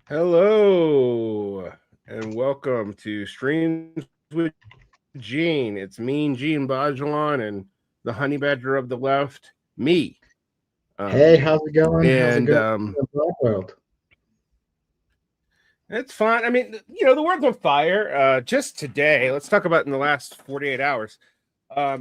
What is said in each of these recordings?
Hello and welcome to Streams with Gene. It's Mean Gene Bajuan and the honey badger of the left, me. Hey, Um, how's it going? How's it and going in the world? it's fun. I mean, the world's on fire. Just today, let's talk about in the last 48 hours.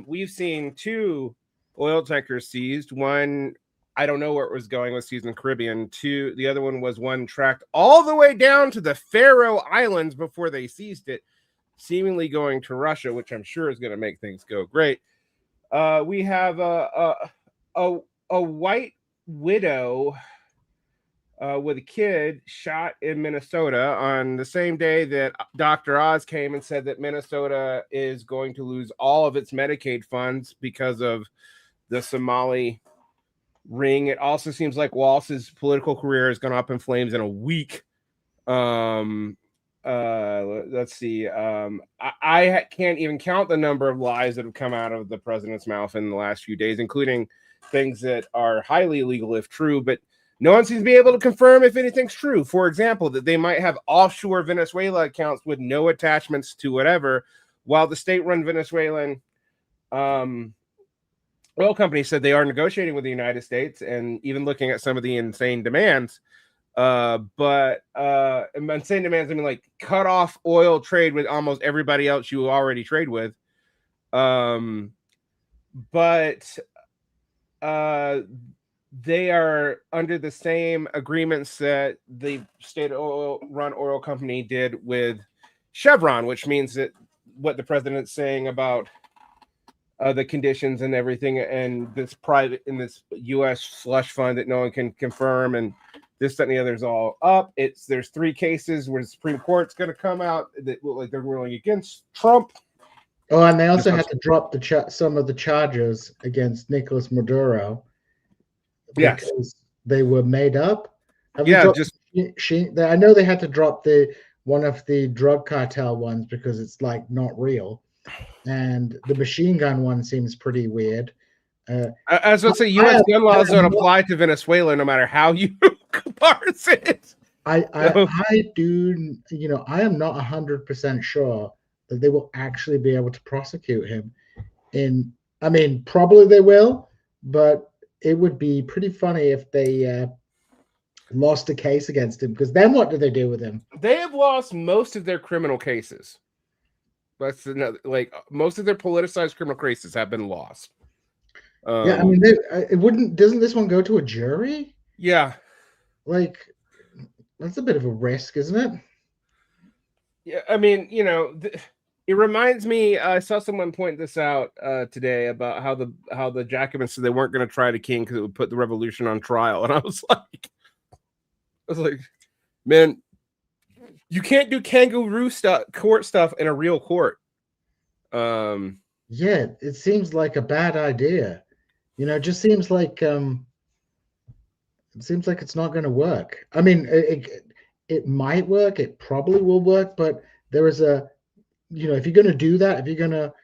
We've seen two oil tankers seized. One, I don't know where it was going, was seized in the Caribbean. Two, the other one was one tracked all the way down to the Faroe Islands before they seized it, seemingly going to Russia, which I'm sure is going to make things go great. We have a white widow with a kid shot in Minnesota on the same day that Dr. Oz came and said that Minnesota is going to lose all of its Medicaid funds because of the Somali ring. It also seems like Walsh's political career is going up in flames in a week. Let's see. I can't even count the number of lies that have come out of the president's mouth in the last few days, including things that are highly illegal if true, but no one seems to be able to confirm if anything's true. For example, that they might have offshore Venezuela accounts with no attachments to whatever, while the state-run Venezuelan oil company said they are negotiating with the United States and even looking at some of the insane demands. But insane demands, I mean, like cut off oil trade with almost everybody else you already trade with. But they are under the same agreements that the state oil-run oil company did with Chevron, which means that what the president's saying about the conditions and everything, and this private in this U.S. slush fund that no one can confirm, and this, that, and the other is all up. There's three cases where the Supreme Court's going to come out that look like they're ruling against Trump. Oh, and they also had to drop some of the charges against Nicolas Maduro because they were made up. I know they had to drop one of the drug cartel ones because it's like not real, and the machine gun one seems pretty weird. I was going to say, U.S. gun laws don't apply to Venezuela no matter how you parse it. I do, I am not 100% sure that they will actually be able to prosecute him. I mean, probably they will, but it would be pretty funny if they lost a case against him, because then what do they do with him? They have lost most of their criminal cases. That's another, like most of their politicized criminal cases have been lost. Yeah, I mean, doesn't this one go to a jury? Yeah. Like, that's a bit of a risk, isn't it? Yeah, I mean, it reminds me. I saw someone point this out today about how the Jacobins said they weren't going to try the king because it would put the revolution on trial, and I was like, man, you can't do kangaroo court stuff in a real court. Yeah, it seems like a bad idea. It just seems like it's not going to work. I mean, it might work. It probably will work, but there is if you're going to do that, if you're going to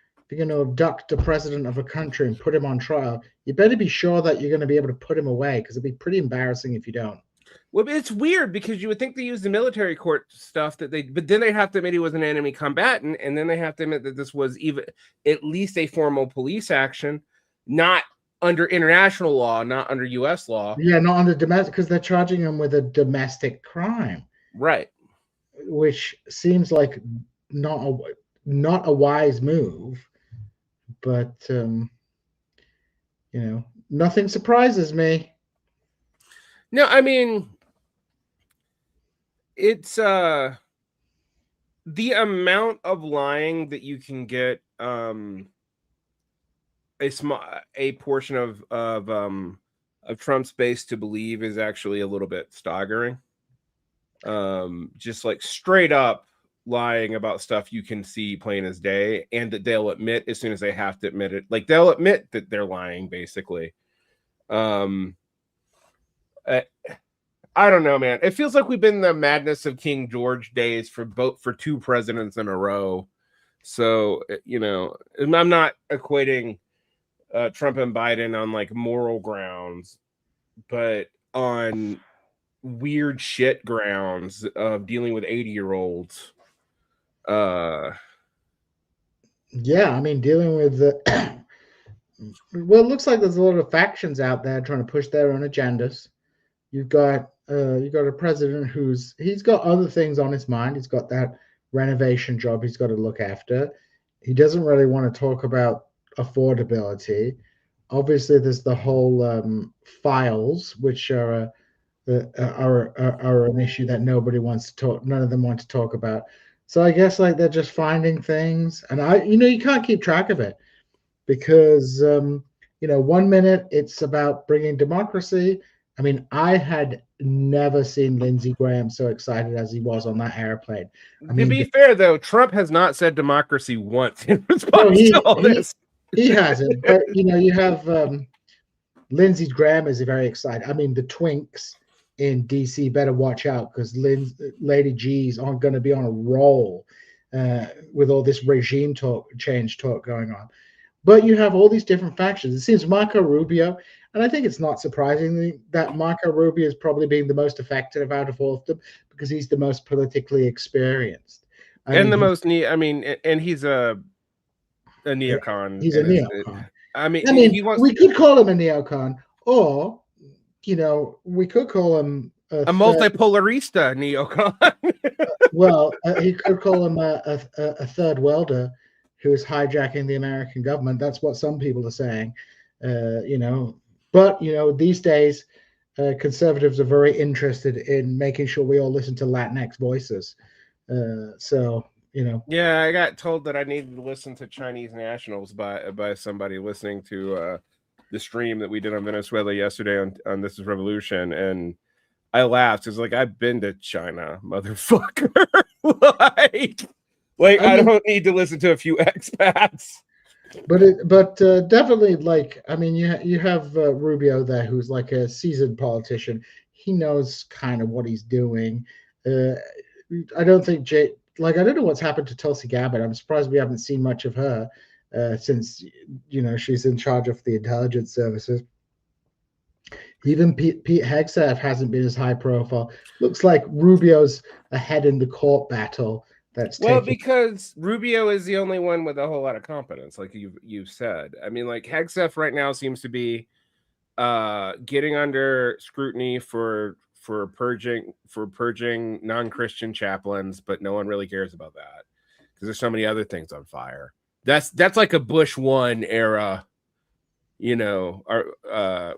abduct the president of a country and put him on trial, you better be sure that you're going to be able to put him away, because it'd be pretty embarrassing if you don't. Well, it's weird because you would think they use the military court stuff but then they have to admit he was an enemy combatant, and then they have to admit that this was even at least a formal police action, not under international law, not under U.S. law. Yeah, not under domestic, because they're charging him with a domestic crime, right? Which seems like not a wise move, but nothing surprises me. No, I mean, it's the amount of lying that you can get a portion of Trump's base to believe is actually a little bit staggering. Just like straight up lying about stuff you can see plain as day, and that they'll admit as soon as they have to admit it. Like they'll admit that they're lying, basically. I don't know, man. It feels like we've been in the madness of King George days for two presidents in a row. So, I'm not equating Trump and Biden on like moral grounds, but on weird shit grounds of dealing with 80-year-olds. Yeah, I mean, dealing with the well, it looks like there's a lot of factions out there trying to push their own agendas. You've got a president he's got other things on his mind. He's got that renovation job he's got to look after. He doesn't really want to talk about affordability. Obviously, there's the whole files, which are an issue that nobody wants to talk. None of them want to talk about. So I guess like they're just finding things, and you can't keep track of it because 1 minute it's about bringing democracy. I mean, I had never seen Lindsey Graham so excited as he was on that airplane. I To mean, be fair, though, Trump has not said democracy once in no, response to all this. he hasn't. But you have Lindsey Graham is very excited. I mean, the twinks in DC better watch out because Lady G's aren't going to be on a roll with all this regime change talk going on. But you have all these different factions. It seems Marco Rubio, and I think it's not surprising that Marco Rubio is probably being the most effective out of all of them because he's the most politically experienced. And he's a neocon. He's a neocon. He wants. We could call him a neocon, or we could call him a multipolarista neocon. Well, he could call him a third welder who's hijacking the American government. That's what some people are saying. But these days, conservatives are very interested in making sure we all listen to Latinx voices. Yeah, I got told that I needed to listen to Chinese nationals by somebody listening to the stream that we did on Venezuela yesterday on This Is Revolution, and I laughed. It's like, I've been to China, motherfucker. I don't need to listen to a few expats. But definitely, you have Rubio there, who's like a seasoned politician. He knows kind of what he's doing. I don't think I don't know what's happened to Tulsi Gabbard. I'm surprised we haven't seen much of her since she's in charge of the intelligence services. Even Pete Hegseth hasn't been as high profile. Looks like Rubio's ahead in the court battle. Because Rubio is the only one with a whole lot of competence, like you've said. I mean, like Hegseth right now seems to be getting under scrutiny for purging non-Christian chaplains, but no one really cares about that because there's so many other things on fire. That's like a Bush 1 era, a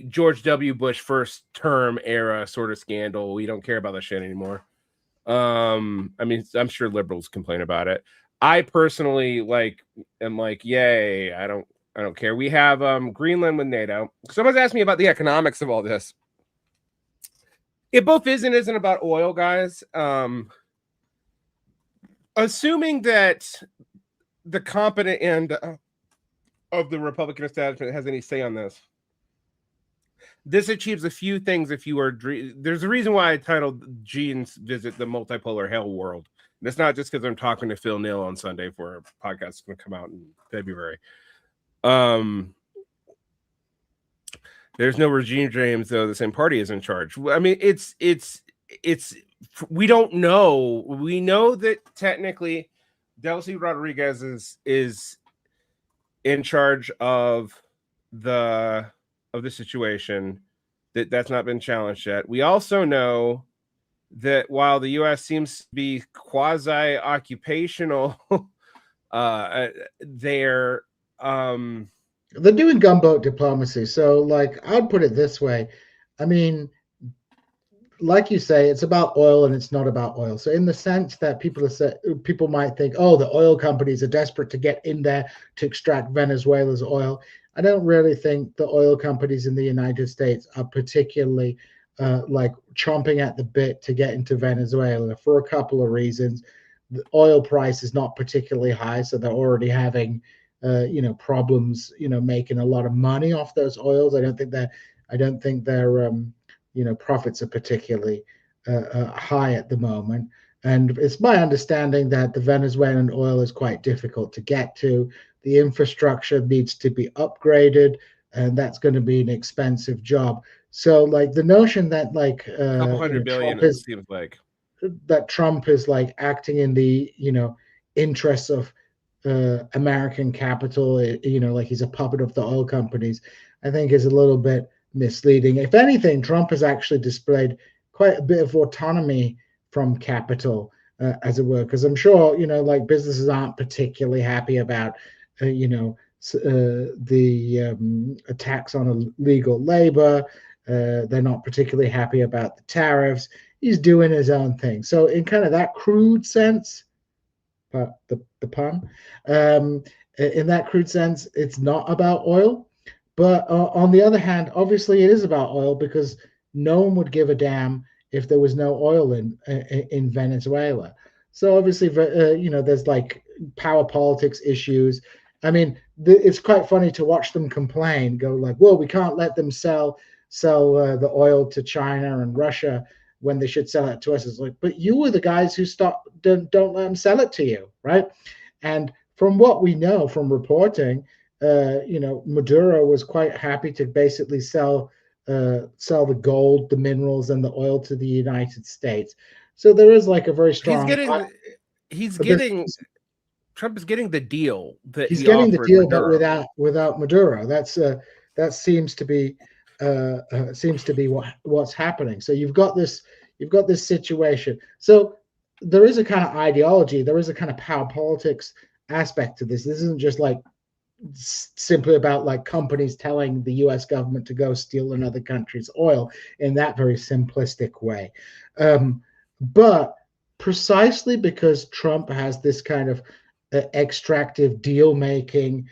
George W. Bush first term era sort of scandal. We don't care about that shit anymore. I'm sure liberals complain about it. I personally am like, yay, I don't care. We have Greenland with NATO. Someone's asked me about the economics of all this. It both is and isn't about oil, guys. Assuming that the competent end of the Republican establishment has any say on this achieves a few things. There's a reason why I titled Djene's visit the multipolar Hellworld. And it's not just because I'm talking to Phil Neal on Sunday for a podcast that's going to come out in February. There's no regime change, though the same party is in charge. I mean, it's we don't know. We know that technically Delcy Rodriguez is in charge of the situation. That's not been challenged yet. We also know that while the U.S. seems to be quasi-occupational, they're doing gunboat diplomacy. So, I'd put it this way. I mean, like you say, it's about oil and it's not about oil. So in the sense that people might think, oh, the oil companies are desperate to get in there to extract Venezuela's oil. I don't really think the oil companies in the United States are particularly chomping at the bit to get into Venezuela for a couple of reasons. The oil price is not particularly high, so they're already having problems, making a lot of money off those oils. I don't think their profits are particularly high at the moment. And it's my understanding that the Venezuelan oil is quite difficult to get to. The infrastructure needs to be upgraded. and that's going to be an expensive job. So like the notion that like A couple hundred billion, it seems like. Trump is like acting in the interests of American capital, like he's a puppet of the oil companies, I think is a little bit misleading. If anything, Trump has actually displayed quite a bit of autonomy from capital, as it were, because I'm sure like businesses aren't particularly happy about the attacks on illegal labor. They're not particularly happy about the tariffs. He's doing his own thing. So in kind of that crude sense, the pun, in that crude sense, it's not about oil. But on the other hand, obviously it is about oil because no one would give a damn if there was no oil in Venezuela. So obviously, there's like power politics issues. I mean, it's quite funny to watch them complain, go like, "Well, we can't let them sell the oil to China and Russia when they should sell it to us." It's like, but you were the guys who don't let them sell it to you, right? And from what we know from reporting, Maduro was quite happy to basically sell the gold, the minerals, and the oil to the United States. So there is like a very strong. Trump is getting the deal that he's he getting the offered deal, Maduro. but without Maduro. That seems to be what's happening. So you've got this situation. So there is a kind of ideology, there is a kind of power politics aspect to this. This isn't just like simply about like companies telling the US government to go steal another country's oil in that very simplistic way. But precisely because Trump has this kind of extractive deal making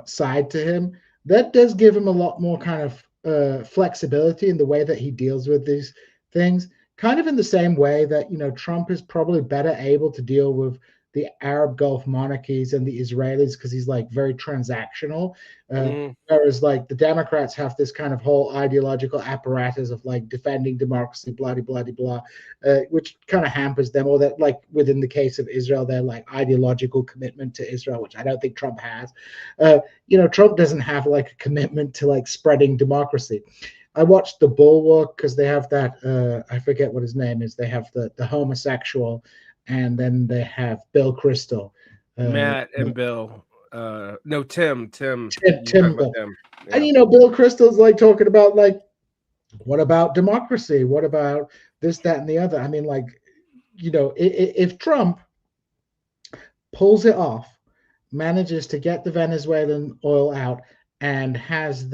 side to him, that does give him a lot more kind of flexibility in the way that he deals with these things, kind of in the same way that Trump is probably better able to deal with the Arab Gulf monarchies and the Israelis because he's like very transactional. Whereas like the Democrats have this kind of whole ideological apparatus of like defending democracy, blah, blah, blah, which kind of hampers them. Or that like within the case of Israel, they're like ideological commitment to Israel, which I don't think Trump has. Trump doesn't have like a commitment to like spreading democracy. I watched The Bulwark because they have that, I forget what his name is. They have the homosexual, and then they have Bill Kristol. Matt and Bill. No, Tim. Tim. Yeah. And Bill Kristol's like talking about like, what about democracy? What about this, that, and the other? I mean, like, if Trump pulls it off, manages to get the Venezuelan oil out, and has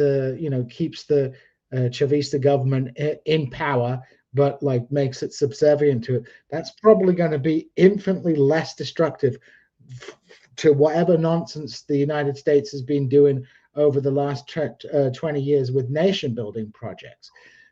keeps the Chavista government in power, but like makes it subservient to it, that's probably going to be infinitely less destructive to whatever nonsense the United States has been doing over the last 20 years with nation building projects,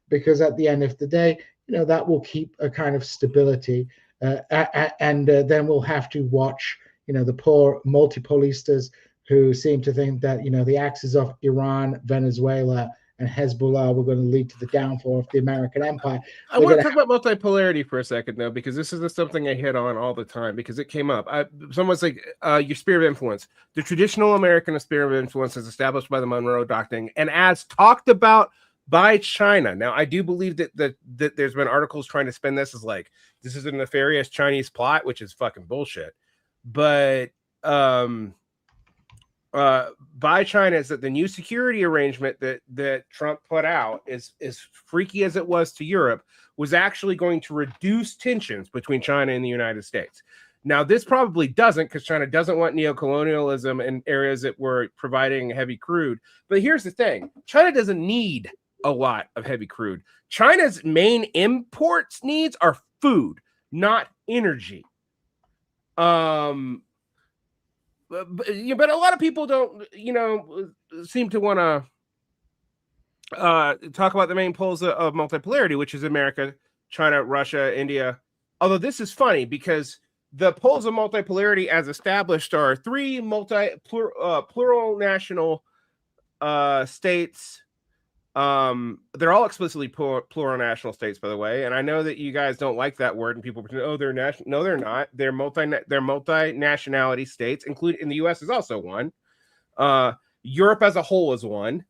because at the end of the day, that will keep a kind of stability, and then we'll have to watch the poor multipolistas who seem to think that the axis of Iran, Venezuela, and Hezbollah were going to lead to the downfall of the American empire. I want to talk about multipolarity for a second, though, because this is something I hit on all the time because it came up. Someone's like, your sphere of influence. The traditional American sphere of influence is established by the Monroe Doctrine and as talked about by China. Now, I do believe that there's been articles trying to spin this as like, this is a nefarious Chinese plot, which is fucking bullshit. But by China is that the new security arrangement that Trump put out is freaky as it was to Europe, was actually going to reduce tensions between China and the United States. Now, this probably doesn't, because China doesn't want neocolonialism in areas that were providing heavy crude. But here's the thing. China doesn't need a lot of heavy crude. China's main imports needs are food, not energy. But a lot of people don't, seem to want to talk about the main poles of multipolarity, which is America, China, Russia, India. Although this is funny because the poles of multipolarity as established are three plural national states. They're all explicitly plural national states, by the way. And I know that you guys don't like that word, and people pretend, oh, they're national. No, they're not. They're multinationality states, including in the U.S. is also one. Europe as a whole is one.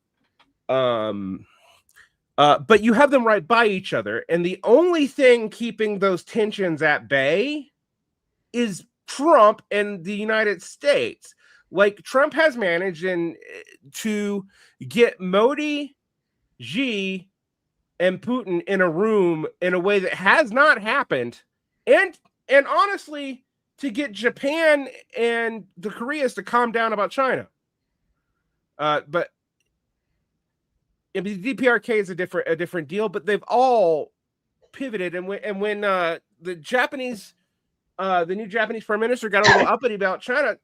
But you have them right by each other, and the only thing keeping those tensions at bay is Trump and the United States. Like, Trump has managed to get Modi, Xi, and Putin in a room in a way that has not happened, and honestly, to get Japan and the Koreas to calm down about China. But I mean, DPRK is a different deal, but they've all pivoted. And when the new Japanese prime minister got a little uppity about China,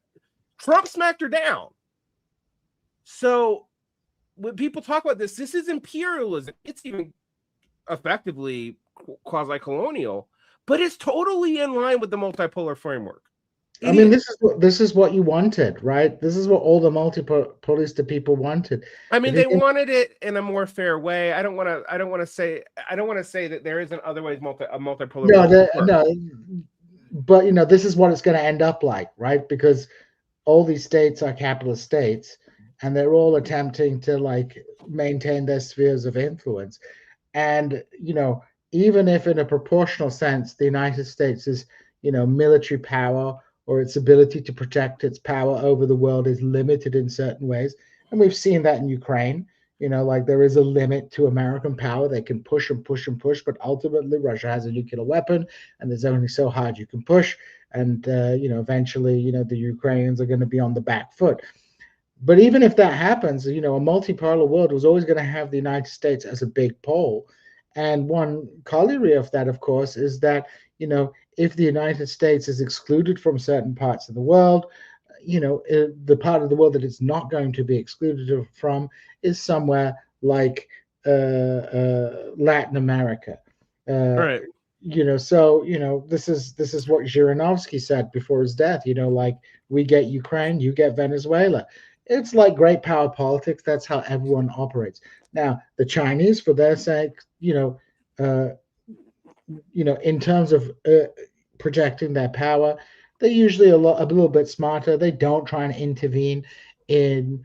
Trump smacked her down. So when people talk about this is imperialism. It's even effectively quasi-colonial, but it's totally in line with the multipolar framework. I mean, this is what you wanted, right? This is what all the multipolar people wanted. I mean, they wanted it in a more fair way. I don't want to say that there isn't other ways multipolar. No, but you know, this is what it's going to end up like, right? Because all these states are capitalist states, and they're all attempting to like maintain their spheres of influence. And you know, even if in a proportional sense, the United States is, you know, military power, or its ability to protect its power over the world is limited in certain ways. And we've seen that in Ukraine. You know, like there is a limit to American power. They can push and push and push, but ultimately Russia has a nuclear weapon, and there's only so hard you can push. And, you know, eventually, you know, the Ukrainians are going to be on the back foot. But even if that happens, you know, a multipolar world was always going to have the United States as a big pole. And one corollary of that, of course, is that, you know, if the United States is excluded from certain parts of the world, you know, the part of the world that it's not going to be excluded from is somewhere like Latin America. Right. You know, so, you know, this is what Zhirinovsky said before his death, you know, like we get Ukraine, you get Venezuela. It's like great power politics. That's how everyone operates. Now, the Chinese, for their sake, you know, in terms of projecting their power, they're usually a little bit smarter. They don't try and intervene in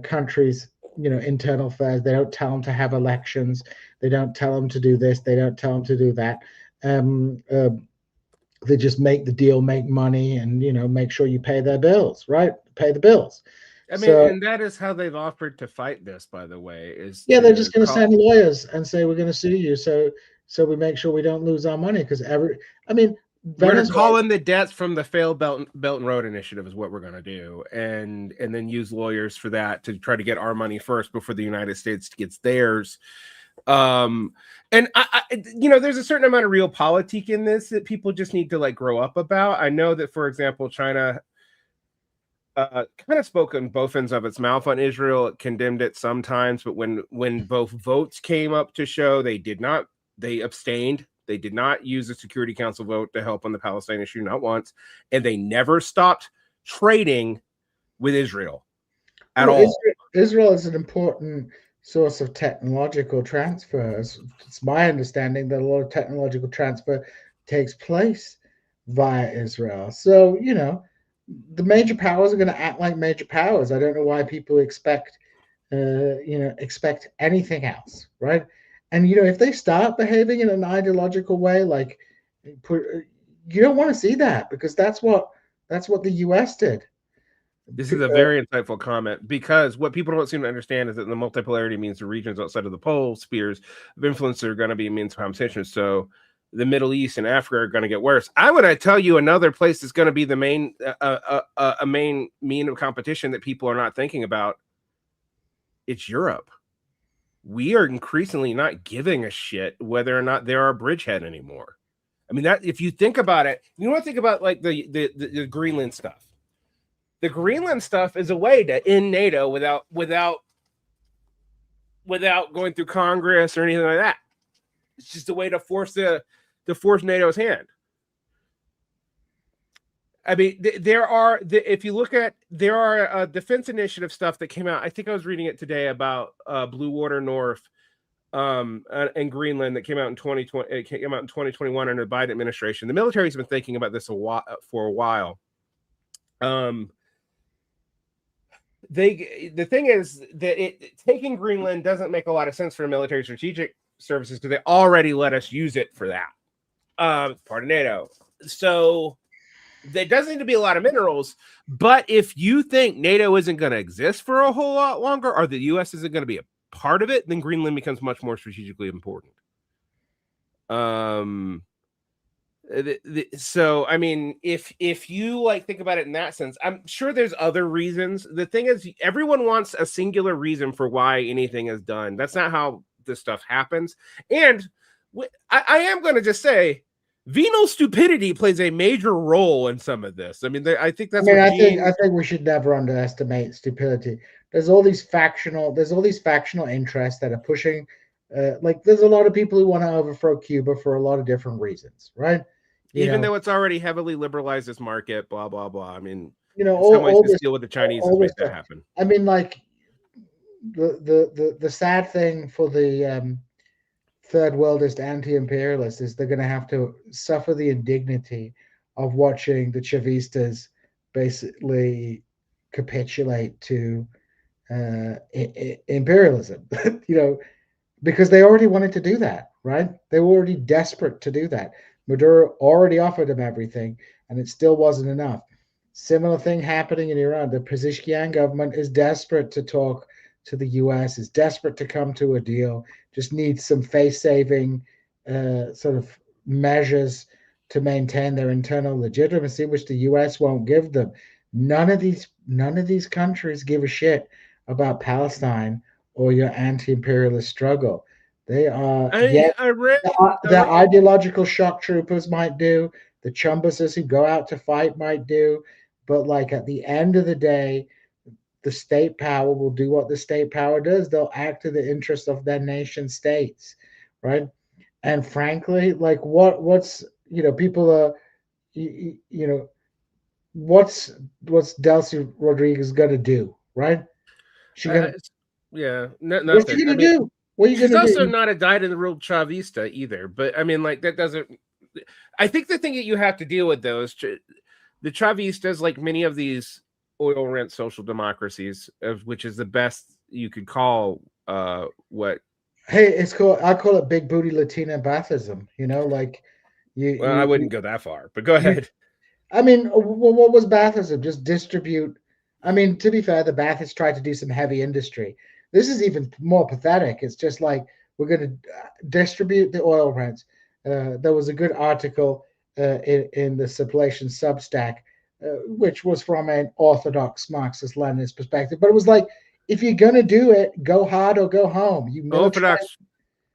countries, you know, internal affairs. They don't tell them to have elections. They don't tell them to do this. They don't tell them to do that. They just make the deal, make money, and, you know, make sure you pay their bills, right? Pay the bills. I mean, and that is how they've offered to fight this, by the way. They're just going to send lawyers and say, we're going to sue you, so we make sure we don't lose our money. Because we're calling the debts from the failed Belt and Road Initiative is what we're going to do, and then use lawyers for that to try to get our money first before the United States gets theirs. And I you know, there's a certain amount of realpolitik in this that people just need to like grow up about. I know that, for example, China kind of spoke on both ends of its mouth on Israel. It condemned it sometimes, but when both votes came up to show, they abstained. They did not use the Security Council vote to help on the Palestine issue, not once, and they never stopped trading with Israel at all. Israel is an important source of technological transfer. It's my understanding that a lot of technological transfer takes place via Israel. So, you know, the major powers are going to act like major powers. I don't know why people expect anything else, right? And, you know, if they start behaving in an ideological way, like, you don't want to see that, because that's what the U.S. did. This is a very insightful comment, because what people don't seem to understand is that the multipolarity means the regions outside of the pole spheres of influence are going to be means of compensation. So the Middle East and Africa are going to get worse. I'm going to tell you another place that's going to be the main a main mean of competition that people are not thinking about. It's Europe. We are increasingly not giving a shit whether or not they're our bridgehead anymore. I mean, that if you think about it, you want to think about like the Greenland stuff. The Greenland stuff is a way to end NATO without going through Congress or anything like that. It's just a way to force NATO's hand. I mean, there are defense initiative stuff that came out. I think I was reading it today about Blue Water North and Greenland that came out in 2020. It came out in 2021 under the Biden administration. The military's been thinking about this for a while. the thing is that taking Greenland doesn't make a lot of sense for military strategic services because they already let us use it for that. Part of NATO. So there does need to be a lot of minerals, but if you think NATO isn't going to exist for a whole lot longer, or the US isn't going to be a part of it, then Greenland becomes much more strategically important. So I mean, if you like think about it in that sense, I'm sure there's other reasons. The thing is, everyone wants a singular reason for why anything is done. That's not how this stuff happens. And I am going to just say, venal stupidity plays a major role in some of this. I mean, I think that's. I mean, I think we should never underestimate stupidity. There's all these factional interests that are pushing. Like, there's a lot of people who want to overthrow Cuba for a lot of different reasons, right? Even though it's already heavily liberalized this market, blah blah blah. I mean, all this deal with the Chinese to make that happen. I mean, like the sad thing for the third worldist anti-imperialists is they're going to have to suffer the indignity of watching the Chavistas basically capitulate to imperialism. Because they already wanted to do that, right? They were already desperate to do that. Maduro already offered them everything, and it still wasn't enough. Similar thing happening in Iran. The Pezeshkian government is desperate to talk to the U.S., is desperate to come to a deal, just needs some face-saving sort of measures to maintain their internal legitimacy, which the U.S. won't give them. None of these countries give a shit about Palestine or your anti-imperialist struggle. They are the ideological shock troopers might do, the chumbuses who go out to fight might do, but like at the end of the day, the state power will do what the state power does. They'll act in the interest of their nation states, right? And frankly, like what's people are what's Delcy Rodriguez gonna do, right? She gonna nothing. What's she gonna do? What are you she's gonna also do? not a dyed-in-the-wool Chavista either. But I mean, like that doesn't. I think the thing that you have to deal with though is the Chavistas, like many of these oil rent social democracies, which is the best you could call what. Hey, I call it big booty Latina Baathism. Like I wouldn't go that far, but go ahead. I mean, what was Baathism? Just distribute. I mean, to be fair, the Baathists tried to do some heavy industry. This is even more pathetic. It's just like we're going to distribute the oil rents. There was a good article in the Circulation Substack, which was from an orthodox Marxist-Leninist perspective. But it was like, if you're going to do it, go hard or go home. You orthodox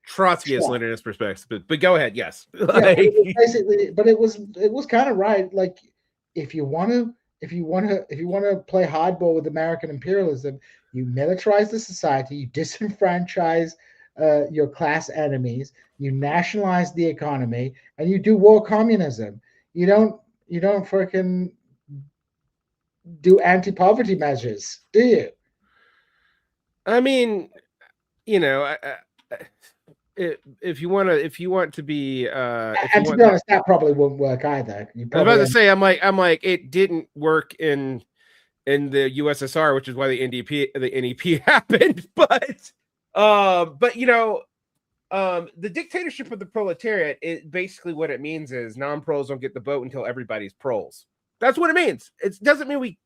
Trotskyist-Leninist perspective. But go ahead. Yes. Yeah, basically, but it was kind of right. Like, if you want to play hardball with American imperialism, you militarize the society, you disenfranchise your class enemies, you nationalize the economy, and you do war communism. You don't freaking do anti-poverty measures, do you? I mean, if you want to be and to be honest, that probably wouldn't work either. I was about to say, I'm like it didn't work in the USSR, which is why the NEP happened. But the dictatorship of the proletariat, basically what it means is non-proles don't get the vote until everybody's proles. That's what it means. It doesn't mean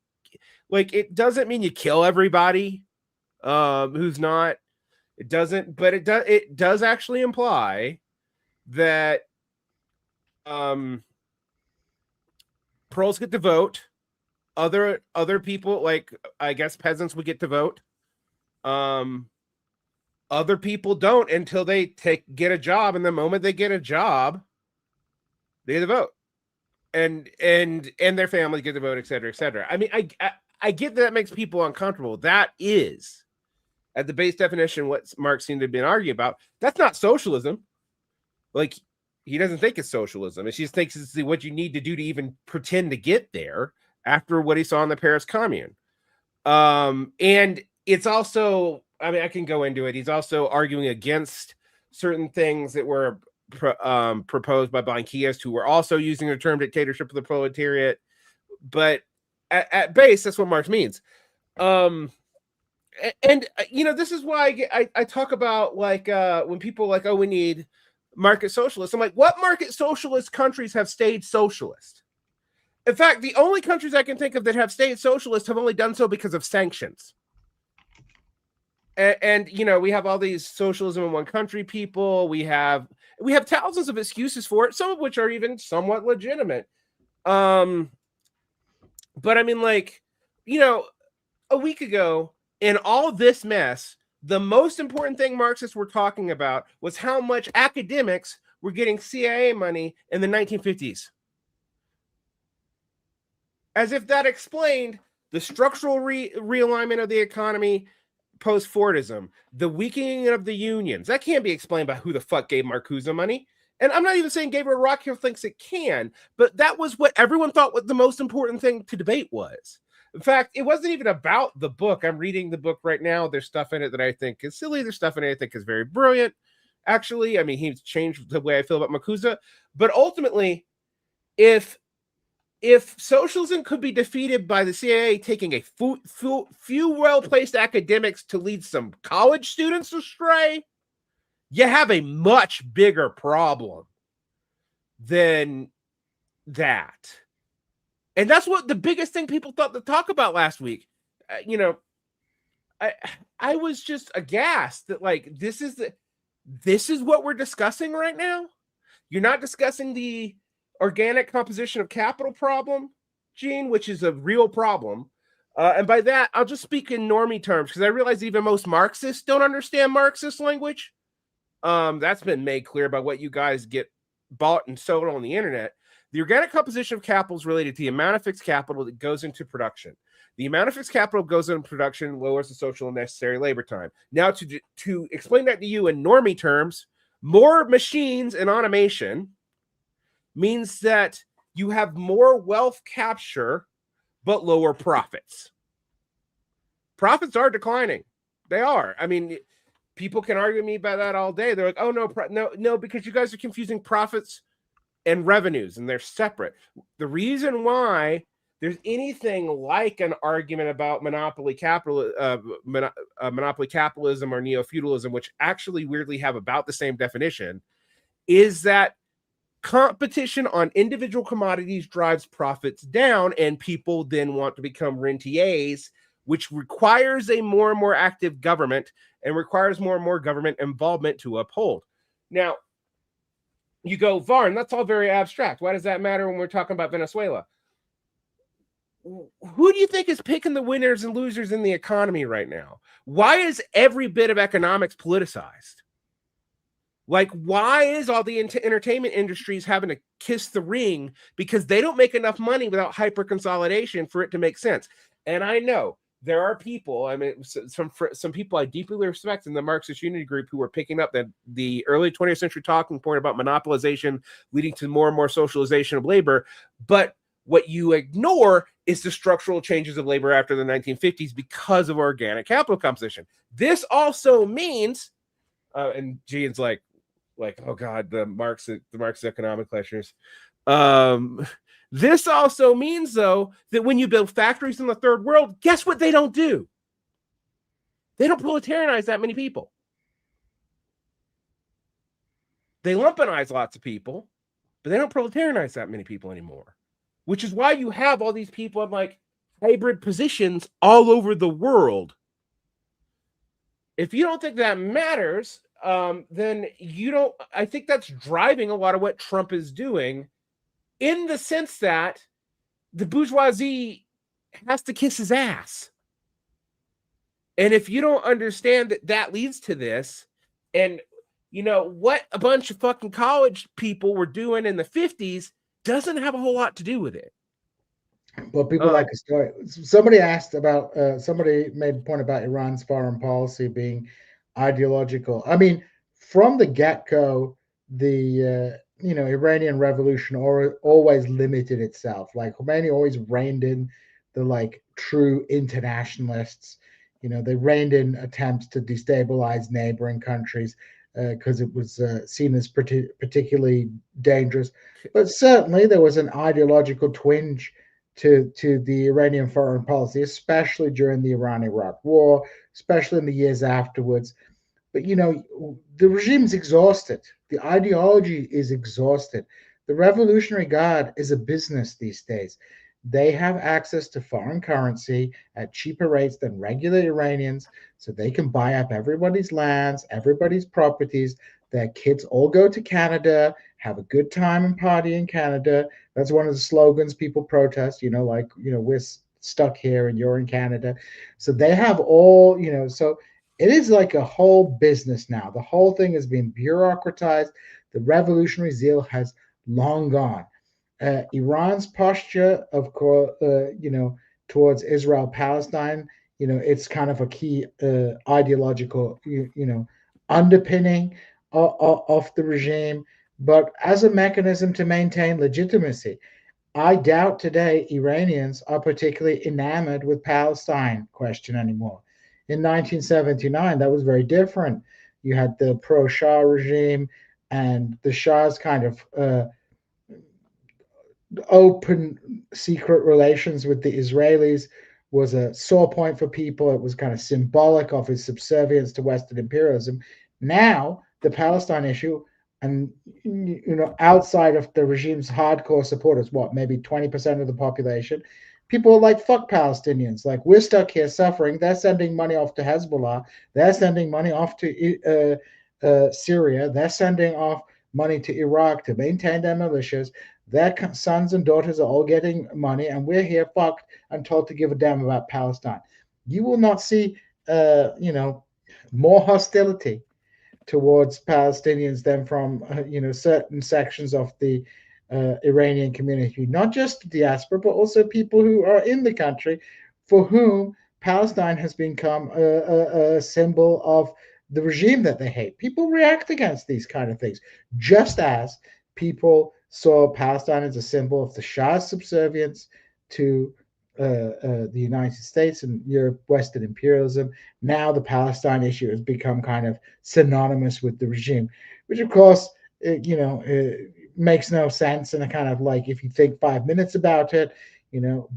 it doesn't mean you kill everybody who's not. It doesn't, but it does actually imply that proles get to vote. Other people, like I guess peasants, would get to vote. Other people don't until they get a job, and the moment they get a job, they get to vote, and their families get to vote, et cetera, et cetera. I mean, I get that makes people uncomfortable. That is, at the base definition, what Marx seemed to have been arguing about. That's not socialism. Like, he doesn't think it's socialism. He just thinks it's what you need to do to even pretend to get there after what he saw in the Paris Commune. And it's also, I mean, I can go into it. He's also arguing against certain things that were proposed by banquiers, who were also using the term dictatorship of the proletariat. But at base, that's what Marx means. Um, and this is why I talk about like when people like, oh, we need market socialists. I'm like, what market socialist countries have stayed socialist? In fact, the only countries I can think of that have stayed socialist have only done so because of sanctions. And we have all these socialism in one country people. We have thousands of excuses for it, some of which are even somewhat legitimate. But I mean, like, a week ago, in all this mess, the most important thing Marxists were talking about was how much academics were getting CIA money in the 1950s. As if that explained the structural realignment of the economy post-Fordism, the weakening of the unions. That can't be explained by who the fuck gave Marcuse money. And I'm not even saying Gabriel Rockhill thinks it can, but that was what everyone thought what the most important thing to debate was. In fact, it wasn't even about the book. I'm reading the book right now. There's stuff in it that I think is silly. There's stuff in it I think is very brilliant. Actually, I mean, he's changed the way I feel about Marcuse. But ultimately, if socialism could be defeated by the CIA taking a few well-placed academics to lead some college students astray, you have a much bigger problem than that. And that's what the biggest thing people thought to talk about last week. I was just aghast that like this is what we're discussing right now. You're not discussing the organic composition of capital problem, Gene, which is a real problem. And by that, I'll just speak in normie terms because I realize even most Marxists don't understand Marxist language. That's been made clear by what you guys get bought and sold on the internet. The organic composition of capital is related to the amount of fixed capital that goes into production. The amount of fixed capital goes into production lowers the social and necessary labor time. Now, to explain that to you in normie terms, more machines and automation means that you have more wealth capture, but lower profits. Profits are declining. They are. I mean, people can argue with me about that all day. They're like, oh, no, because you guys are confusing profits and revenues, and they're separate. The reason why there's anything like an argument about monopoly monopoly capitalism or neo-feudalism, which actually weirdly have about the same definition, is that competition on individual commodities drives profits down, and people then want to become rentiers, which requires a more and more active government and requires more and more government involvement to uphold. Now, you go, Varn, that's all very abstract. Why does that matter when we're talking about Venezuela? Who do you think is picking the winners and losers in the economy right now? Why is every bit of economics politicized? Like, why is all the entertainment industries having to kiss the ring? Because they don't make enough money without hyper consolidation for it to make sense. And I know there are people, I mean, some people I deeply respect in the Marxist Unity group who are picking up the early 20th century talking point about monopolization leading to more and more socialization of labor. But what you ignore is the structural changes of labor after the 1950s because of organic capital composition. This also means, and Gene's like, oh God, the Marxist economic lectures. This also means, though, that when you build factories in the third world, guess what they don't do? They don't proletarianize that many people. They lumpenize lots of people, but they don't proletarianize that many people anymore. Which is why you have all these people in like hybrid positions all over the world. If you don't think that matters, then you don't. I think that's driving a lot of what Trump is doing, in the sense that the bourgeoisie has to kiss his ass. And if you don't understand that that leads to this, and what a bunch of fucking college people were doing in the 50s doesn't have a whole lot to do with it. Well, people like a story. Somebody asked about, somebody made a point about Iran's foreign policy being ideological. I mean, from the get-go, the Iranian revolution always limited itself. Like Khomeini always reined in the like true internationalists. They reined in attempts to destabilize neighboring countries because it was seen as particularly dangerous. But certainly there was an ideological twinge to the Iranian foreign policy, especially during the Iran-Iraq War, especially in the years afterwards. But the regime's exhausted. The ideology is exhausted. The Revolutionary Guard is a business these days. They have access to foreign currency at cheaper rates than regular Iranians, so they can buy up everybody's lands, everybody's properties. Their kids all go to Canada, have a good time and party in Canada. That's one of the slogans people protest, like, we're stuck here and you're in Canada. So they have all, so it is like a whole business now. The whole thing has been bureaucratized. The revolutionary zeal has long gone. Iran's posture, of course, towards Israel Palestine, it's kind of a key ideological, underpinning of the regime. But as a mechanism to maintain legitimacy, I doubt today Iranians are particularly enamored with Palestine question anymore. In 1979, that was very different. You had the pro-Shah regime, and the Shah's kind of open secret relations with the Israelis was a sore point for people. It was kind of symbolic of his subservience to Western imperialism. Now, the Palestine issue, and outside of the regime's hardcore supporters, what, maybe 20% of the population, people are like, fuck Palestinians. Like, we're stuck here suffering. They're sending money off to Hezbollah. They're sending money off to Syria. They're sending off money to Iraq to maintain their militias. Their sons and daughters are all getting money, and we're here fucked and told to give a damn about Palestine. You will not see, more hostility towards Palestinians than from, certain sections of the Iranian community, not just the diaspora, but also people who are in the country, for whom Palestine has become a symbol of the regime that they hate. People react against these kind of things, just as people saw Palestine as a symbol of the Shah's subservience to the United States and Europe, Western imperialism. Now the Palestine issue has become kind of synonymous with the regime, which of course, makes no sense. And a kind of like, if you think 5 minutes about it,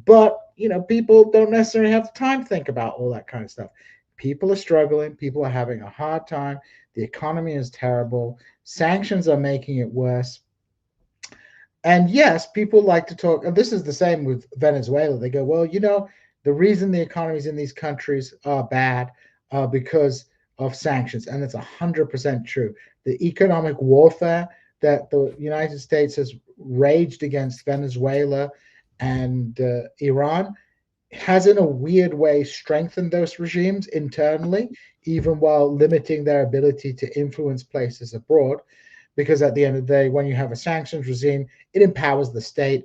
but people don't necessarily have the time to think about all that kind of stuff. People are struggling. People are having a hard time. The economy is terrible. Sanctions are making it worse. And yes, people like to talk, and this is the same with Venezuela. They go, well, the reason the economies in these countries are bad because of sanctions. And it's 100% true. The economic warfare that the United States has raged against Venezuela and Iran has, in a weird way, strengthened those regimes internally, even while limiting their ability to influence places abroad. Because at the end of the day, when you have a sanctions regime, it empowers the state.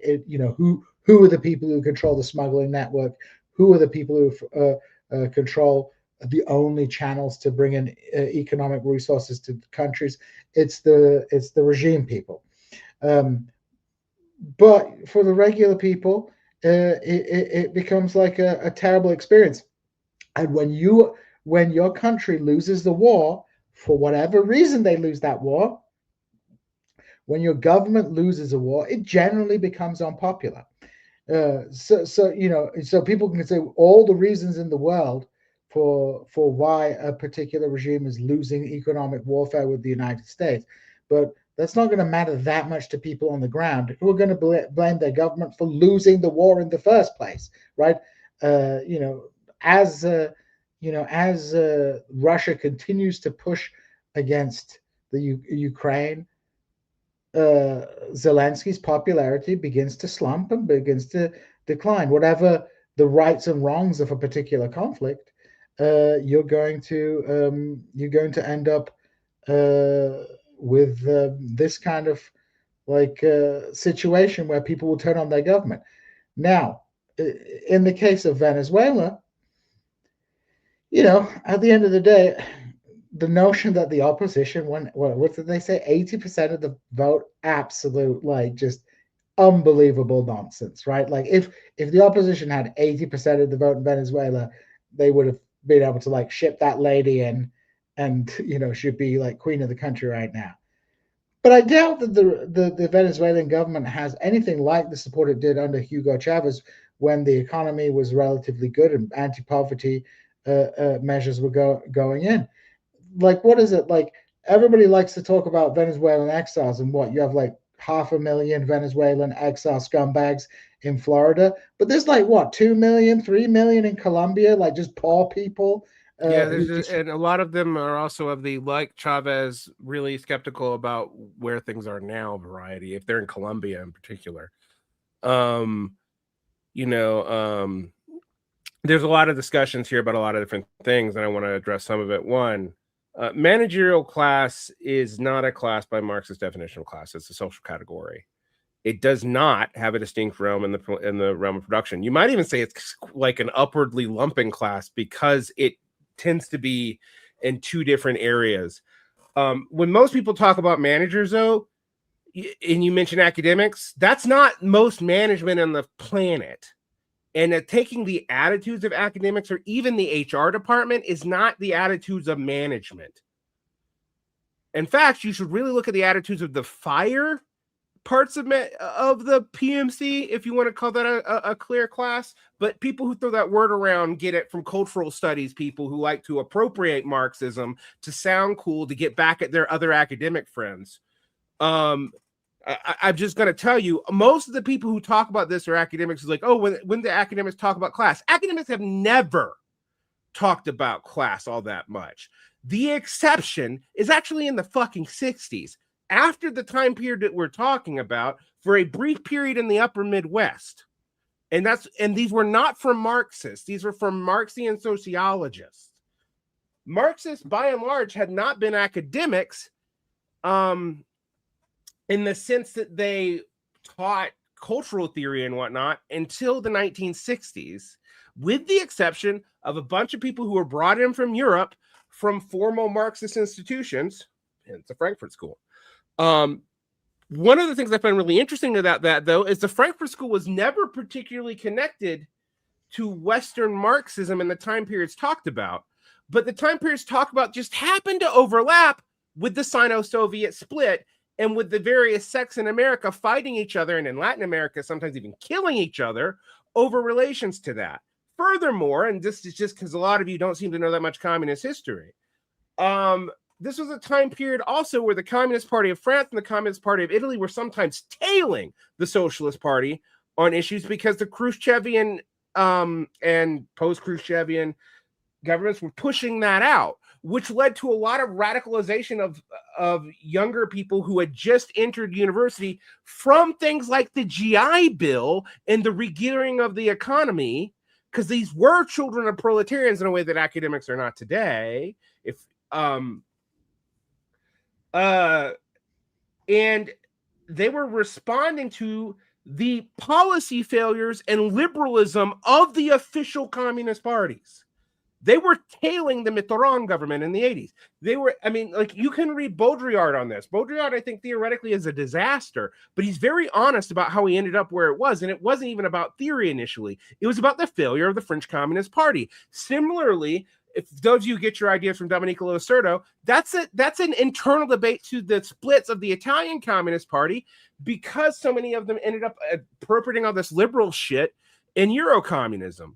Who are the people who control the smuggling network? Who are the people who control the only channels to bring in economic resources to countries? It's the regime people. But for the regular people, it becomes like a terrible experience. And when your country loses the war, for whatever reason they lose that war, when your government loses a war, it generally becomes unpopular. So people can say all the reasons in the world for why a particular regime is losing economic warfare with the United States, but that's not going to matter that much to people on the ground who are going to blame their government for losing the war in the first place, right? As Russia continues to push against the Ukraine, Zelensky's popularity begins to slump and begins to decline. Whatever the rights and wrongs of a particular conflict, you're going to end up with this kind of like situation where people will turn on their government. Now, in the case of Venezuela, at the end of the day, the notion that the opposition, what did they say, 80% of the vote, absolute, like, just unbelievable nonsense, right? Like, if the opposition had 80% of the vote in Venezuela, they would have been able to like ship that lady in, and she'd be like queen of the country right now. But I doubt that the Venezuelan government has anything like the support it did under Hugo Chavez when the economy was relatively good and anti-poverty measures were going in. Like, what is it like? Everybody likes to talk about Venezuelan exiles and what you have like 500,000 Venezuelan exile scumbags in Florida, but there's like what 2 million, 3 million in Colombia, like just poor people Yeah, who just and a lot of them are also of the like Chavez, really skeptical about where things are now variety. If they're in Colombia in particular, um, you know, there's a lot of discussions here about a lot of different things, and I want to address some of it. One, managerial class is not a class by Marxist definition of class; it's a social category. It does not have a distinct realm in the realm of production. You might even say it's like an upwardly lumping class because it tends to be in two different areas. When most people talk about managers, though, and you mention academics, that's not most management on the planet. And taking the attitudes of academics or even the HR department is not the attitudes of management. In fact, you should really look at the attitudes of the fire parts of the PMC, if you want to call that a clear class. But people who throw that word around get it from cultural studies people who like to appropriate Marxism to sound cool to get back at their other academic friends. I'm just going to tell you, most of the people who talk about this are academics. Is like, oh, when the academics talk about class, academics have never talked about class all that much. The exception is actually in the fucking 60s. After the time period that we're talking about, for a brief period in the upper Midwest. And these were not from Marxists. These were from Marxian sociologists. Marxists, by and large, had not been academics in the sense that they taught cultural theory and whatnot until the 1960s, with the exception of a bunch of people who were brought in from Europe from formal Marxist institutions, hence the Frankfurt School. One of the things I find really interesting about that, though, is the Frankfurt School was never particularly connected to Western Marxism in the time periods talked about. But the time periods talked about just happened to overlap with the Sino-Soviet split and with the various sects in America fighting each other, and in Latin America, sometimes even killing each other over relations to that. Furthermore, and this is just because a lot of you don't seem to know that much communist history, this was a time period also where the Communist Party of France and the Communist Party of Italy were sometimes tailing the Socialist Party on issues because the Khrushchevian and post-Khrushchevian governments were pushing that out, which led to a lot of radicalization of younger people who had just entered university from things like the GI Bill and the regearing of the economy, because these were children of proletarians in a way that academics are not today. And they were responding to the policy failures and liberalism of the official communist parties. They were tailing the Mitterrand government in the 80s. They were, I mean, like, you can read Baudrillard on this. Baudrillard, I think, theoretically is a disaster, but he's very honest about how he ended up where it was. And it wasn't even about theory initially. It was about the failure of the French Communist Party. Similarly, if those of you get your ideas from Domenico Loserto, that's an internal debate to the splits of the Italian Communist Party, because so many of them ended up appropriating all this liberal shit in Eurocommunism.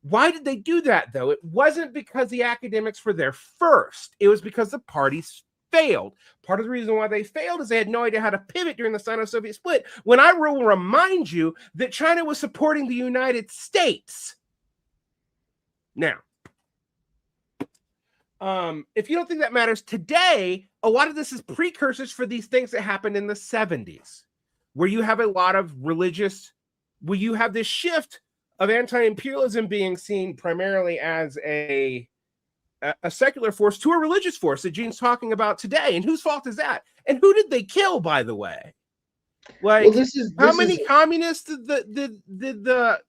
Why did they do that, though? It wasn't because the academics were there first. It was because the parties failed. Part of the reason why they failed is they had no idea how to pivot during the Sino-Soviet split, when I will remind you that China was supporting the United States. Now, if you don't think that matters today, a lot of this is precursors for these things that happened in the 70s, where you have a lot of where you have this shift of anti-imperialism being seen primarily as a secular force to a religious force that Djene's talking about today. And whose fault is that? And who did they kill, by the way? Like, well, how many communists did the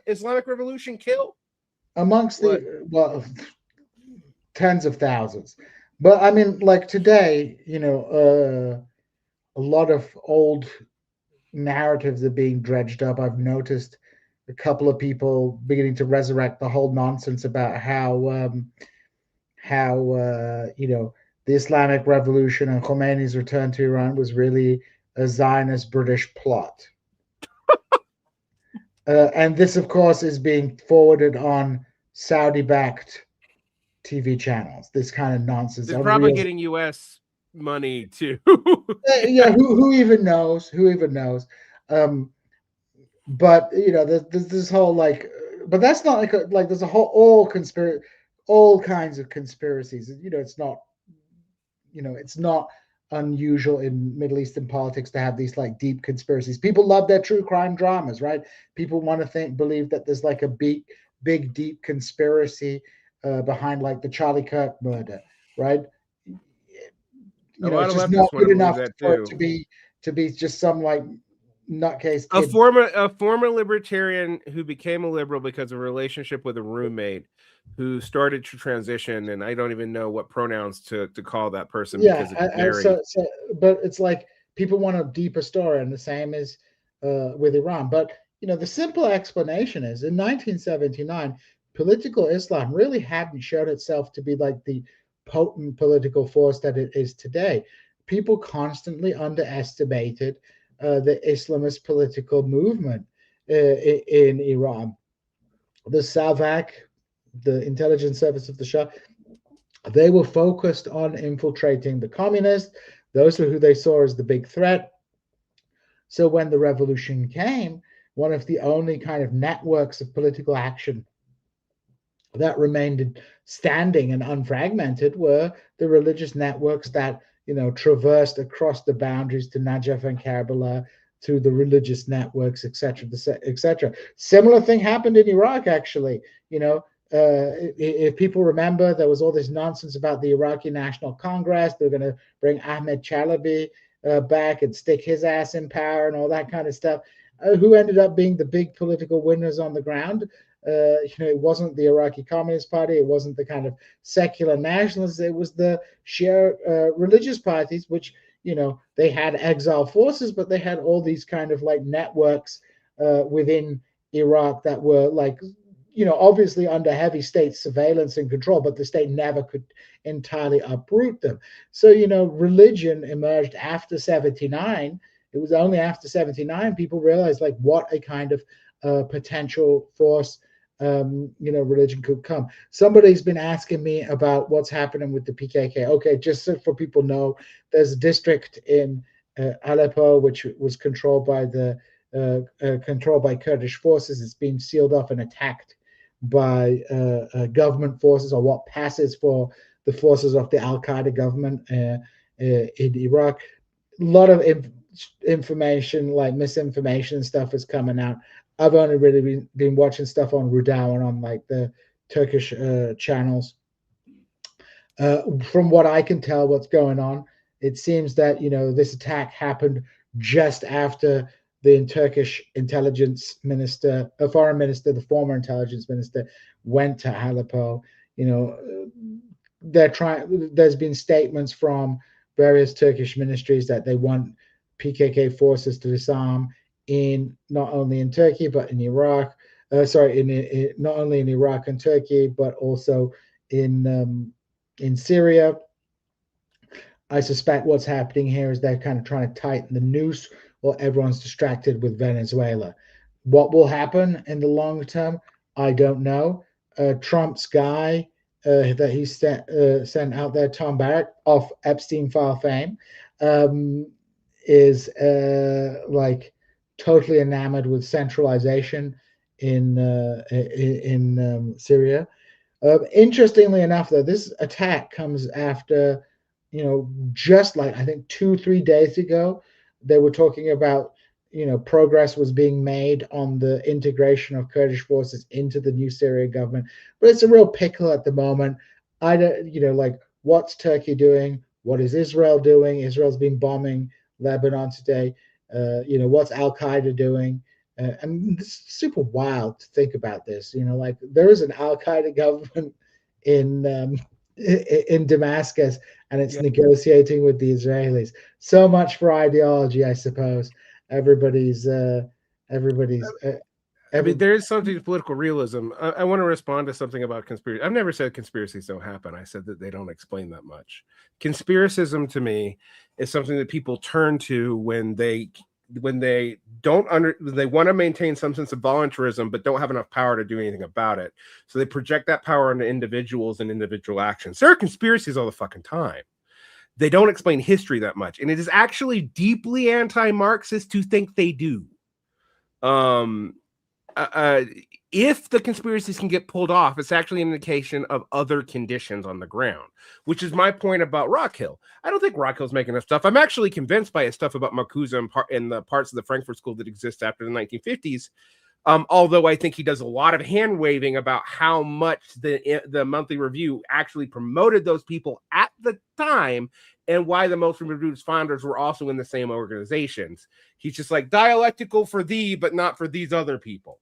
Islamic Revolution kill? Amongst tens of thousands. But I mean, like today, a lot of old narratives are being dredged up. I've noticed a couple of people beginning to resurrect the whole nonsense about how the Islamic Revolution and Khomeini's return to Iran was really a Zionist British plot. And this, of course, is being forwarded on Saudi backed TV channels. This kind of nonsense. It's On probably real, getting US money too. yeah, who even knows? Who even knows? Um, but there's this whole like, but that's not like there's a whole all kinds of conspiracies. It's not it's not unusual in Middle Eastern politics to have these like deep conspiracies. People love their true crime dramas, right? People want to believe that there's like a big deep conspiracy behind like the Charlie Kirk murder, right? A lot It's of just not leftists want good to believe enough that for it too. to be just some like nutcase A kid. former libertarian who became a liberal because of a relationship with a roommate who started to transition, and I don't even know what pronouns to call that person Yeah, because it's very but it's like people want a deeper story, and the same is with Iran. But the simple explanation is in 1979, political Islam really hadn't shown itself to be like the potent political force that it is today. People constantly underestimated the Islamist political movement in Iran. The Savak, the intelligence service of the Shah, they were focused on infiltrating the communists. Those were who they saw as the big threat. So when the revolution came, one of the only kind of networks of political action that remained standing and unfragmented were the religious networks that traversed across the boundaries to Najaf and Karbala, to the religious networks, etc., etc. Similar thing happened in Iraq, actually. If people remember, there was all this nonsense about the Iraqi National Congress. They're going to bring Ahmed Chalabi back and stick his ass in power and all that kind of stuff. Who ended up being the big political winners on the ground? It wasn't the Iraqi Communist Party. It wasn't the kind of secular nationalists. It was the Shia religious parties, which they had exile forces, but they had all these kind of like networks within Iraq that were like obviously under heavy state surveillance and control, but the state never could entirely uproot them. So religion emerged after 79. It was only after 79 people realized like what a kind of potential force religion could come. Somebody's been asking me about what's happening with the PKK. Okay, just so for people know, there's a district in Aleppo which was controlled by Kurdish forces. It's been sealed off and attacked by government forces, or what passes for the forces of the Al Qaeda government in Iraq. A lot of information, like misinformation stuff, is coming out. I've only really been watching stuff on Rudao and on like the Turkish channels. From what I can tell, what's going on, it seems that this attack happened just after the Turkish intelligence minister, foreign minister, the former intelligence minister, went to Aleppo. They're trying. There's been statements from various Turkish ministries that they want PKK forces to disarm in not only in Turkey but in Iraq. In not only in Iraq and Turkey but also in Syria. I suspect what's happening here is they're kind of trying to tighten the noose while everyone's distracted with Venezuela. What will happen in the long term, I don't know. Trump's guy that he sent out there, Tom Barrett, of Epstein file fame, is like totally enamored with centralization in Syria. Interestingly enough, though, this attack comes after, just like I think 2-3 days ago, they were talking about, progress was being made on the integration of Kurdish forces into the new Syrian government. But it's a real pickle at the moment. I don't, like what's Turkey doing? What is Israel doing? Israel's been bombing Lebanon today. What's Al Qaeda doing? And it's super wild to think about this. Like there is an Al Qaeda government in in Damascus, and it's negotiating with the Israelis. So much for ideology, I suppose. Everybody's. I mean, there is something to political realism. I want to respond to something about conspiracy. I've never said conspiracies don't happen. I said that they don't explain that much. Conspiracism to me is something that people turn to when they they want to maintain some sense of voluntarism but don't have enough power to do anything about it. So they project that power onto individuals and individual actions. There are conspiracies all the fucking time. They don't explain history that much, and it is actually deeply anti-Marxist to think they do. If the conspiracies can get pulled off, it's actually an indication of other conditions on the ground, which is my point about Rockhill. I don't think Rockhill's making up stuff. I'm actually convinced by his stuff about Marcuse and the parts of the Frankfurt School that exist after the 1950s. Although I think he does a lot of hand waving about how much the Monthly Review actually promoted those people at the time, and why the Monthly Review's founders were also in the same organizations. He's just like dialectical for thee, but not for these other people.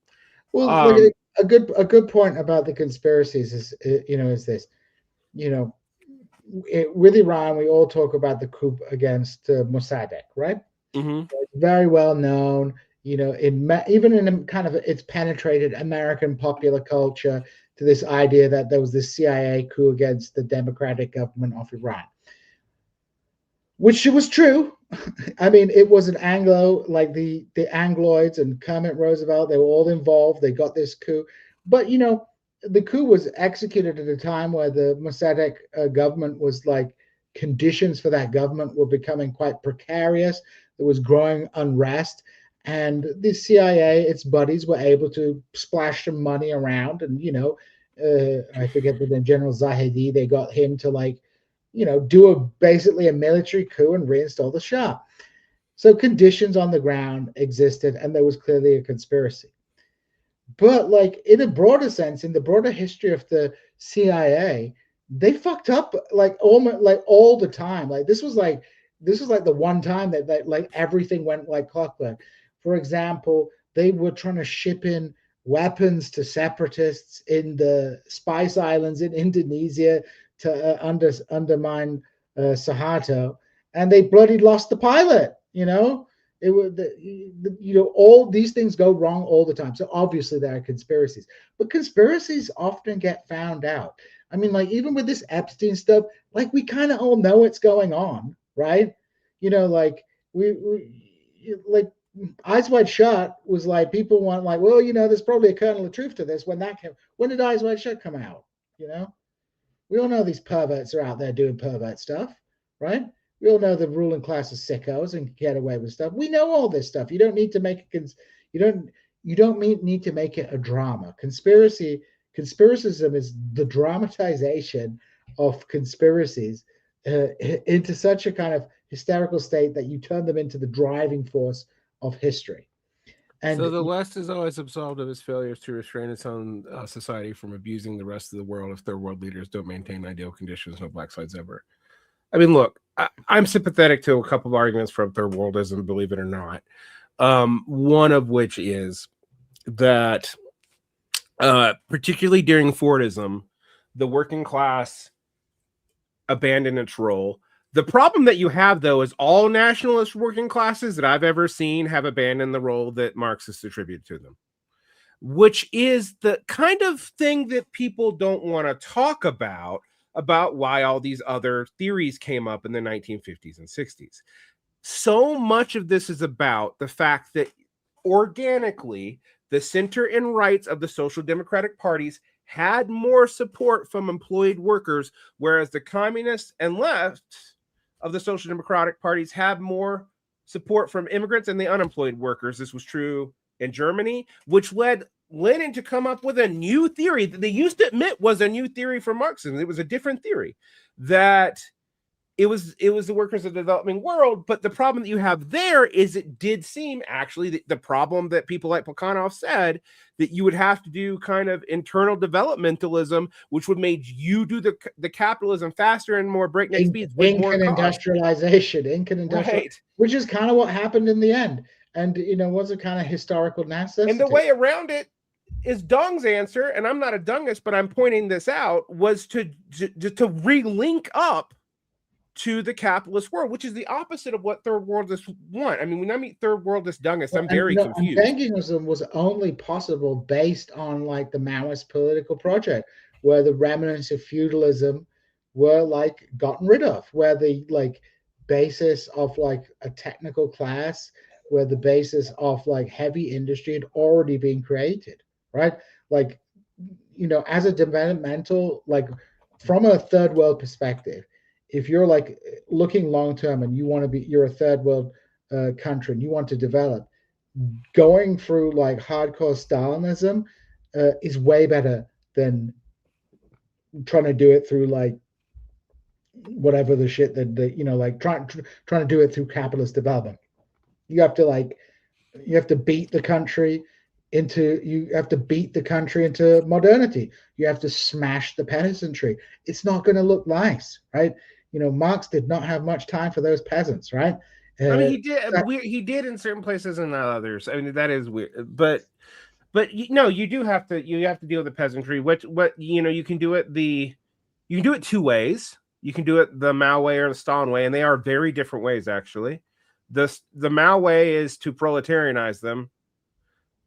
Well, look, a good point about the conspiracies is this, with Iran, we all talk about the coup against Mossadegh, right? Mm-hmm. It's very well known. Even in kind of it's penetrated American popular culture to this idea that there was this CIA coup against the democratic government of Iran, which was true. I mean, it was an Anglo, like the Angloids and Kermit Roosevelt, they were all involved. They got this coup. But, the coup was executed at a time where the Mossadegh government was like, conditions for that government were becoming quite precarious. There was growing unrest. And the CIA, its buddies, were able to splash some money around. And, I forget the General Zahedi, they got him to do basically a military coup and reinstall the Shah. So conditions on the ground existed, and there was clearly a conspiracy. But in a broader sense, in the broader history of the CIA, they fucked up almost all the time. This was like the one time that everything went like clockwork. For example, they were trying to ship in weapons to separatists in the Spice Islands in Indonesia to undermine Suharto, and they bloody lost the pilot. It was all these things go wrong all the time. So obviously there are conspiracies, but conspiracies often get found out. I mean, even with this Epstein stuff, we kind of all know what's going on, right? We Eyes Wide Shut was people want well, there's probably a kernel of truth to this. When did Eyes Wide Shut come out? We all know these perverts are out there doing pervert stuff, right? We all know the ruling class is sickos and get away with stuff. We know all this stuff. You don't need to make it. You don't need to make it a drama. Conspiracism is the dramatization of conspiracies into such a kind of hysterical state that you turn them into the driving force of history. And so the West is always absolved of its failures to restrain its own society from abusing the rest of the world if third world leaders don't maintain ideal conditions. No black sides ever. I mean, look, I'm sympathetic to a couple of arguments from third worldism, believe it or not. One of which is that, particularly during Fordism, the working class abandoned its role. The problem that you have, though, is all nationalist working classes that I've ever seen have abandoned the role that Marxists attribute to them, which is the kind of thing that people don't want to talk about why all these other theories came up in the 1950s and 60s. So much of this is about the fact that organically, the center and rights of the social democratic parties had more support from employed workers, whereas the communists and left of the social democratic parties have more support from immigrants and the unemployed workers. This was true in Germany, which led Lenin to come up with a new theory that they used to admit was a new theory for Marxism. It was a different theory, that it was the workers of the developing world. But the problem that you have there is it did seem actually the problem that people like Plekhanov said, that you would have to do kind of internal developmentalism, which would make you do the capitalism faster and more breakneck speeds with more industrialization, right. Which is kind of what happened in the end. And, was a kind of historical necessity. And the way around it is Dong's answer, and I'm not a Dungist, but I'm pointing this out, was to relink up to the capitalist world, which is the opposite of what third worldists want. I mean, when I meet third worldist Dungus, I'm very confused. And Bengingism was only possible based on like the Maoist political project, where the remnants of feudalism were like gotten rid of, where the like basis of like a technical class, where the basis of like heavy industry had already been created, right? Like, as a developmental, like from a third world perspective, if you're like looking long term and you're a third world country and you want to develop, going through like hardcore Stalinism is way better than trying to do it through like whatever the shit that like trying to do it through capitalist development. You have to beat the country into modernity. You have to smash the peasantry. It's not going to look nice, right? Marx did not have much time for those peasants, right? I mean, he did in certain places and not others. I mean, that is weird, but you have to deal with the peasantry. You can do it two ways. You can do it the Mao way or the Stalin way, and they are very different ways, actually. The Mao way is to proletarianize them,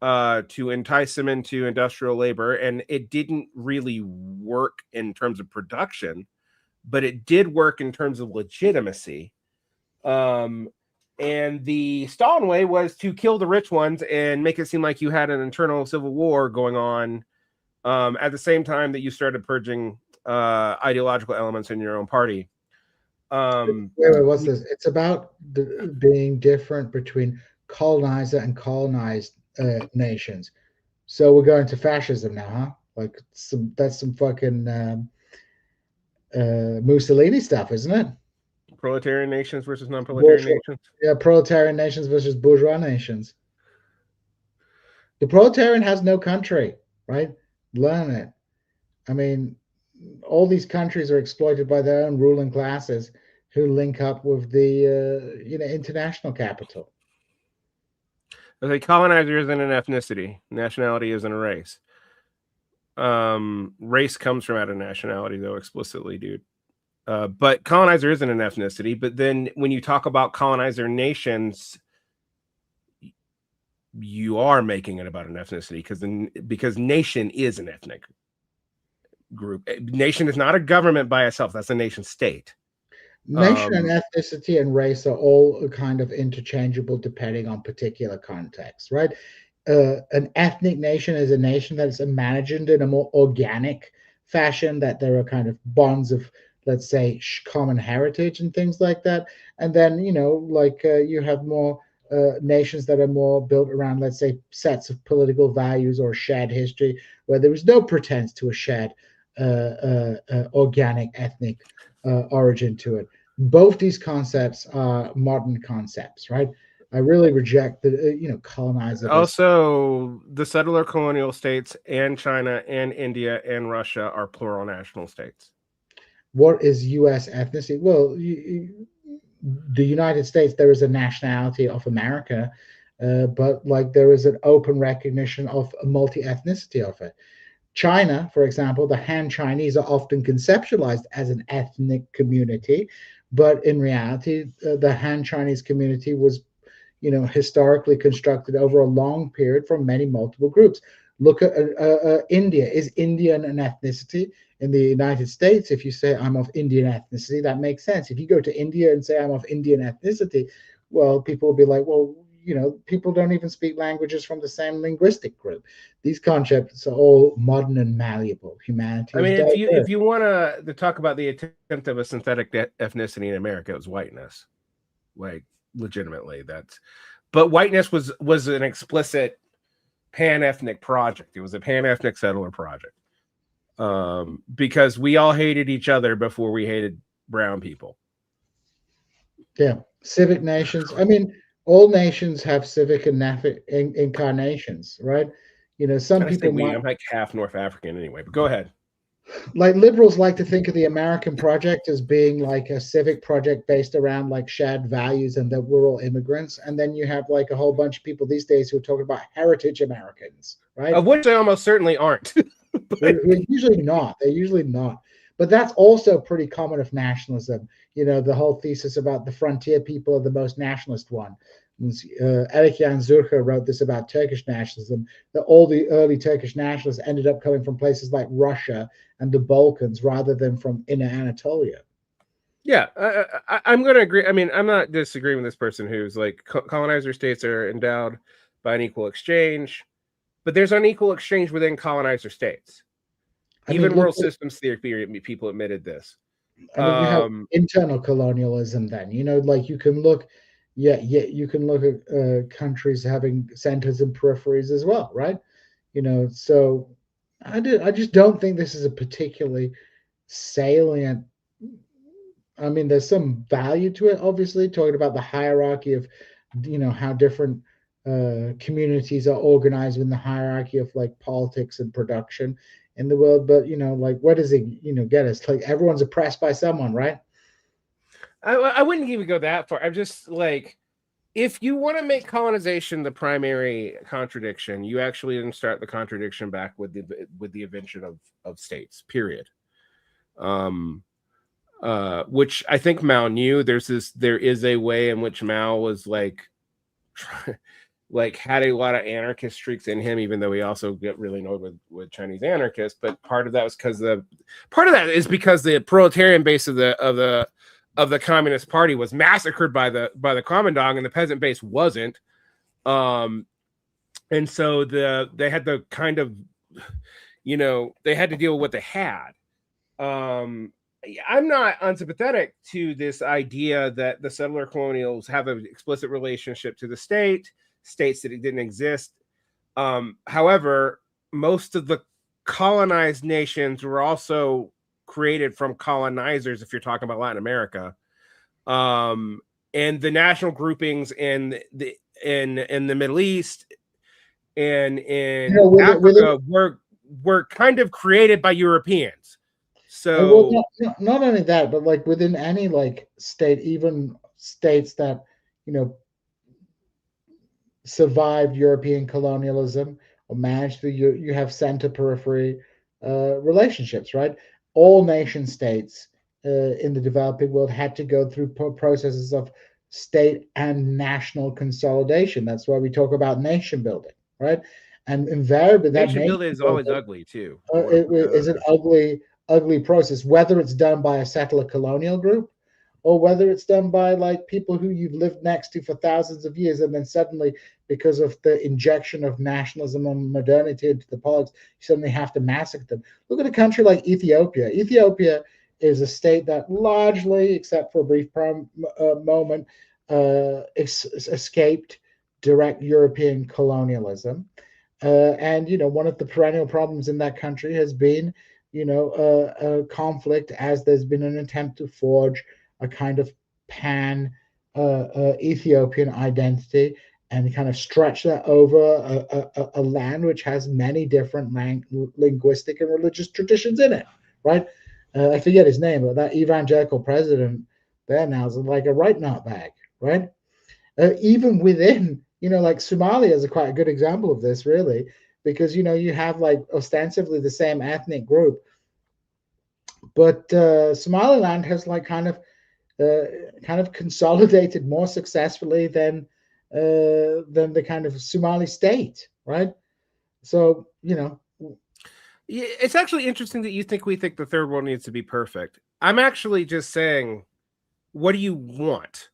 to entice them into industrial labor, and it didn't really work in terms of production, but it did work in terms of legitimacy. And the Stalin way was to kill the rich ones and make it seem like you had an internal civil war going on, at the same time that you started purging ideological elements in your own party. Wait, what's this? It's about being different between colonizer and colonized nations. So we're going to fascism now, huh? Like that's some fucking Mussolini stuff, isn't it? Proletarian nations versus non-proletarian nations. Yeah, proletarian nations versus bourgeois nations. The proletarian has no country, right? Learn it. I mean, all these countries are exploited by their own ruling classes who link up with the international capital. The colonizer isn't an ethnicity. Nationality isn't a race. Race comes from out of nationality, though, explicitly, dude. But colonizer isn't an ethnicity. But then when you talk about colonizer nations, you are making it about an ethnicity because nation is an ethnic group. Nation is not a government by itself. That's a nation state. Nation and ethnicity and race are all kind of interchangeable depending on particular context, right? An ethnic nation is a nation that is imagined in a more organic fashion, that there are kind of bonds of, let's say, common heritage and things like that. And then, you have more nations that are more built around, let's say, sets of political values or shared history, where there is no pretense to a shared organic ethnic origin to it. Both these concepts are modern concepts, right? I really reject the colonizer. Also, the settler colonial states and China and India and Russia are plural national states. What is U.S. ethnicity? Well, the United States, there is a nationality of America, but like there is an open recognition of a multi-ethnicity of it. China, for example, the Han Chinese are often conceptualized as an ethnic community, but in reality, the Han Chinese community was, historically constructed over a long period from multiple groups. Look at India. Is Indian an ethnicity? In the United States, if you say I'm of Indian ethnicity, that makes sense. If you go to India and say I'm of Indian ethnicity, well, people will be like, well, people don't even speak languages from the same linguistic group. These concepts are all modern and malleable. Humanity. I mean, if you want to talk about the attempt of a synthetic ethnicity in America, it was whiteness, like legitimately. But whiteness was an explicit pan-ethnic project. It was a pan-ethnic settler project, because we all hated each other before we hated brown people. Yeah, civic nations. I mean, all nations have civic incarnations, right? Some people I'm like half North African anyway, but go ahead. Like liberals like to think of the American project as being like a civic project based around like shared values and that we're all immigrants. And then you have like a whole bunch of people these days who are talking about heritage Americans, right? Of which they almost certainly aren't. They're usually not. They're usually not. But that's also pretty common of nationalism. The whole thesis about the frontier people are the most nationalist one. Erich Jan Zürcher wrote this about Turkish nationalism, that all the early Turkish nationalists ended up coming from places like Russia and the Balkans rather than from inner Anatolia. Yeah, I'm going to agree. I mean, I'm not disagreeing with this person who's like colonizer states are endowed by an equal exchange, but there's unequal exchange within colonizer states. Even world systems theory people admitted this. I mean, you have internal colonialism then, like you can look, you can look at countries having centers and peripheries as well, right? So I just don't think this is a particularly salient. I mean, there's some value to it, obviously, talking about the hierarchy of, how different communities are organized in the hierarchy of like politics and production in the world. But, like, what does it, get us? Like, everyone's oppressed by someone, right? I wouldn't even go that far. I'm just like, if you want to make colonization the primary contradiction, you actually didn't start the contradiction back with the invention of states, period. Which I think Mao knew. There is a way in which Mao was like had a lot of anarchist streaks in him, even though he also get really annoyed with Chinese anarchists. But part of that was because the proletarian base of the Communist Party was massacred by the Kuomintang, and the peasant base wasn't. And so they had to kind of, they had to deal with what they had. I'm not unsympathetic to this idea that the settler colonials have an explicit relationship to the states that it didn't exist. However, most of the colonized nations were also created from colonizers, if you're talking about Latin America. And the national groupings in the Middle East and in Africa were kind of created by Europeans. So not only that, but like within any like state, even states that survived European colonialism or managed to, you have center periphery relationships, right? All nation states in the developing world had to go through processes of state and national consolidation. That's why we talk about nation building, right? And invariably, that nation building is always ugly too. It is an ugly process, whether it's done by a settler colonial group or whether it's done by like people who you've lived next to for thousands of years, and then suddenly, because of the injection of nationalism and modernity into the politics, you suddenly have to massacre them. Look at a country like Ethiopia. Ethiopia is a state that largely, except for a brief moment, escaped direct European colonialism. And one of the perennial problems in that country has been, a conflict, as there's been an attempt to forge a kind of pan Ethiopian identity and kind of stretch that over a land which has many different linguistic and religious traditions in it, right? I forget his name, but that evangelical president there now is like a right nut bag, right? Even within, like Somalia is quite a good example of this, really, because you have like ostensibly the same ethnic group, but Somaliland has like kind of consolidated more successfully than the kind of Somali state, right? So it's actually interesting that we think the third world needs to be perfect. I'm actually just saying, what do you want?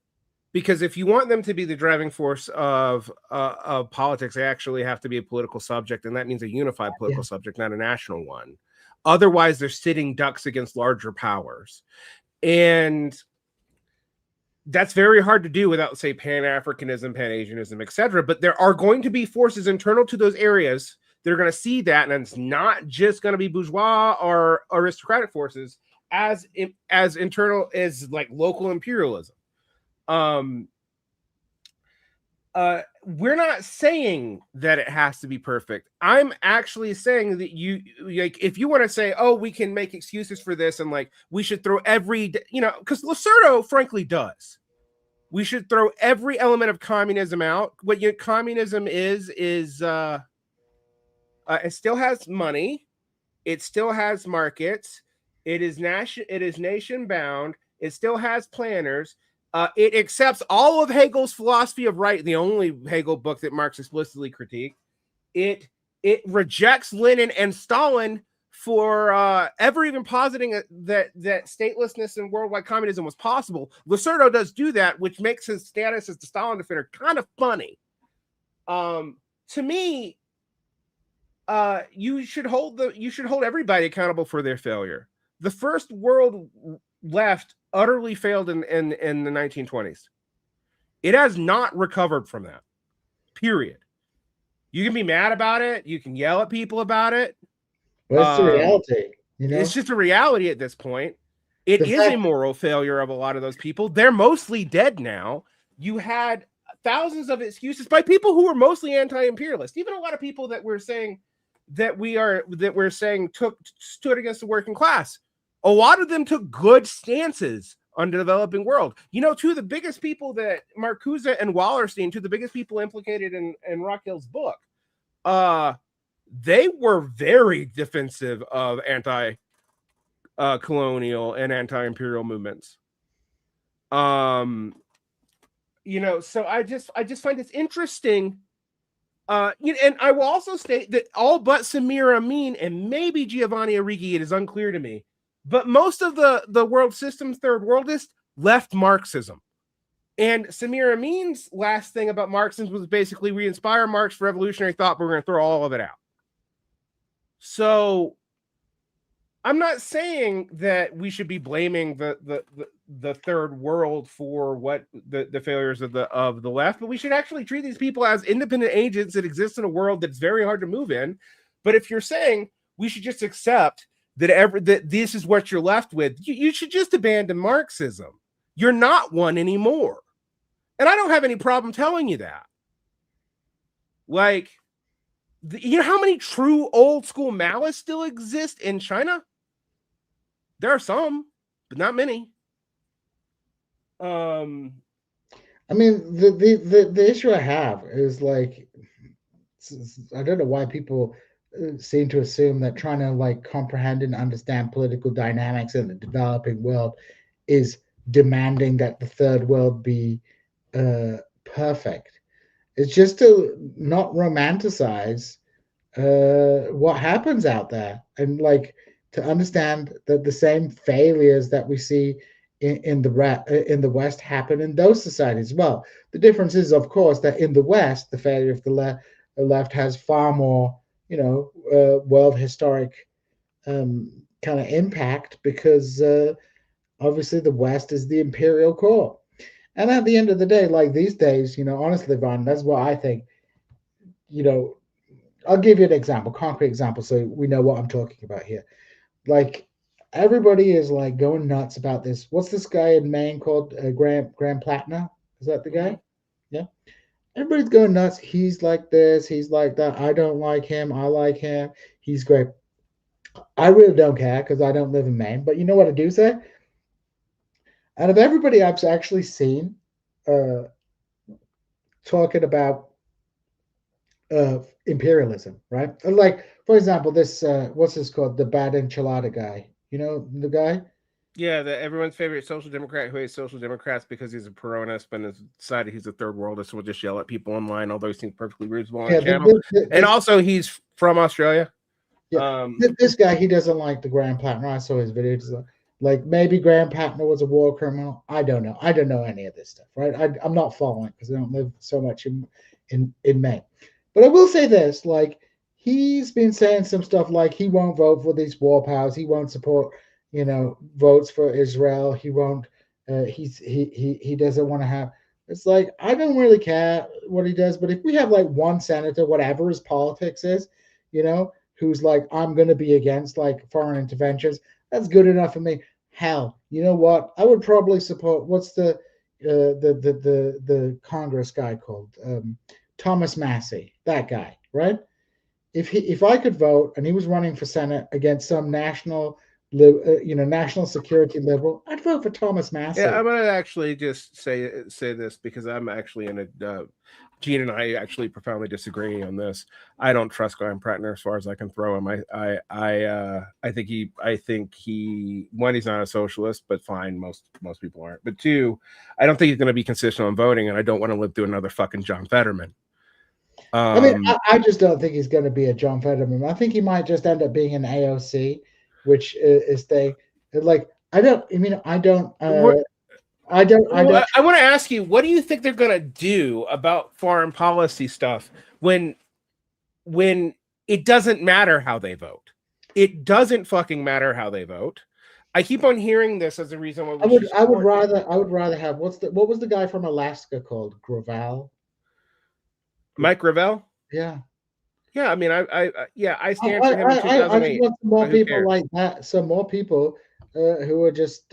Because if you want them to be the driving force of politics, they actually have to be a political subject, and that means a unified political subject, not a national one. Otherwise, they're sitting ducks against larger powers, and that's very hard to do without, say, Pan-Africanism, Pan-Asianism, etc. But there are going to be forces internal to those areas that are going to see that, and it's not just going to be bourgeois or aristocratic forces as internal as like local imperialism. We're not saying that it has to be perfect. I'm actually saying that you like, if you want to say, oh, we can make excuses for this and like we should throw because Lacerda frankly does. We should throw every element of communism out. What communism is it still has money, it still has markets, It is nation bound. It still has planners. It accepts all of Hegel's philosophy of right, the only Hegel book that Marx explicitly critiqued. It rejects Lenin and Stalin for ever even positing that statelessness and worldwide communism was possible. Lacerda does do that, which makes his status as the Stalin defender kind of funny. To me, you should hold everybody accountable for their failure. The first world left utterly failed in the 1920s. It has not recovered from that. Period. You can be mad about it. You can yell at people about it. But it's the reality, It's just a reality at this point. It is a moral failure of a lot of those people. They're mostly dead now. You had thousands of excuses by people who were mostly anti-imperialist. Even a lot of people that we're saying stood against the working class. A lot of them took good stances on the developing world. Two of the biggest people that Marcuse and Wallerstein, two of the biggest people implicated in Rockhill's book, they were very defensive of anti-colonial and anti-imperial movements. So I just find it interesting. And I will also state that all but Samir Amin and maybe Giovanni Arrighi, it is unclear to me, but most of the world system third worldists left Marxism. And Samir Amin's last thing about Marxism was basically, we inspire Marx for revolutionary thought, but we're going to throw all of it out. So I'm not saying that we should be blaming the third world for what the failures of the left, but we should actually treat these people as independent agents that exist in a world that's very hard to move in. But if you're saying we should just accept that this is what you're left with, you should just abandon Marxism. You're not one anymore. And I don't have any problem telling you that. Like, you know how many true old school Maoists still exist in China? There are some, but not many. I mean, the issue I have is like, I don't know why people seem to assume that trying to like comprehend and understand political dynamics in the developing world is demanding that the third world be perfect. It's just to not romanticize what happens out there, and like to understand that the same failures that we see in the West happen in those societies as well. The difference is, of course, that in the West, the failure of the left has far more, world historic kind of impact, because obviously the West is the imperial core. And at the end of the day, like these days, honestly, Ron, that's what I think. I'll give you an example, concrete example, so we know what I'm talking about here. Like, everybody is like going nuts about this. What's this guy in Maine called? Graham Plattner? Is that the guy? Mm-hmm. Yeah. Everybody's going nuts. He's like this. He's like that. I don't like him. I like him. He's great. I really don't care because I don't live in Maine. But you know what I do say? Out of everybody I've actually seen talking about imperialism, right? Like, for example, this what's this called? The bad enchilada guy. You know the guy? Yeah, everyone's favorite social democrat who hates social democrats because he's a Peronist, but has decided he's a third worldist, so we'll just yell at people online, although he seems perfectly reasonable on the channel. And also, he's from Australia. Yeah, this guy, he doesn't like the Graham Plattner. I saw his videos. Like, maybe Graham Plattner was a war criminal. I don't know. I don't know any of this stuff, right? I'm not following because I don't live so much in Maine. But I will say this: like, he's been saying some stuff like he won't vote for these war powers. He won't support, votes for Israel. He won't. He doesn't want to have. It's like, I don't really care what he does, but if we have like one senator, whatever his politics is, who's like, I'm going to be against like foreign interventions, that's good enough for me. Hell, you know what? I would probably support, what's the Congress guy called? Thomas Massey, that guy, right? If I could vote and he was running for Senate against some national national security liberal, I'd vote for Thomas Yeah, Massey. I'm gonna actually just say this because I'm actually in a Gene and I actually profoundly disagree on this. I don't trust Graham Prattner as far as I can throw him. I think he one, he's not a socialist, but fine, most people aren't. But two, I don't think he's going to be consistent on voting, and I don't want to live through another fucking John Fetterman. I mean, I just don't think he's going to be a John Fetterman. I think he might just end up being an AOC, which is they like. I don't. I mean, I don't. I don't. I don't. I want to ask you, what do you think they're going to do about foreign policy stuff when it doesn't matter how they vote? It doesn't fucking matter how they vote. I keep on hearing this as a reason why I would rather have what was the guy from Alaska called? Gravel? Mike Gravel? Yeah. Yeah, I mean, I stand for him in I just 2008. want some more people cares? like that. Some more people who are just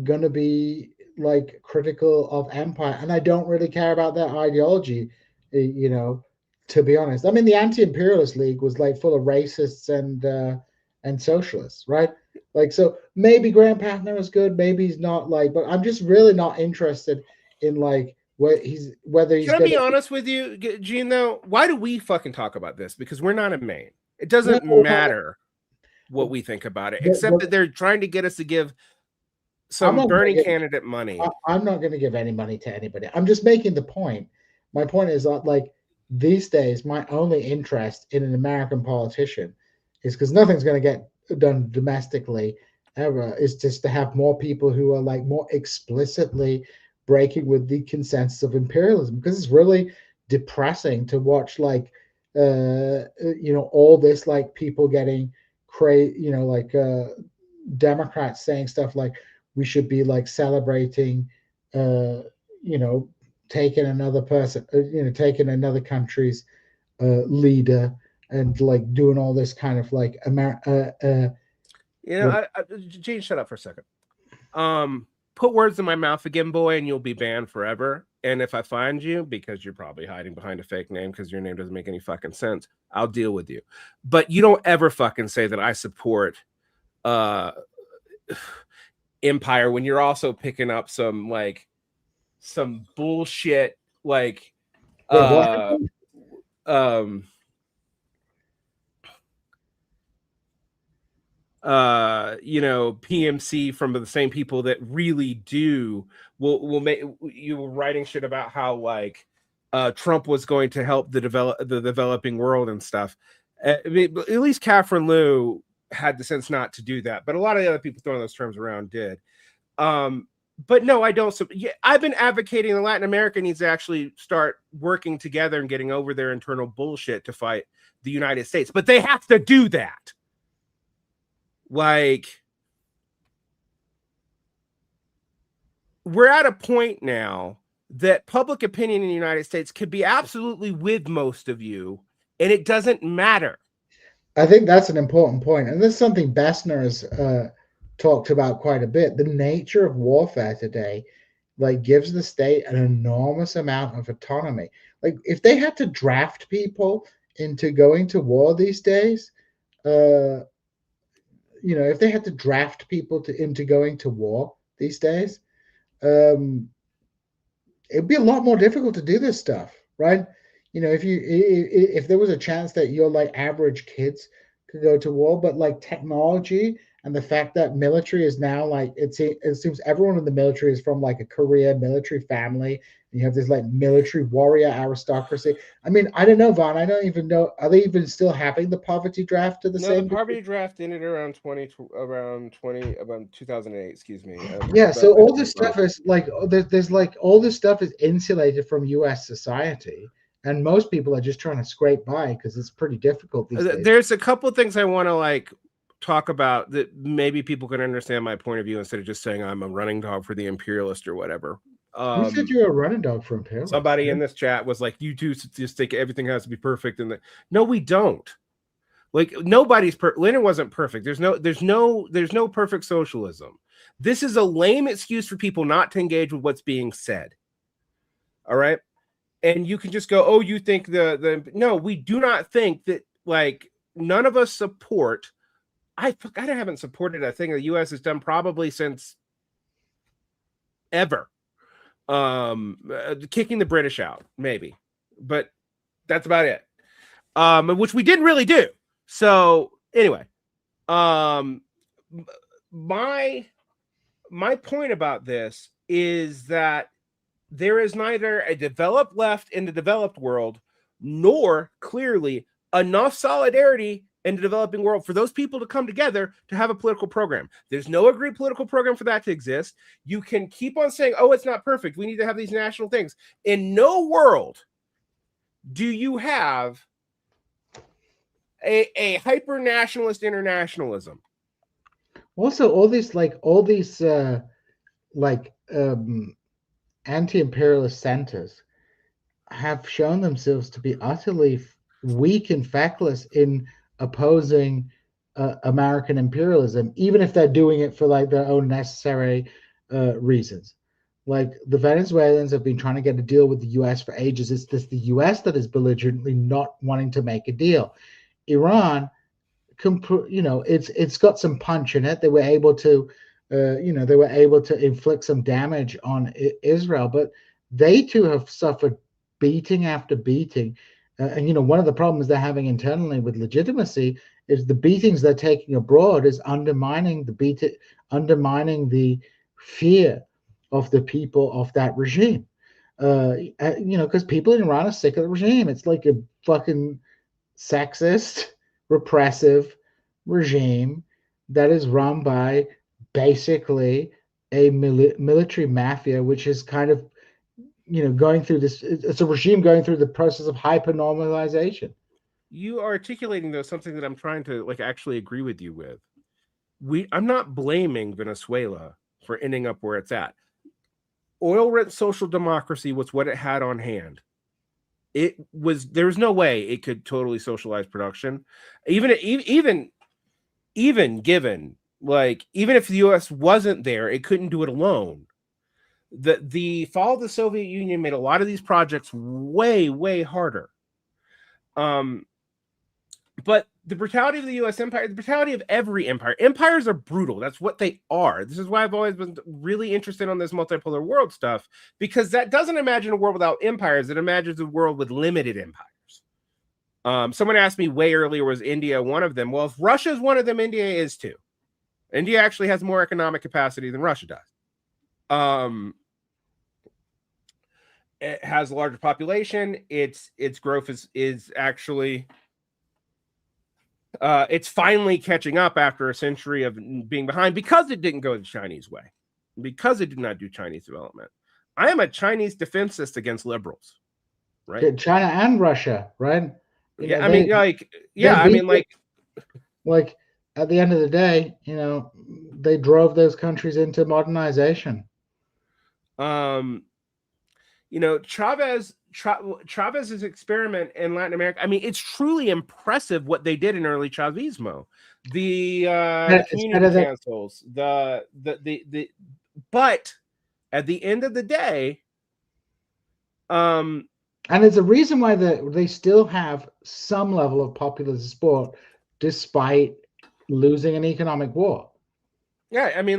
gonna be like critical of empire, and I don't really care about their ideology. To be honest, I mean the Anti-Imperialist League was like full of racists and socialists, right? Like, so maybe Graham Pattner is good, maybe he's not. Like, but I'm just really not interested in like whether he's Can I gonna. be honest with you, Gene? Though, why do we fucking talk about this? Because we're not in Maine. It No, doesn't matter what we think about it, except but that they're trying to get us to give I'm some not Bernie gonna candidate money. I'm not going to give any money to anybody. I'm just making the point. My point is that, like, these days, my only interest in an American politician is because nothing's going to get done domestically ever, is just to have more people who are like more explicitly breaking with the consensus of imperialism. Because it's really depressing to watch, like, all this, like, people getting crazy, Democrats saying stuff like we should be like celebrating, uh, you know, taking another person, taking another country's leader, and like doing all this kind of like You know, Gene, shut up for a second. Put words in my mouth again, boy, and you'll be banned forever. And if I find you, because you're probably hiding behind a fake name because your name doesn't make any fucking sense, I'll deal with you. But you don't ever fucking say that I support empire when you're also picking up some bullshit like PMC from the same people that really will make. You were writing shit about how like Trump was going to help the developing world and stuff. I mean, at least Catherine Liu had the sense not to do that, but a lot of the other people throwing those terms around did. But no, I don't. I've been advocating that Latin America needs to actually start working together and getting over their internal bullshit to fight the United States, but they have to do that. Like, we're at a point now that public opinion in the United States could be absolutely with most of you, and it doesn't matter. I think that's an important point, and this is something Bessner has talked about quite a bit. The nature of warfare today, like, gives the state an enormous amount of autonomy. Like, if they had to draft people into going to war these days, if they had to draft people into going to war these days, it'd be a lot more difficult to do this stuff, right? If there was a chance that your like average kids could go to war, but like technology and the fact that military is now like it seems everyone in the military is from like a career military family, and you have this like military warrior aristocracy. I mean, I don't know, Vaughn. I don't even know. Are they even still having the poverty draft to the No, the same poverty degree? draft ended around 2008. Excuse me. Yeah, so all this stuff is like there's like all this stuff is insulated from U.S. society, and most people are just trying to scrape by because it's pretty difficult these days. There's a couple of things I want to like talk about that maybe people can understand my point of view instead of just saying I'm a running dog for the imperialist or whatever. Who said you're a running dog for imperialist? Somebody in this chat was like, "You two just think everything has to be perfect," and no, we don't. Like, nobody's Lenin wasn't perfect. There's no perfect socialism. This is a lame excuse for people not to engage with what's being said. All right. And you can just go, oh, you think no, we do not think that, like, none of us support I haven't supported a thing the U.S. has done probably since ever. Kicking the British out, maybe, but that's about it. Which we didn't really do. So anyway, my point about this is that there is neither a developed left in the developed world, nor clearly enough solidarity in the developing world for those people to come together to have a political program. There's no agreed political program for that to exist. You can keep on saying, oh, it's not perfect, we need to have these national things. In no world do you have a hyper nationalist internationalism. Also, all these anti-imperialist centers have shown themselves to be utterly weak and feckless in opposing American imperialism, even if they're doing it for like their own necessary reasons. Like the Venezuelans have been trying to get a deal with the U.S. for ages. It's this the U.S. that is belligerently not wanting to make a deal. Iran, it's got some punch in it. They were able to, they were able to inflict some damage on Israel, but they too have suffered beating after beating. And one of the problems they're having internally with legitimacy is the beatings they're taking abroad is undermining the fear of the people of that regime. Because people in Iran are sick of the regime. It's like a fucking sexist, repressive regime that is run by basically a military mafia, which is kind of going through this. It's a regime going through the process of hyper normalization. You are articulating though something that I'm trying to actually agree with you with. I'm not blaming Venezuela for ending up where it's at. Oil rent social democracy was what it had on hand. There was no way it could totally socialize production, even given even if the U.S. wasn't there, it couldn't do it alone. The fall of the Soviet Union made a lot of these projects way harder. But the brutality of the U.S. empire, the brutality of every empire. Empires are brutal. That's what they are. This is why I've always been really interested on this multipolar world stuff, because that doesn't imagine a world without empires. It imagines a world with limited empires. Someone asked me way earlier, was India one of them? Well, if Russia is one of them, India is too. India actually has more economic capacity than Russia does. It has a larger population. Its growth is actually... it's finally catching up after a century of being behind because it didn't go the Chinese way, because it did not do Chinese development. I am a Chinese defensist against liberals, right? China and Russia, right? I mean, at the end of the day, they drove those countries into modernization. Chavez's experiment in Latin America, I mean, it's truly impressive what they did in early Chavismo. The community councils, but at the end of the day, and there's a reason why they still have some level of popular support despite losing an economic war. Yeah, I mean,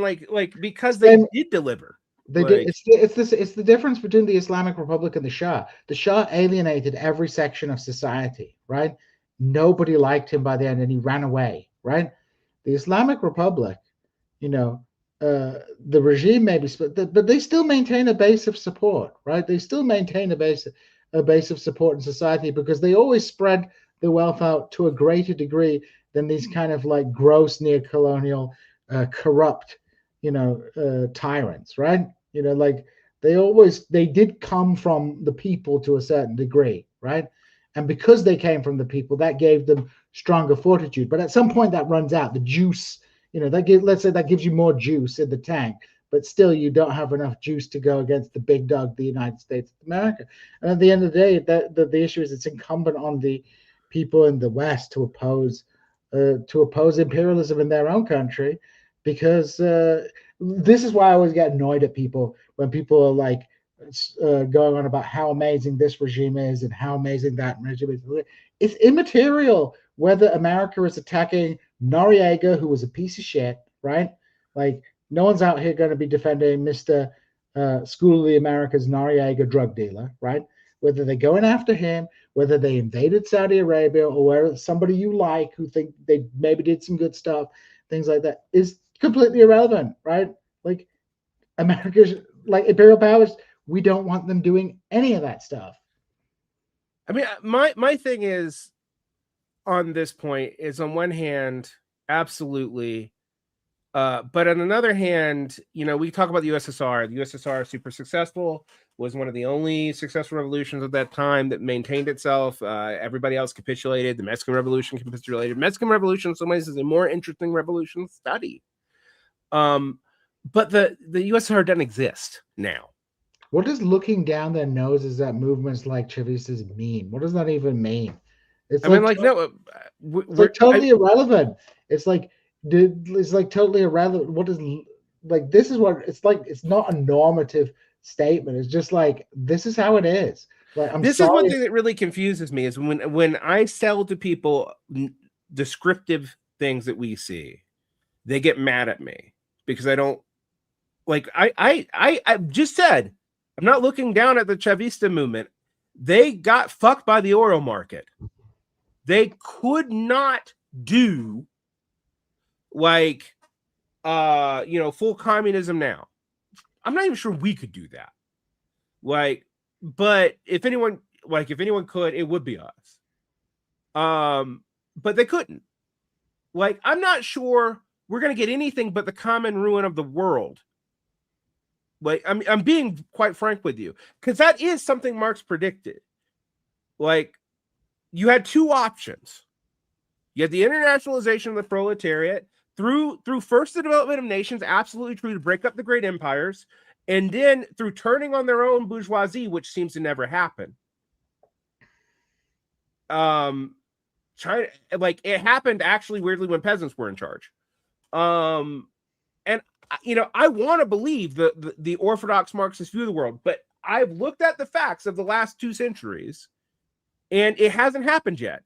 because they did deliver. They did. It's the difference between the Islamic Republic and the Shah. The Shah alienated every section of society, right? Nobody liked him by the end, and he ran away, right? The Islamic Republic, the regime may be split, but they still maintain a base of support, right? They still maintain a base of support in society because they always spread the wealth out to a greater degree than these kind of gross neo-colonial, corrupt, tyrants, right? They did come from the people to a certain degree, right? And because they came from the people, that gave them stronger fortitude. But at some point that runs out. The juice, let's say that gives you more juice in the tank, but still you don't have enough juice to go against the big dog, the United States of America. And at the end of the day, the issue is it's incumbent on the people in the West to oppose imperialism in their own country, because this is why I always get annoyed at people when people are going on about how amazing this regime is and how amazing that regime is. It's immaterial whether America is attacking Noriega, who was a piece of shit, right? Like, no one's out here going to be defending Mr. School of the Americas Noriega drug dealer, right? Whether they're going after him, whether they invaded Saudi Arabia, or whether somebody you like who think they maybe did some good stuff, things like that, is completely irrelevant, right? Like, America's, like, imperial powers, we don't want them doing any of that stuff. I mean, my thing is on this point is, on one hand, absolutely. But on another hand, we talk about the USSR. The USSR is super successful, was one of the only successful revolutions of that time that maintained itself. Everybody else capitulated. The Mexican Revolution capitulated. Mexican Revolution, in some ways, is a more interesting revolution to study. But the USSR doesn't exist now. What does looking down their noses at movements like Chavistas mean? What does that even mean? It's totally irrelevant. It's like totally irrelevant. What is, like, this is what it's like. It's not a normative statement. It's just like, this is how it is. Like, this is one thing that really confuses me, is when I sell to people descriptive things that we see, they get mad at me because I don't, like, I just said, I'm not looking down at the Chavista movement. They got fucked by the oil market. They could not do, like, full communism now. I'm not even sure we could do that. Like, but if anyone could, it would be us. But they couldn't. Like, I'm not sure we're going to get anything but the common ruin of the world. Like, I'm being quite frank with you, because that is something Marx predicted. Like, you had two options. You had the internationalization of the proletariat through first the development of nations, absolutely true, to break up the great empires, and then through turning on their own bourgeoisie, which seems to never happen. China, like, it happened actually weirdly when peasants were in charge. And I want to believe the orthodox Marxist view of the world, but I've looked at the facts of the last 2 centuries, and it hasn't happened yet.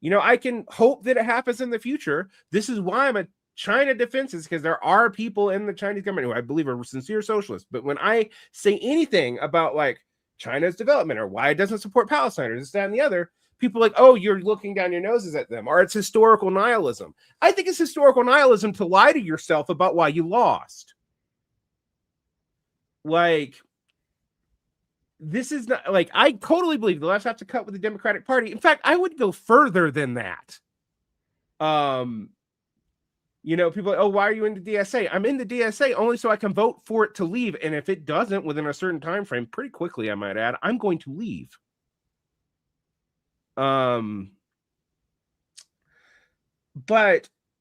I can hope that it happens in the future. This is why I'm a China defenses, because there are people in the Chinese government who I believe are sincere socialists. But when I say anything about, like, China's development or why it doesn't support Palestine or this, that, and the other, people are like, oh, you're looking down your noses at them, or it's historical nihilism. I think it's historical nihilism to lie to yourself about why you lost. Like, this is not, like, I totally believe the left have to cut with the Democratic Party. In fact, I would go further than that. People are like, oh, why are you in the DSA? I'm in the DSA only so I can vote for it to leave. And if it doesn't within a certain time frame, pretty quickly, I might add, I'm going to leave. But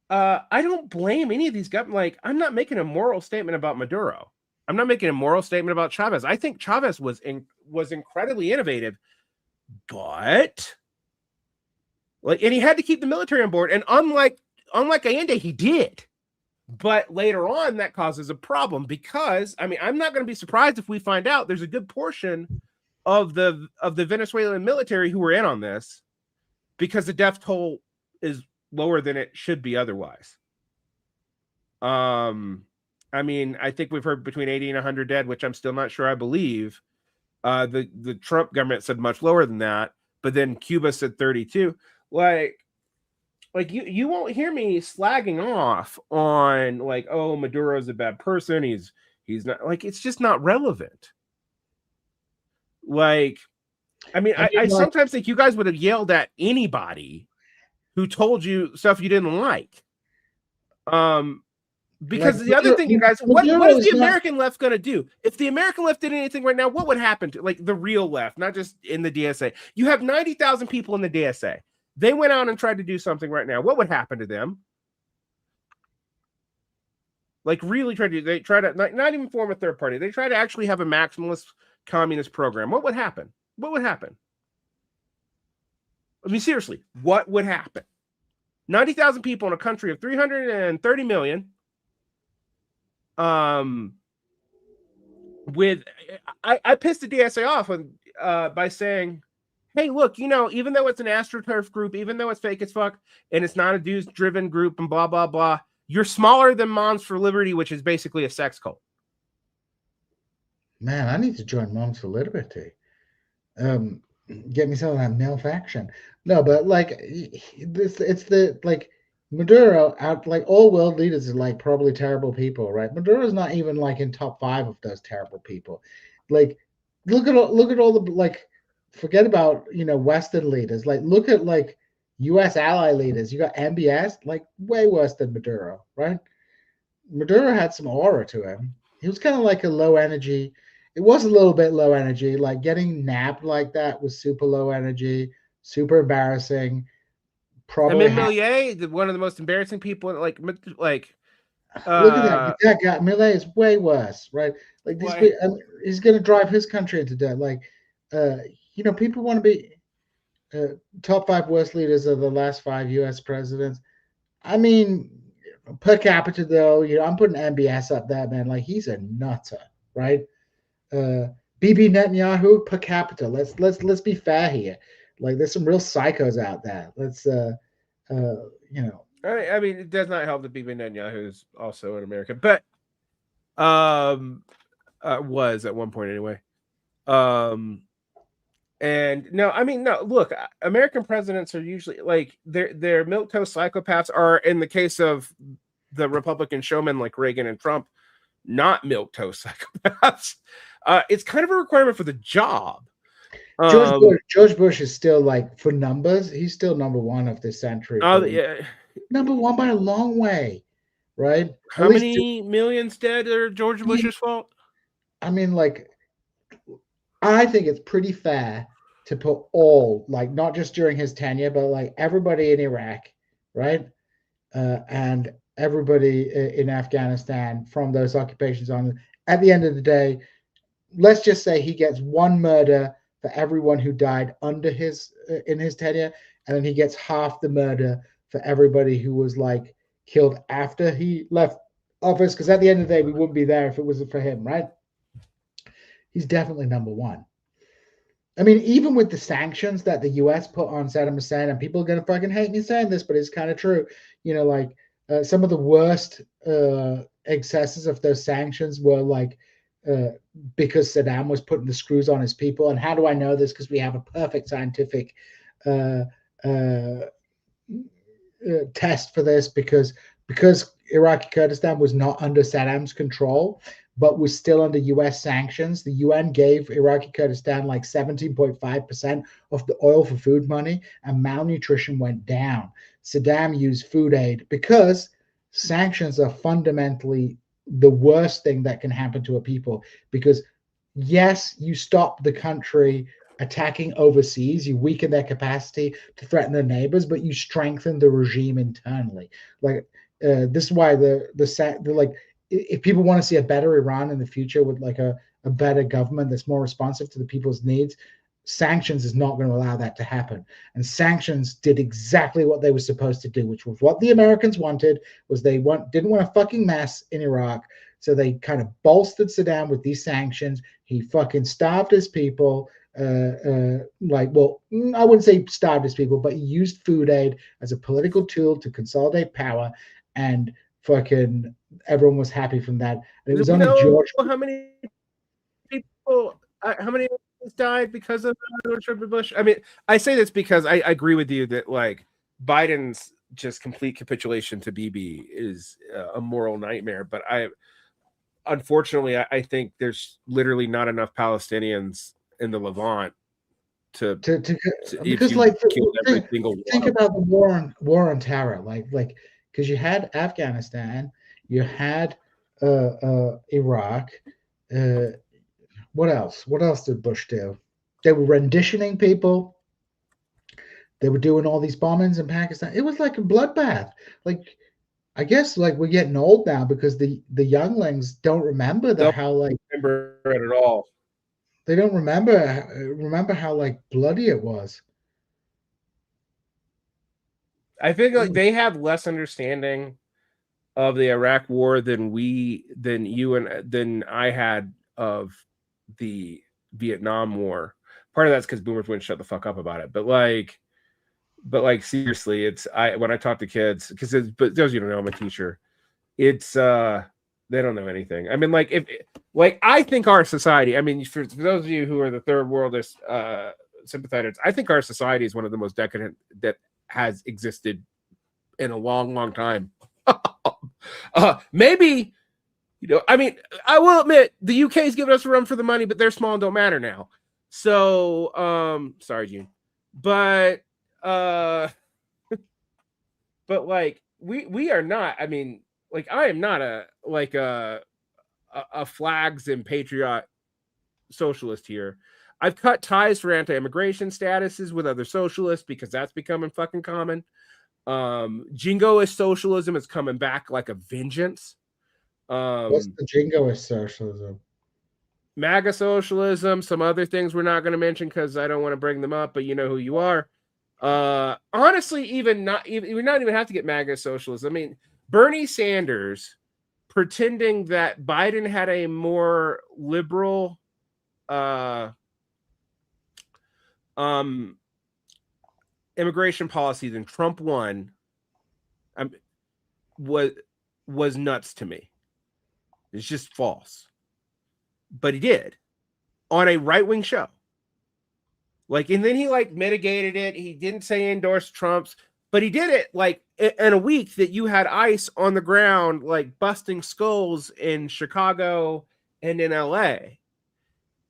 I don't blame any of these guys. Like, I'm not making a moral statement about Maduro. I'm not making a moral statement about Chavez. I think Chavez was incredibly innovative, but, like, and he had to keep the military on board. And unlike Allende, he did. But later on, that causes a problem, because, I mean, I'm not going to be surprised if we find out there's a good portion of the Venezuelan military who were in on this, because the death toll is lower than it should be otherwise. I mean, I think we've heard between 80 and 100 dead, which I'm still not sure I believe. The Trump government said much lower than that, but then Cuba said 32. Like you won't hear me slagging off on, like, oh, Maduro's a bad person. He's not, like, it's just not relevant. Like, I mean, I sometimes think you guys would have yelled at anybody who told you stuff you didn't like. Because the other thing, you guys, what is the American left going to do? If the American left did anything right now, what would happen to, like, the real left, not just in the DSA? You have 90,000 people in the DSA. They went out and tried to do something right now. What would happen to them? Like, really they try to not even form a third party. They try to actually have a maximalist communist program. What would happen? What would happen? I mean, seriously, what would happen? 90,000 people in a country of 330 million. I pissed the DSA off by saying, hey, look, even though it's an AstroTurf group, even though it's fake as fuck, and it's not a dudes-driven group and blah, blah, blah, you're smaller than Moms for Liberty, which is basically a sex cult. Man, I need to join Moms for Liberty. Get me some of that MILF action. No, but like it's the like Maduro out like all world leaders are like probably terrible people, right? Maduro's not even like in top 5 of those terrible people. Like look at all the like forget about Western leaders. Like look at like US ally leaders. You got MBS, like way worse than Maduro, right? Maduro had some aura to him. He was kind of like a low energy. It was a little bit low energy. Like getting nabbed like that was super low energy, super embarrassing. I Probably mean, Millier, one of the most embarrassing people, like, look at that guy. Millet is way worse, right? Like like, he's going to drive his country into debt. Like, people want to be top 5 worst leaders of the last 5 U.S. presidents. I mean, per capita though, I'm putting MBS up there, man. Like he's a nutter, right? Bibi Netanyahu per capita. Let's be fair here. Like there's some real psychos out there. Let's I mean, it does not help that Bibi Netanyahu is also an American, but was at one point anyway. And no, I mean, no, look, American presidents are usually like they're milquetoast psychopaths, are in the case of the Republican showmen like Reagan and Trump, not milquetoast psychopaths. It's kind of a requirement for the job. George Bush is still like for numbers, he's still number 1 of this century. Yeah. Number 1 by a long way, right? How many millions dead are George Bush's fault? I mean, like, I think it's pretty fair to put all, like, not just during his tenure, but like everybody in Iraq, right? And everybody in Afghanistan from those occupations on. At the end of the day, let's just say he gets 1 murder for everyone who died under his in his tenure, and then he gets half the murder for everybody who was like killed after he left office. Because at the end of the day, we wouldn't be there if it wasn't for him, right? He's definitely number 1. I mean, even with the sanctions that the U.S. put on Saddam Hussein, and people are gonna fucking hate me saying this, but it's kind of true. Like some of the worst excesses of those sanctions were like because Saddam was putting the screws on his people. And how do I know this? Because we have a perfect scientific test for this. Because Iraqi Kurdistan was not under Saddam's control, but was still under U.S. sanctions. The UN gave Iraqi Kurdistan like 17.5% of the oil for food money, and malnutrition went down. Saddam used food aid because sanctions are fundamentally the worst thing that can happen to a people. Because yes, you stop the country attacking overseas, you weaken their capacity to threaten their neighbors, but you strengthen the regime internally. Like this is why the like, if people want to see a better Iran in the future with like a better government that's more responsive to the people's needs, sanctions is not going to allow that to happen. And sanctions did exactly what they were supposed to do, which was what the Americans wanted. Was they didn't want a fucking mess in Iraq, so they kind of bolstered Saddam with these sanctions. He fucking starved his people. I wouldn't say starved his people, but he used food aid as a political tool to consolidate power, and fucking everyone was happy from that. And it was only George. How many people? How many died because of George W. Bush? I mean, I say this because I agree with you that like Biden's just complete capitulation to Bibi is a moral nightmare. But unfortunately, I think there's literally not enough Palestinians in the Levant to because like think about the war on terror, like because you had Afghanistan, you had Iraq. What else? What else did Bush do? They were renditioning people. They were doing all these bombings in Pakistan. It was like a bloodbath. Like, I guess like we're getting old now because the younglings don't remember remember it at all. They don't remember how like bloody it was. I think like they have less understanding of the Iraq War than I had of the Vietnam War. Part of that's because boomers wouldn't shut the fuck up about it. But like seriously, it's when I talk to kids, but those of you don't know, I'm a teacher. It's they don't know anything. I mean, like like I think our society. I mean, for those of you who are the third worldist sympathizers, I think our society is one of the most decadent that has existed in a long, long time. Maybe, I mean, I will admit the UK is giving us a run for the money, but they're small and don't matter now. So, sorry, Gene, but but like we are not. I mean, like I am not a flags and patriot socialist here. I've cut ties for anti-immigration statuses with other socialists because that's becoming fucking common. Jingoist socialism is coming back like a vengeance. What's the jingoist socialism? MAGA socialism, some other things we're not going to mention because I don't want to bring them up, but you know who you are. Honestly, we not even have to get MAGA socialism. I mean, Bernie Sanders pretending that Biden had a more liberal immigration policy than Trump won was nuts to me. It's just false. But he did on a right-wing show. Like, and then he like mitigated it. He didn't say endorse Trump's, but he did it like in a week that you had ICE on the ground, like busting skulls in Chicago and in LA.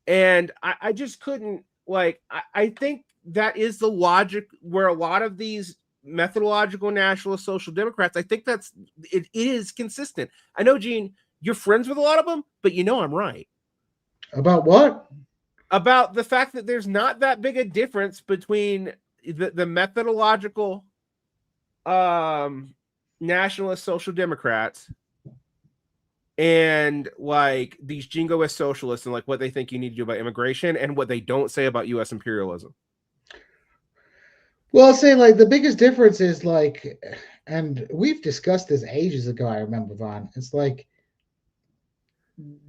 And I just couldn't I think that is the logic where a lot of these methodological nationalist social democrats, I think it is consistent. I know, Gene, you're friends with a lot of them, but I'm right. About what? About the fact that there's not that big a difference between the methodological nationalist social democrats and like these jingoist socialists and like what they think you need to do about immigration and what they don't say about U.S. imperialism. Well, I'll say like the biggest difference is like, and we've discussed this ages ago, I remember, Vaughn. It's like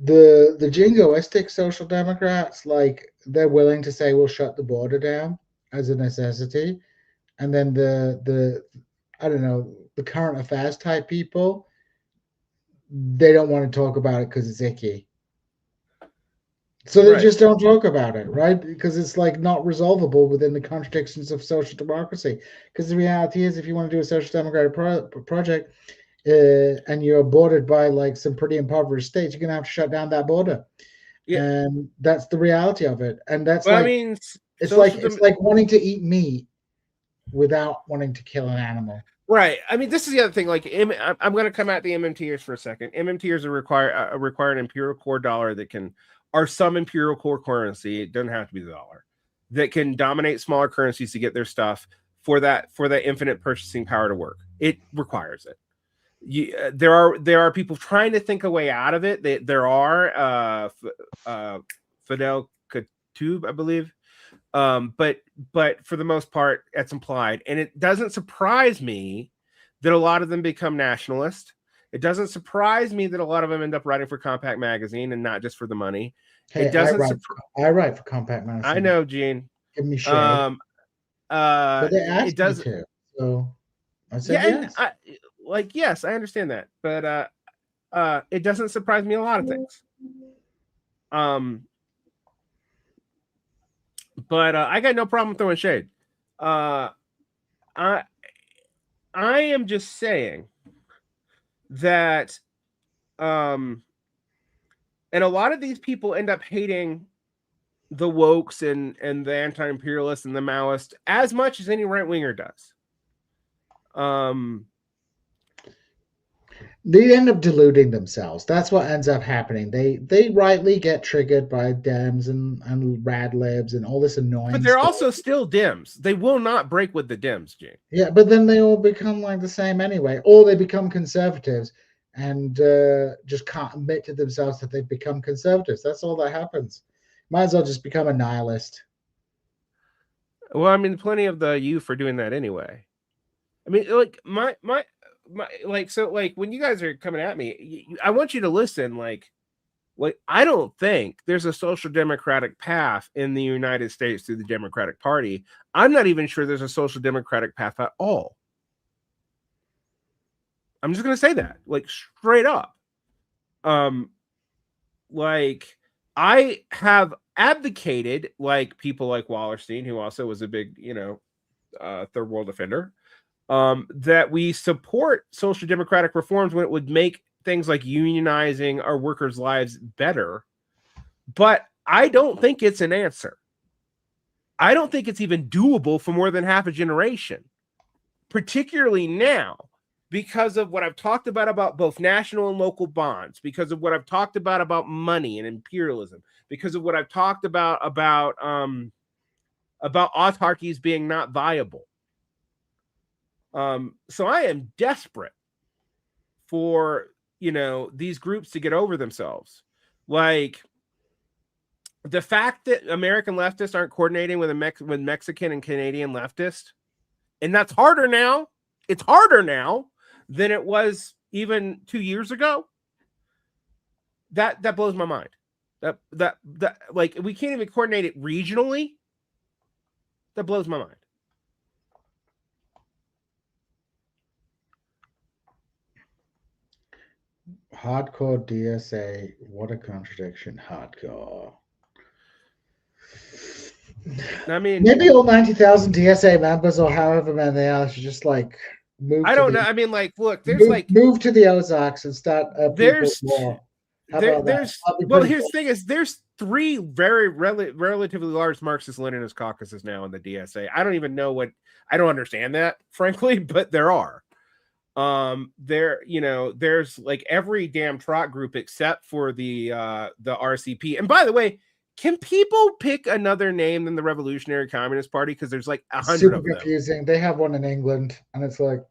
the jingoistic social democrats, like they're willing to say we'll shut the border down as a necessity, and then the I don't know, the current affairs type people, they don't want to talk about it because it's icky, so they just don't talk about it, right? Because it's like not resolvable within the contradictions of social democracy. Because the reality is, if you want to do a social democratic project and you're bordered by like some pretty impoverished states, you're gonna have to shut down that border. Yeah. And that's the reality of it. And that's it's like wanting to eat meat without wanting to kill an animal. Right. I mean, this is the other thing. Like, I'm going to come at the MMTers for a second. MMTers require an imperial core dollar that are some imperial core currency. It doesn't have to be the dollar that can dominate smaller currencies to get their stuff for that infinite purchasing power to work. It requires it. There are people trying to think a way out of it. There are Fidel Katoub, I believe. But for the most part, it's implied. And it doesn't surprise me that a lot of them become nationalist. It doesn't surprise me that a lot of them end up writing for Compact Magazine and not just for the money. Hey, I write for Compact Magazine. I know, Gene. Give me shit. But they asked me to, so I said yes. And yes, I understand that. But it doesn't surprise me a lot of things. But I got no problem throwing shade. I am just saying that and a lot of these people end up hating the wokes and the anti-imperialists and the Maoists as much as any right-winger does. They end up deluding themselves. That's what ends up happening. They rightly get triggered by Dems and rad libs and all this annoying But they're also still Dems. They will not break with the Dems, Jane. Yeah, but then they all become like the same anyway. Or they become conservatives and just can't admit to themselves that they've become conservatives. That's all that happens. Might as well just become a nihilist. Well, I mean, plenty of the youth are doing that anyway. I mean, like my like, so like when you guys are coming at me, I want you to listen. Like, Like, I don't think there's a social democratic path in the United States through the Democratic Party. I'm not even sure there's a social democratic path at all. I'm just going to say that, like, straight up. Like, I have advocated, like people like Wallerstein, who also was a big, third world offender, that we support social democratic reforms when it would make things like unionizing our workers' lives better. But I don't think it's an answer. I don't think it's even doable for more than half a generation, particularly now, because of what I've talked about both national and local bonds, because of what I've talked about money and imperialism, because of what I've talked about autarkies being not viable. So I am desperate for, these groups to get over themselves. Like, the fact that American leftists aren't coordinating with Mexican and Canadian leftists, and that's harder now. It's harder now than it was even 2 years ago. That blows my mind. That like, we can't even coordinate it regionally. That blows my mind. Hardcore DSA. What a contradiction. Hardcore. I mean, maybe all 90,000 DSA members or however many they are should just like move. I don't know. I mean, like, look, there's move to the Ozarks and start there's war. there's well, here's the thing is there's 3 very relatively large Marxist-Leninist caucuses now in the DSA. I don't even know I don't understand that, frankly, but there are. There's like every damn trot group except for the RCP. And by the way, can people pick another name than the Revolutionary Communist Party? Because there's like 100 of them. Confusing. They have one in England, and it's like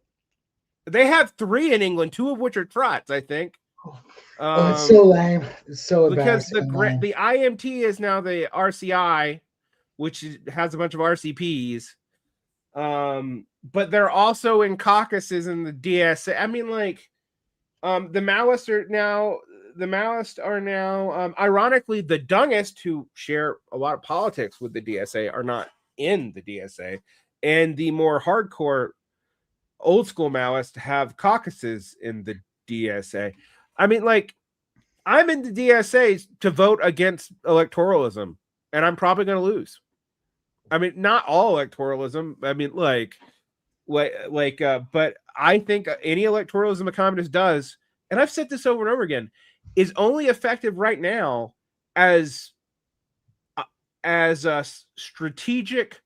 they have 3 in England, 2 of which are trots, I think. It's so lame. It's so because the IMT is now the RCI, which has a bunch of RCPs. But they're also in caucuses in the DSA. I mean, like, the Maoists are now, ironically, the Dungists, who share a lot of politics with the DSA, are not in the DSA, and the more hardcore old school Maoists have caucuses in the DSA. I mean, like, I'm in the DSA to vote against electoralism, and I'm probably going to lose. I mean, not all electoralism. I mean, but I think any electoralism a communist does, and I've said this over and over again, is only effective right now as a strategic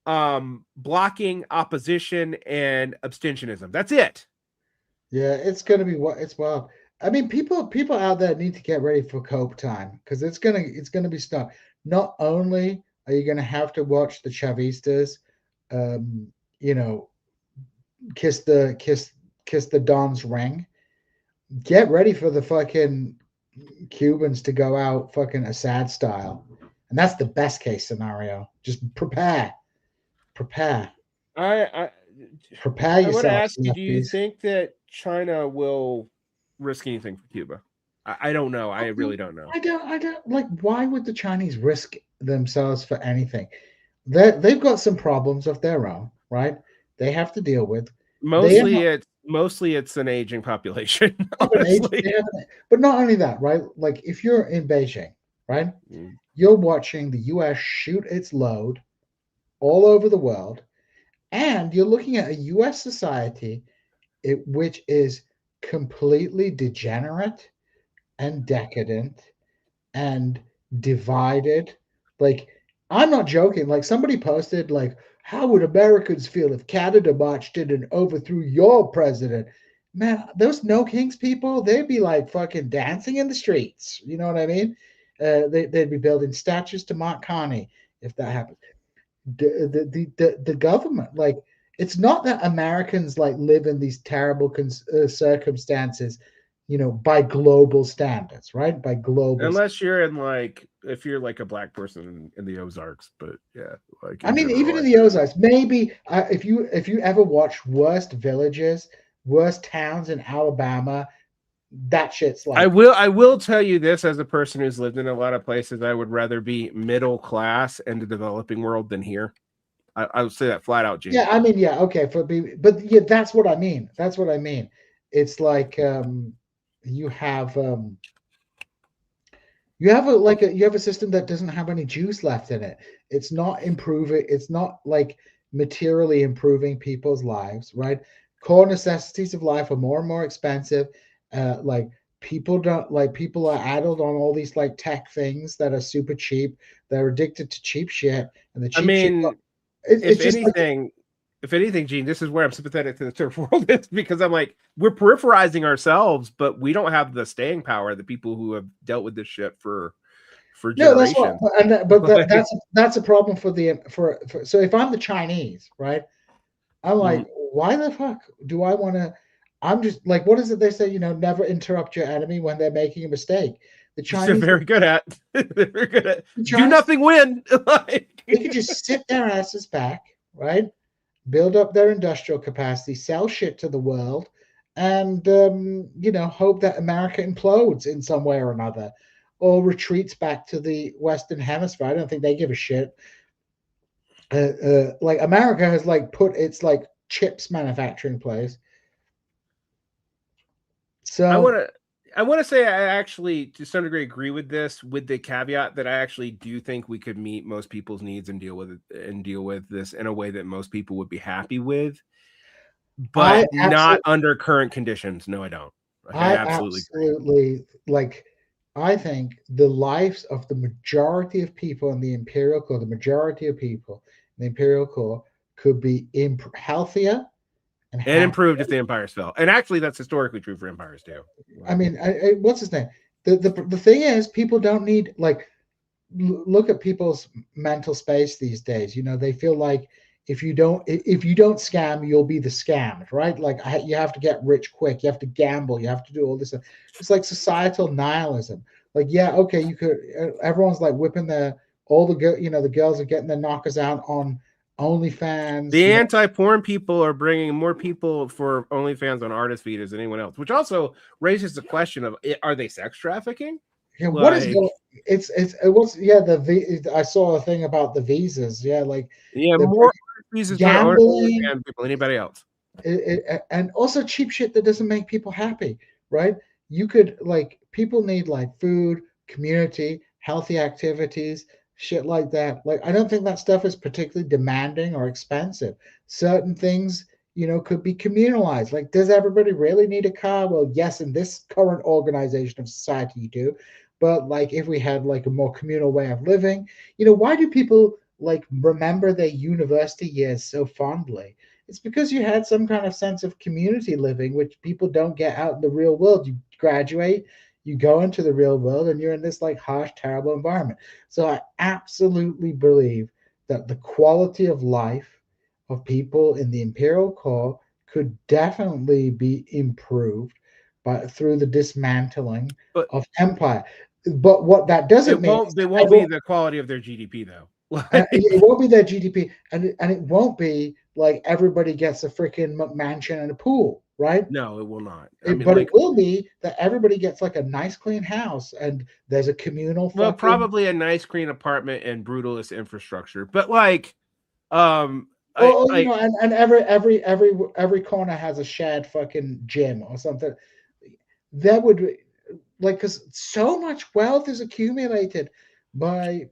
blocking opposition and abstentionism. That's it. Yeah, it's gonna be it's wild. I mean, people out there need to get ready for cope time because it's gonna be stuff. Not only are you gonna have to watch the Chavistas, kiss the Don's ring. Get ready for the fucking Cubans to go out fucking Assad style, and that's the best case scenario. Just prepare. I Prepare yourself. I would ask you: do you think that China will risk anything for Cuba? I don't know. I really don't know. I don't like. Why would the Chinese risk themselves for anything? They've got some problems of their own, right? They have to deal with. Mostly it's an aging population. But not only that, right? Like, if you're in Beijing, right, you're watching the U.S. shoot its load all over the world, and you're looking at a U.S. society which is completely degenerate and decadent and divided. Like, I'm not joking. Like, somebody posted, like, how would Americans feel if Canada marched in and overthrew your president? Man, those No Kings people, they'd be like fucking dancing in the streets. You know what I mean? They'd be building statues to Mark Carney if that happened. The government, like, it's not that Americans like live in these terrible circumstances, by global standards, right? By global, unless you're in, like, if you're like a black person in the Ozarks, but yeah, like, I mean, even in the Ozarks, maybe if you ever watch Worst Villages, Worst Towns in Alabama, that shit's I like, will tell you this as a person who's lived in a lot of places. I would rather be middle class in the developing world than here. I would say that flat out, Gene. yeah, I mean, yeah, okay, but yeah, that's what I mean. That's what I mean. It's like you have you have a system that doesn't have any juice left in it. It's not improving, it's not like materially improving people's lives, right? Core necessities of life are more and more expensive. Like people are addled on all these like tech things that are super cheap. They're addicted to cheap shit, and the I cheap shit, mean, if it's just like, anything, Gene, this is where I'm sympathetic to the third world is because I'm like, we're peripherizing ourselves, but we don't have the staying power of the people who have dealt with this shit for no, that's what, generations. but Like, that's a problem for so if I'm the Chinese, right? I'm like, mhm. why the fuck do I want to? I'm just like, what is it they say? Never interrupt your enemy when they're making a mistake. The Which they're Chinese, very good at. They're very good at the do Chinese, nothing, win. they could just sit their asses back, right? Build up their industrial capacity, sell shit to the world, and hope that America implodes in some way or another, or retreats back to the Western Hemisphere. I don't think they give a shit. Like America has like put its like chips manufacturing place. I want So to. I want to say I actually, to some degree, agree with this, with the caveat that I actually do think we could meet most people's needs and deal with it and deal with this in a way that most people would be happy with, I but not absolutely, under current conditions. No, I don't. Like I I absolutely agree. absolutely like. I think the lives of the majority of people in the Imperial Core, the majority of people in the Imperial Core, could be healthier and And happier. improved if the empires fell. And actually, that's historically true for empires too. I Like, mean, what's his name? The thing is, people don't need like look at people's mental space these days. They feel like if you don't scam, you'll be the scammed, right? Like you have to get rich quick, you have to gamble, you have to do all this stuff. It's like societal nihilism. Like, yeah, okay, you could. Everyone's like whipping their all the girls are getting their knockers out on OnlyFans. the anti-porn people are bringing more people for OnlyFans on artist feeders than anyone else, which also raises the question of are they sex trafficking? Yeah, what is Like, going? It was yeah. I saw a thing about the visas. Yeah, like yeah, they're more visas for gambling, OnlyFans people than anybody else. and also cheap shit that doesn't make people happy, right? You could like people need like food, community, healthy activities, shit like that. Like I don't think that stuff is particularly demanding or expensive. Certain things, could be communalized. Like, does everybody really need a car? Well, yes, in this current organization of society, you do. But like, if we had like a more communal way of living, why do people like remember their university years so fondly? It's because you had some kind of sense of community living, which people don't get out in the real world. You graduate, you go into the real world, and you're in this like harsh, terrible environment. So I absolutely believe that the quality of life of people in the Imperial Core could definitely be improved through the dismantling But of empire. But what that doesn't mean is it that won't be the quality of their GDP though. Like, it won't be their GDP, and it won't be like everybody gets a freaking mansion and a pool, right? no, it will not. I mean, But it like, will be that everybody gets like a nice clean house, and there's a communal well, fucking. probably a nice clean apartment and brutalist infrastructure. But like, I Or like and every corner has a shared fucking gym or something. That would like because so much wealth is accumulated by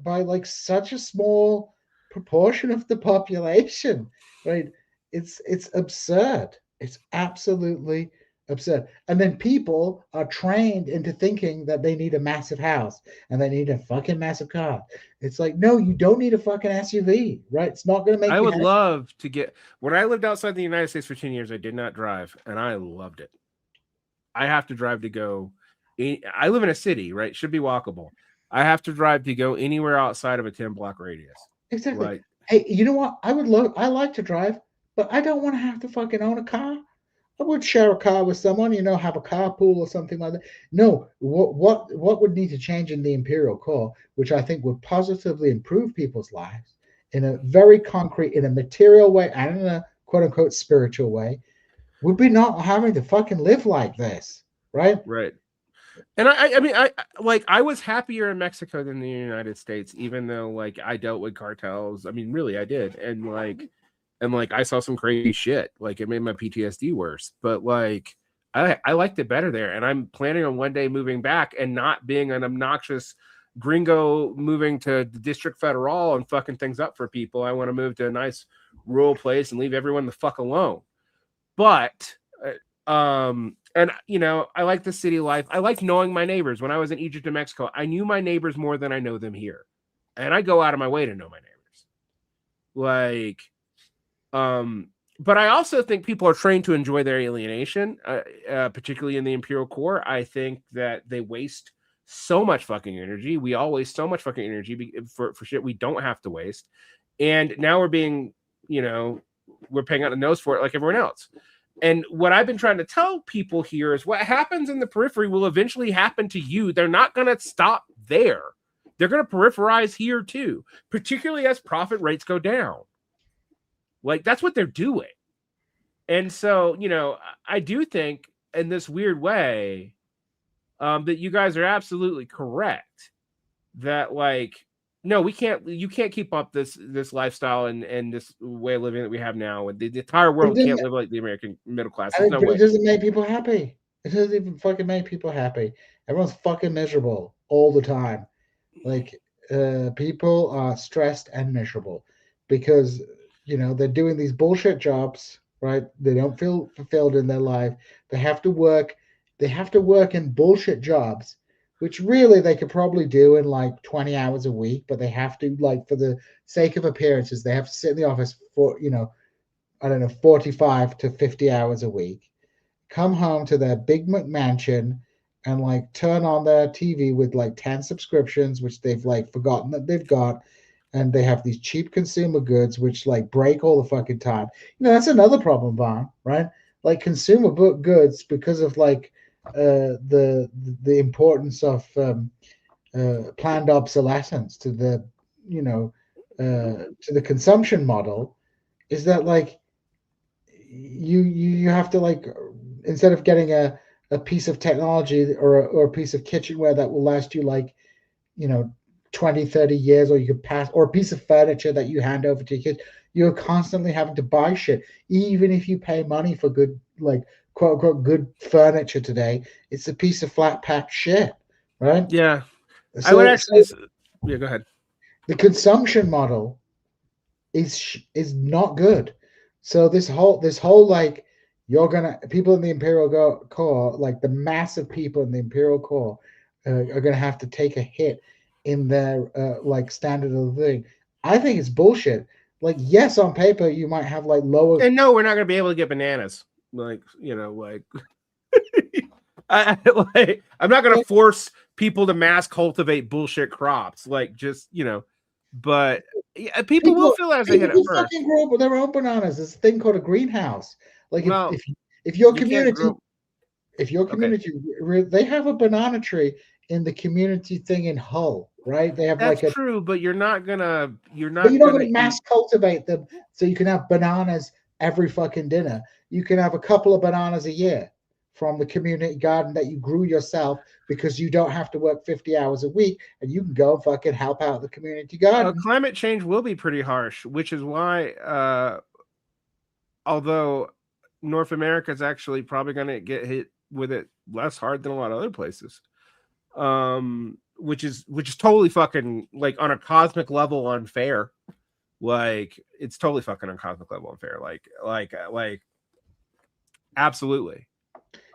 like such a small proportion of the population, right? It's absurd. It's absolutely absurd. And then people are trained into thinking that they need a massive house and they need a fucking massive car. It's like, no, you don't need a fucking SUV, right? It's not going to make I you would happy. love to get when I lived outside the United States for 10 years, I did not drive and I loved it. I have to drive to go. I live in a city, right? Should be walkable. I have to drive to go anywhere outside of a 10-block radius. Exactly. Like, Hey, you know what? I like to drive, but I don't want to have to fucking own a car. I would share a car with someone, have a carpool or something like that. No, what would need to change in the Imperial Core, which I think would positively improve people's lives in a very concrete, in a material way, and in a quote unquote spiritual way, would be not having to fucking live like this. right? Right. And I mean, I was happier in Mexico than the United States, even though like I dealt with cartels. I mean, really, I did, and like I saw some crazy shit. Like it made my PTSD worse. But like I liked it better there, and I'm planning on one day moving back and not being an obnoxious gringo moving to the District Federal and fucking things up for people. I want to move to a nice rural place and leave everyone the fuck alone. But and you know, I like the city life. I like knowing my neighbors. When I was in Egypt and Mexico, I knew my neighbors more than I know them here, and I go out of my way to know my neighbors. Like, but I also think people are trained to enjoy their alienation, particularly in the Imperial Core. I think that they waste so much fucking energy. We all waste so much fucking energy for shit we don't have to waste, and now we're being, you know, we're paying out the nose for it like everyone else. And what I've been trying to tell people here is what happens in the periphery will eventually happen to you. They're not going to stop there. They're going to peripherise here too, particularly as profit rates go down. Like that's what they're doing. And so, you know, I do think in this weird way that you guys are absolutely correct that like, no, you can't keep up this lifestyle and this way of living that we have now. And the entire world can't live like the American middle class. There's no way. It doesn't make people happy. It doesn't even fucking make people happy. Everyone's fucking miserable all the time. Like, people are stressed and miserable because, you know, they're doing these bullshit jobs, right? They don't feel fulfilled in their life. They have to work. They have to work in bullshit jobs, which really they could probably do in like 20 hours a week, but they have to, like, for the sake of appearances, they have to sit in the office for, you know, I don't know, 45 to 50 hours a week, come home to their big McMansion and like turn on their TV with like 10 subscriptions, which they've like forgotten that they've got. And they have these cheap consumer goods, which like break all the fucking time. You know, that's another problem, Vaughn, right? Like consumer book goods, because of like the importance of planned obsolescence to the, you know, to the consumption model, is that like you have to like, instead of getting a piece of technology or a piece of kitchenware that will last you like, you know, 20-30 years, or you could pass, or a piece of furniture that you hand over to your kids, you're constantly having to buy shit. Even if you pay money for good, like, quote unquote good furniture today, it's a piece of flat pack shit, right? Yeah. So, I would actually yeah, go ahead. the consumption model is not good. So this whole like, you're gonna, people in the Imperial Core, like the massive people in the Imperial Core, are gonna have to take a hit in their like standard of living. I think it's bullshit. Like, yes, on paper you might have like lower. And no, we're not going to be able to get bananas. Like, you know, like, I'm not going to force people to mass cultivate bullshit crops. Like, just, you know, but yeah, people will feel as they hit it first. Fucking grow up with their own bananas. There's a thing called a greenhouse. Like, well, if your you community, okay. they have a banana tree in the community thing in Hull, right? They have That's like true, but you're not gonna mass cultivate them so you can have bananas every fucking dinner. You can have a couple of bananas a year from the community garden that you grew yourself, because you don't have to work 50 hours a week, and you can go and fucking help out the community garden. Climate change will be pretty harsh, which is why although North America is actually probably going to get hit with it less hard than a lot of other places, which is totally fucking, like, on a cosmic level unfair. Like, it's totally fucking on a cosmic level unfair. Like absolutely.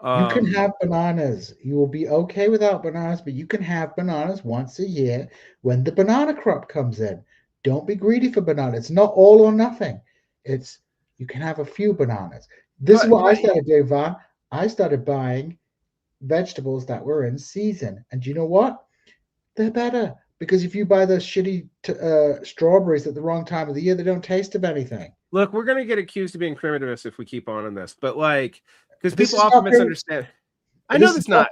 You can have bananas. You will be okay without bananas, but you can have bananas once a year when the banana crop comes in. Don't be greedy for bananas. It's not all or nothing. It's, you can have a few bananas. This is what I started doing, Van. I started buying vegetables that were in season. And do you know what? They're better. Because if you buy those shitty strawberries at the wrong time of the year, they don't taste of anything. Look, we're going to get accused of being primitivist if we keep on this. But, like, because people often misunderstand. I know it's not.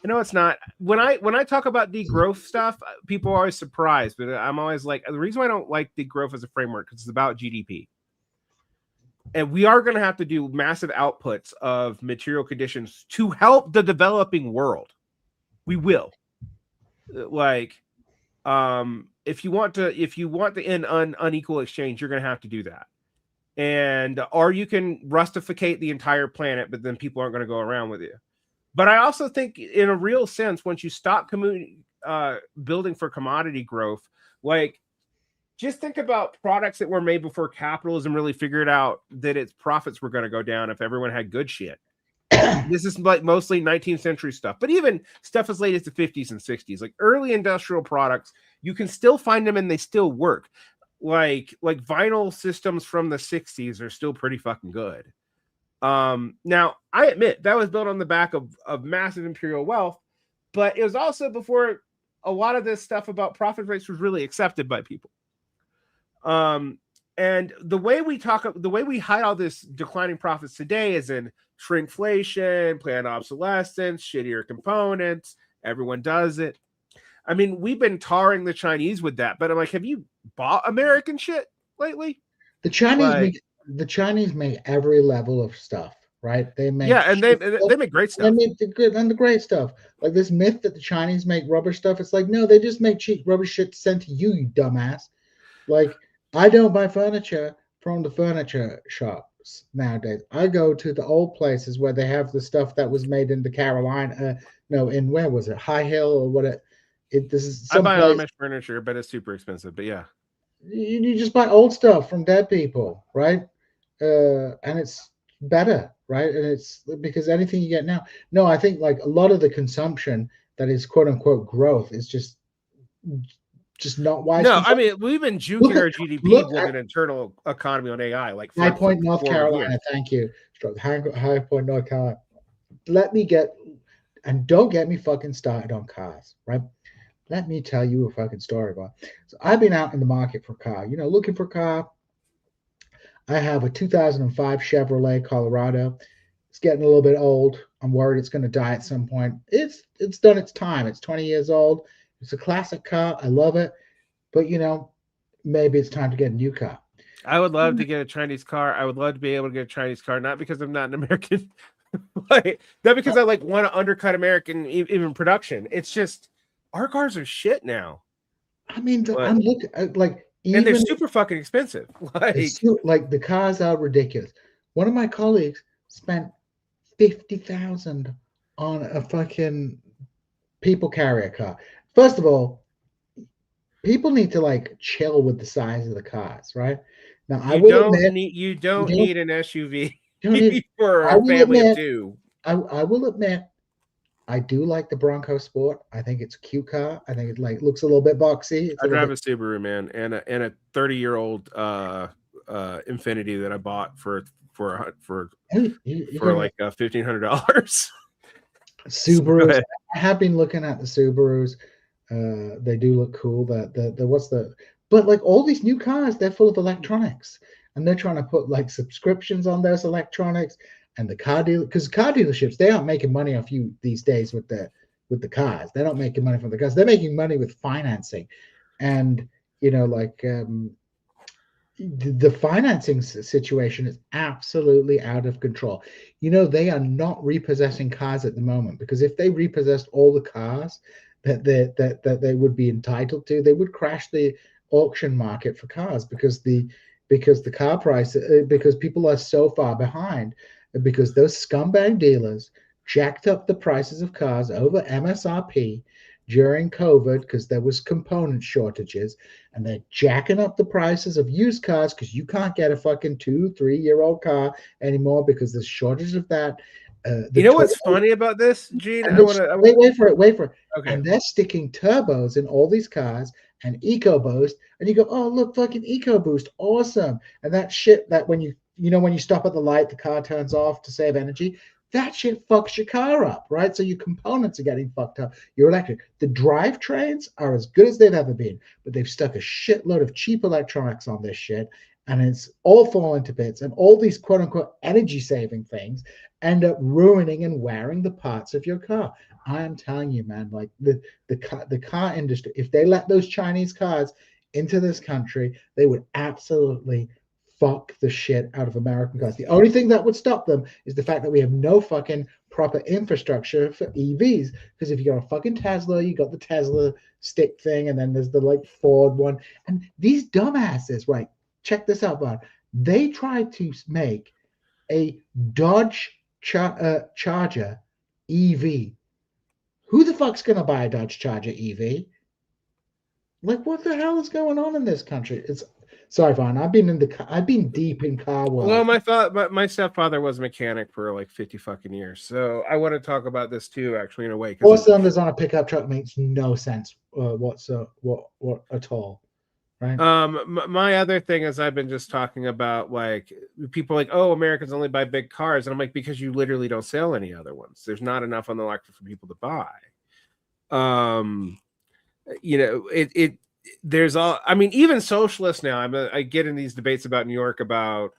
I know it's not. When I talk about degrowth stuff, people are always surprised. But I'm always like, the reason why I don't like degrowth as a framework, because it's about GDP. And we are going to have to do massive outputs of material conditions to help the developing world. We will. Like, if you want to end unequal exchange, you're going to have to do that. And or you can rustificate the entire planet, but then people aren't going to go around with you. But I also think, in a real sense, once you stop building for commodity growth, like, just think about products that were made before capitalism really figured out that its profits were going to go down if everyone had good shit. This is like mostly 19th century stuff, but even stuff as late as the 50s and 60s, like early industrial products, you can still find them and they still work. Like vinyl systems from the 60s are still pretty fucking good. Now, I admit that was built on the back of massive imperial wealth, but it was also before a lot of this stuff about profit rates was really accepted by people. And the way we hide all this declining profits today is in shrinkflation, planned obsolescence, shittier components. Everyone does it. I mean, we've been tarring the Chinese with that, but I'm like, have you bought American shit lately? The Chinese make every level of stuff, right? They make and they make great stuff. They make the great stuff. Like this myth that the Chinese make rubber stuff. It's like, no, they just make cheap rubber shit sent to you, you dumbass. Like, I don't buy furniture from the furniture shops nowadays. I go to the old places where they have the stuff that was made in the Carolina. No, in where was it? High Hill or what? This is I buy Amish furniture, but it's super expensive. But yeah, you just buy old stuff from dead people, right? And it's better, right? And it's because anything you get now. No, I think like a lot of the consumption that is quote unquote growth is just not wise. No, I mean, we've been juking our GDP with an internal economy on AI, like High Point, North Carolina. Thank you. High Point, North Carolina. And don't get me fucking started on cars, right? Let me tell you a fucking story about. So I've been out in the market for a car, looking for a car. I have a 2005 Chevrolet Colorado. It's getting a little bit old. I'm worried it's going to die at some point. It's done its time. It's 20 years old. It's a classic car. I love it. But, maybe it's time to get a new car. I would love to get a Chinese car. I would love to be able to get a Chinese car, not because I'm not an American, not because I want to undercut American even production. It's just our cars are shit now. I mean, I'm looking at and they're super fucking expensive. Like the cars are ridiculous. One of my colleagues spent $50,000 on a fucking people carrier car. First of all, people need to chill with the size of the cars, right? Now, you don't need an SUV for a family of two. I will admit, I do like the Bronco Sport. I think it's a cute car. I think it looks a little bit boxy. I drive a Subaru, man, and a 30-year-old Infinity that I bought for like $1,500. Subarus. I have been looking at the Subarus. They do look cool. But all these new cars, they're full of electronics, and they're trying to put subscriptions on those electronics. And the car dealerships, they aren't making money off you these days with the cars. They're not making money from the cars. They're making money with financing, and the financing situation is absolutely out of control. They are not repossessing cars at the moment, because if they repossessed all the cars that they would be entitled to, they would crash the auction market for cars, because the car price, because people are so far behind, because those scumbag dealers jacked up the prices of cars over MSRP during COVID, because there was component shortages, and they're jacking up the prices of used cars because you can't get a fucking 2-3-year-old car anymore because there's shortage of that. What's funny about this, Gene? Wait for it. Okay. And they're sticking turbos in all these cars and EcoBoost, and you go, oh look, fucking EcoBoost, awesome. And that shit that when you stop at the light, the car turns off to save energy. That shit fucks your car up, right? So your components are getting fucked up. Your electric, the drivetrains are as good as they've ever been, but they've stuck a shitload of cheap electronics on this shit, and it's all falling to bits. And all these quote unquote energy saving things end up ruining and wearing the parts of your car. I am telling you, man, the car industry, if they let those Chinese cars into this country, they would absolutely fuck the shit out of American cars. The only thing that would stop them is the fact that we have no fucking proper infrastructure for EVs. Because if you got a fucking Tesla, you got the Tesla stick thing, and then there's the like Ford one. And these dumbasses, right? Check this out, bud. They tried to make a Dodge Charger EV. Who the fuck's gonna buy a Dodge Charger EV? Like, what the hell is going on in this country? It's sorry, Vaughn. I've been deep in car world. Well, my stepfather was a mechanic for like 50 fucking years, so I want to talk about this too, actually, in a way. Four cylinders on a pickup truck makes no sense what at all, right? My other thing is I've been just talking about like people like, oh, Americans only buy big cars, and I'm like, because you literally don't sell any other ones. There's not enough on the market for people to buy. You know, there's all, I mean, even socialists now, I get in these debates about New York about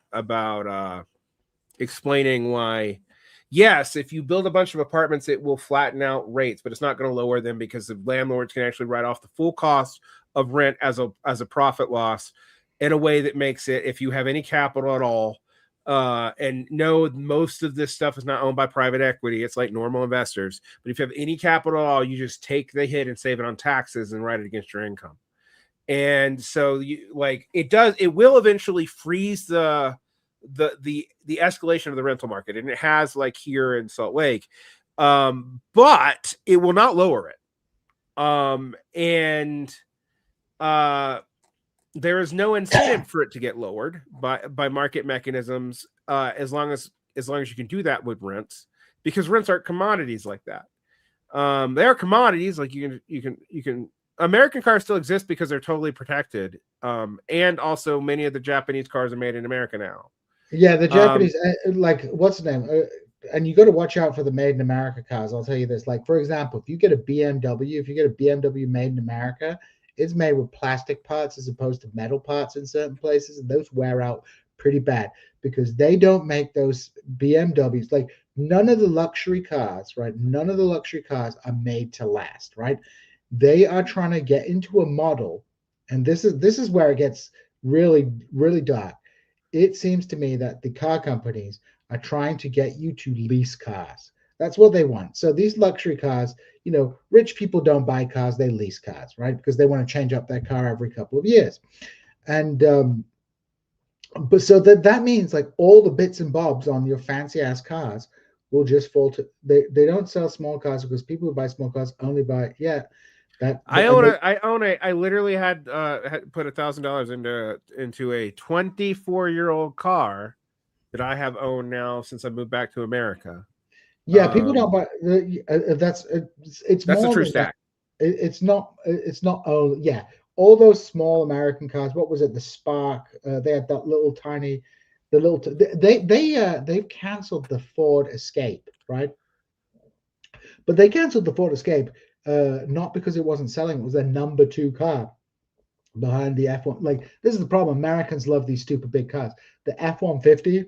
explaining why, yes, if you build a bunch of apartments, it will flatten out rates, but it's not going to lower them because the landlords can actually write off the full cost of rent as a profit loss in a way that makes it, if you have any capital at all, and no, most of this stuff is not owned by private equity. It's like normal investors. But if you have any capital at all, you just take the hit and save it on taxes and write it against your income. And so it will eventually freeze the escalation of the rental market. And it has, like here in Salt Lake. But it will not lower it. There is no incentive for it to get lowered by market mechanisms, as long as you can do that with rents, because rents aren't commodities like that. They are commodities, like you can. American cars still exist because they're totally protected, and also many of the Japanese cars are made in America now. Yeah, the Japanese, like what's the name? And you got to watch out for the made in America cars. I'll tell you this. Like, for example, if you get a BMW made in America, it's made with plastic parts as opposed to metal parts in certain places, and those wear out pretty bad because they don't make those BMWs. Like, none of the luxury cars, right? None of the luxury cars are made to last, right? They are trying to get into a model, and this is where it gets really, really dark. It seems to me that the car companies are trying to get you to lease cars. That's what they want. So these luxury cars, rich people don't buy cars, they lease cars, right? Because they want to change up their car every couple of years. And but so that means like all the bits and bobs on your fancy ass cars will just fall to they don't sell small cars because people who buy small cars only buy I literally had put $1,000 into a 24-year-old car that I have owned now since I moved back to America. Yeah, people don't buy. It's that's more a true than stack. It's not. Oh, yeah. All those small American cars. What was it? The Spark. They had that little tiny. They've canceled the Ford Escape, right? But they canceled the Ford Escape not because it wasn't selling. It was their number 2 car behind the F1. Like, this is the problem. Americans love these stupid big cars. The F-150.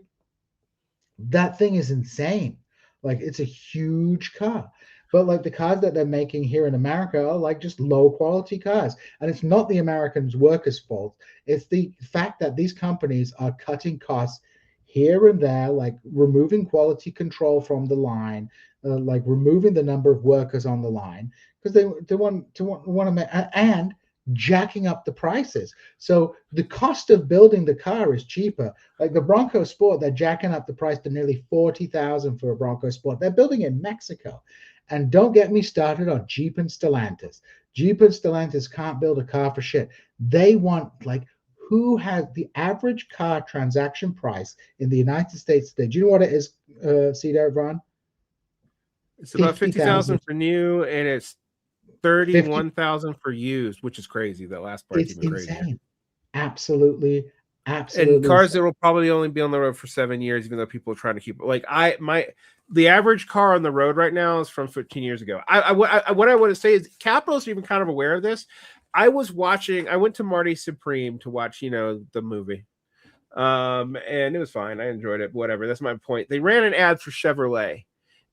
That thing is insane. Like, it's a huge car. But like the cars that they're making here in America are like just low quality cars. And it's not the Americans' workers' fault. It's the fact that these companies are cutting costs here and there, like removing quality control from the line, like removing the number of workers on the line, because they want to make, and jacking up the prices. So the cost of building the car is cheaper. Like the Bronco Sport, they're jacking up the price to nearly $40,000 for a Bronco Sport. They're building in Mexico. And don't get me started on Jeep and Stellantis. Jeep and Stellantis can't build a car for shit. They want, like, who has the average car transaction price in the United States today? Do you know what it is, Cedar, Ron? It's about 50,000 for new, and it's 31,000 for used, which is crazy. That last part's even crazier. Insane. Absolutely. And cars that will probably only be on the road for 7 years, even though people are trying to keep it. Like the average car on the road right now is from 15 years ago. What I want to say is capitalists are even kind of aware of this. I went to Marty Supreme to watch, the movie. And it was fine. I enjoyed it. Whatever. That's my point. They ran an ad for Chevrolet.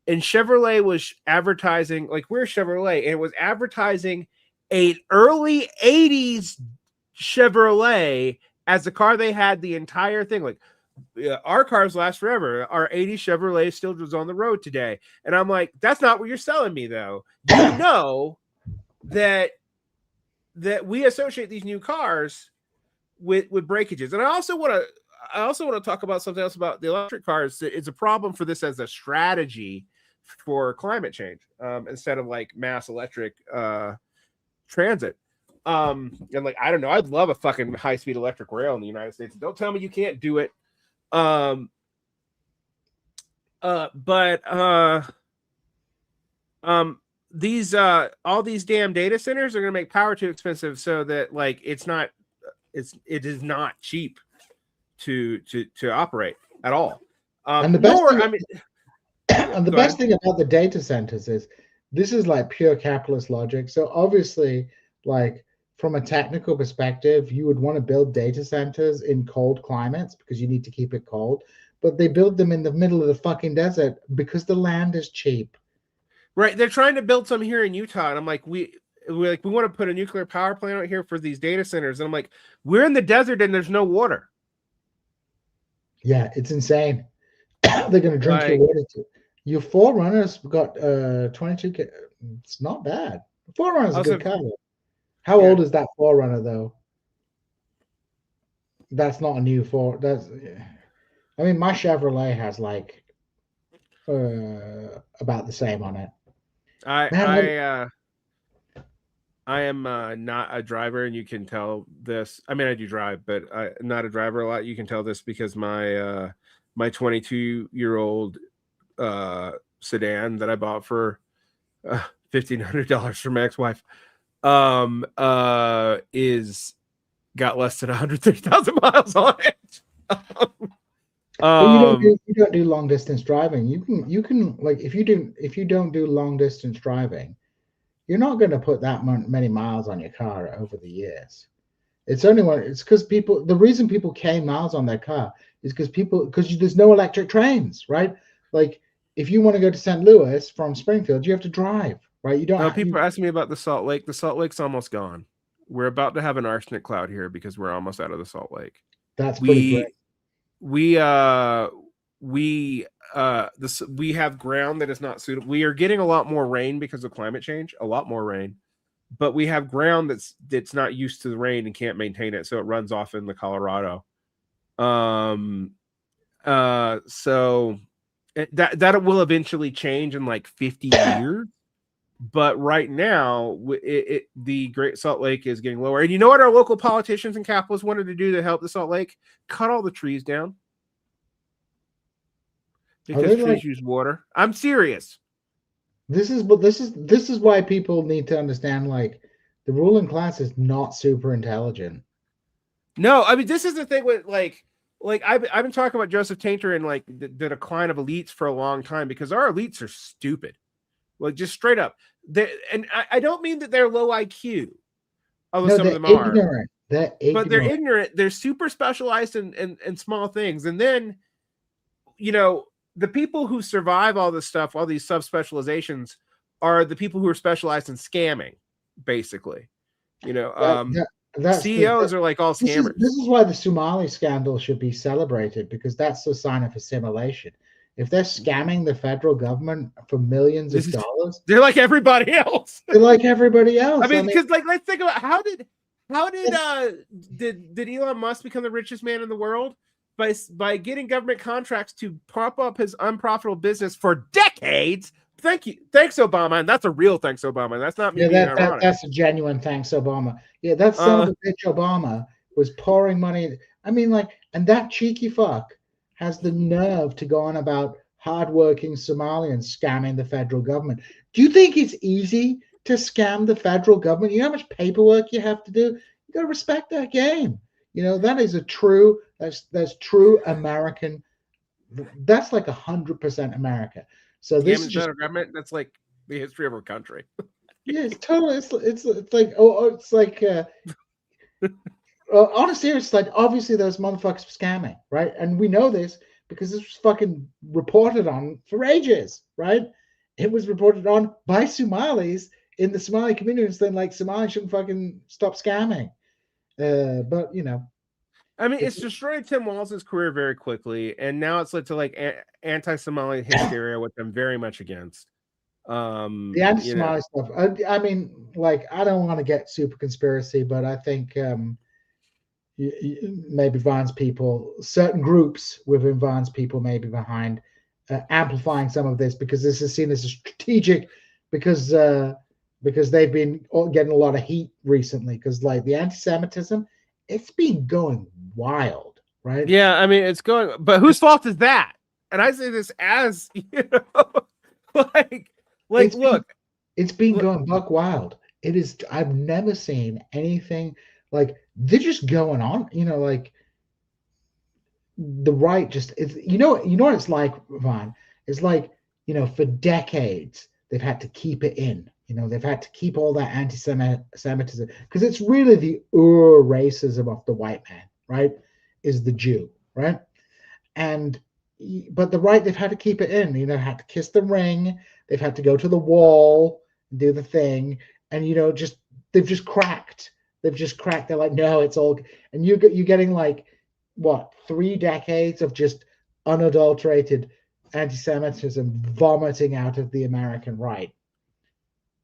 And Chevrolet was advertising, like, we're Chevrolet, and it was advertising an early 80s Chevrolet as the car they had the entire thing. Like, our cars last forever. Our 80 Chevrolet still was on the road today. And I'm like, that's not what you're selling me, though. You know that we associate these new cars with breakages. And I also want to talk about something else about the electric cars. It's a problem for this as a strategy for climate change, instead of like mass electric transit. And like, I don't know, I'd love a fucking high-speed electric rail in the United States. Don't tell me you can't do it. These all these damn data centers are going to make power too expensive, so that like it is not cheap to operate at all. And the best thing, and the best thing about the data centers is this is like pure capitalist logic. So obviously, like from a technical perspective, you would want to build data centers in cold climates because you need to keep it cold. But they build them in the middle of the fucking desert because the land is cheap. Right. They're trying to build some here in Utah. And I'm like, we want to put a nuclear power plant out here for these data centers. And I'm like, we're in the desert and there's no water. Yeah, it's insane. They're going to drink your water too. Your Forerunners got 22. It's not bad. Forerunner's a good car. How old is that Forerunner though? That's not a new Ford. I mean, my Chevrolet has like about the same on it. I am not a driver, and you can tell this. I mean, I do drive, but I'm not a driver a lot. You can tell this because my 22-year-old sedan that I bought for $1,500 from my ex-wife is got less than 130,000 miles on it. Well, you don't do long distance driving. You can like if you don't do long distance driving, you're not going to put that many miles on your car over the years. It's because the reason people gain miles on their car is because there's no electric trains, right? Like if you want to go to St. Louis from Springfield, you have to drive, right? You don't. People are asking me about the Salt Lake. The Salt Lake's almost gone. We're about to have an arsenic cloud here because we're almost out of the Salt Lake. That's pretty great. We have ground that is not suitable. We are getting a lot more rain because of climate change, a lot more rain, but we have ground that's not used to the rain and can't maintain it, so it runs off in the Colorado. So that will eventually change in like 50 years. But right now, the Great Salt Lake is getting lower. And you know what our local politicians and capitalists wanted to do to help the Salt Lake? Cut all the trees down. Because trees use water. I'm serious. This is why people need to understand, like, the ruling class is not super intelligent. No, I mean, this is the thing with like I've been talking about Joseph Tainter and like the decline of elites for a long time because our elites are stupid. Like, just straight up. And I don't mean that they're low IQ, although some of them are. They're ignorant. But they're ignorant. They're super specialized in small things. And then, the people who survive all this stuff, all these subspecializations, are the people who are specialized in scamming, basically. CEOs are like all scammers. This is why the Somali scandal should be celebrated, because that's a sign of assimilation. If they're scamming the federal government for millions of dollars, they're like everybody else. They're like everybody else. I mean, because let's think about how did Elon Musk become the richest man in the world? By getting government contracts to prop up his unprofitable business for decades. Thank you. Thanks, Obama. And that's a real thanks, Obama. That's not me being ironic. That's a genuine thanks, Obama. Yeah, that son of a bitch Obama was pouring money. I mean, like, and that cheeky fuck has the nerve to go on about hardworking Somalians scamming the federal government. Do you think it's easy to scam the federal government? You know how much paperwork you have to do? You got to respect that game. That is that's true American. That's like 100% America. So this is just government. That's like the history of our country. Yeah, it's totally. It's like it's like. Honestly, it's like obviously those motherfuckers were scamming, right? And we know this because this was fucking reported on for ages, right? It was reported on by Somalis in the Somali community, saying like Somalis shouldn't fucking stop scamming. But I mean, it's destroyed Tim Walz's career very quickly, and now it's led to like anti-Somali hysteria, which I'm very much against. The You know, anti-Somali stuff. I mean, like, I don't want to get super conspiracy, but I think maybe Vine's people, certain groups within Vine's people, may be behind amplifying some of this because this is seen as a strategic, because they've been getting a lot of heat recently because like the anti-Semitism, it's been going wild, right? yeah, I mean, it's going, but whose fault is that? And I say this as like, It's been, look, it's been going buck wild. It is. I've never seen anything like they're just going on. Like the right just it's you know what it's like, Vaughn. It's like, for decades they've had to keep it in. They've had to keep all that anti-Semitism because it's really the racism of the white man, right? Is the Jew, right? And but the right, they've had to keep it in. Had to kiss the ring. They've had to go to the wall and do the thing, and just they've just cracked. They've just cracked. They're like, no, it's all. And you're getting like what, 3 decades of just unadulterated anti-Semitism vomiting out of the American right.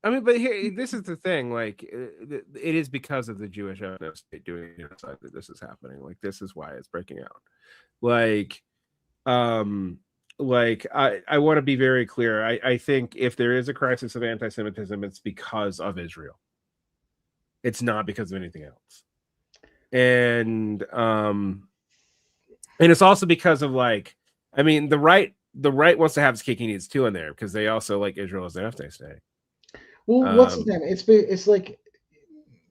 I mean, but here, this is the thing. Like, it is because of the Jewish ethno state doing genocide that this is happening. Like, this is why it's breaking out. Like, I want to be very clear. I think if there is a crisis of anti-Semitism, it's because of Israel. It's not because of anything else. And it's also because of like, I mean, the right wants to have its cake and eat its too in there because they also like Israel as an ethno state. Well, what's his name? It's like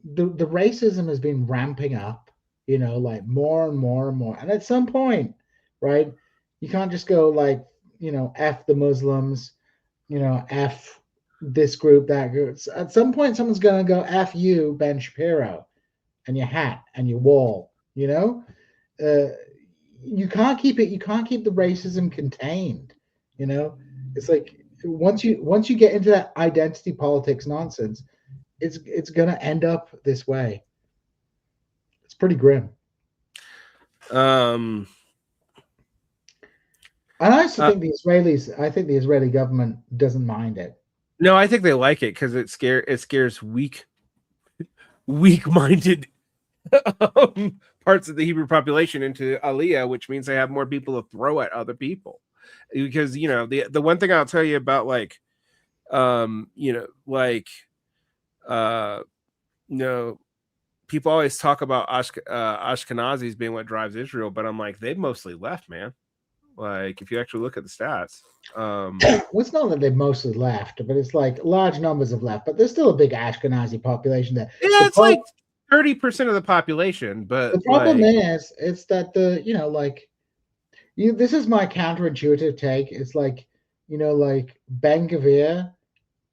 the racism has been ramping up, like more and more and more. And at some point, right, you can't just go like, F the Muslims, F this group, that group. At some point, someone's gonna go F you, Ben Shapiro, and your hat and your wall. You can't keep it. You can't keep the racism contained. It's like once you get into that identity politics nonsense, it's gonna end up this way. It's pretty grim. And I also think I think the Israeli government doesn't mind it. No, I think they like it because it scares weak-minded parts of the Hebrew population into Aliyah, which means they have more people to throw at other people. Because the one thing I'll tell you about like, people always talk about Ashkenazis being what drives Israel, but I'm like, they've mostly left, man. Like, if you actually look at the stats, well, it's not that they've mostly left, but it's like large numbers have left. But there's still a big Ashkenazi population there. Yeah, it's like 30% of the population. But the problem is, it's that this is my counterintuitive take. It's like, like Ben Gvir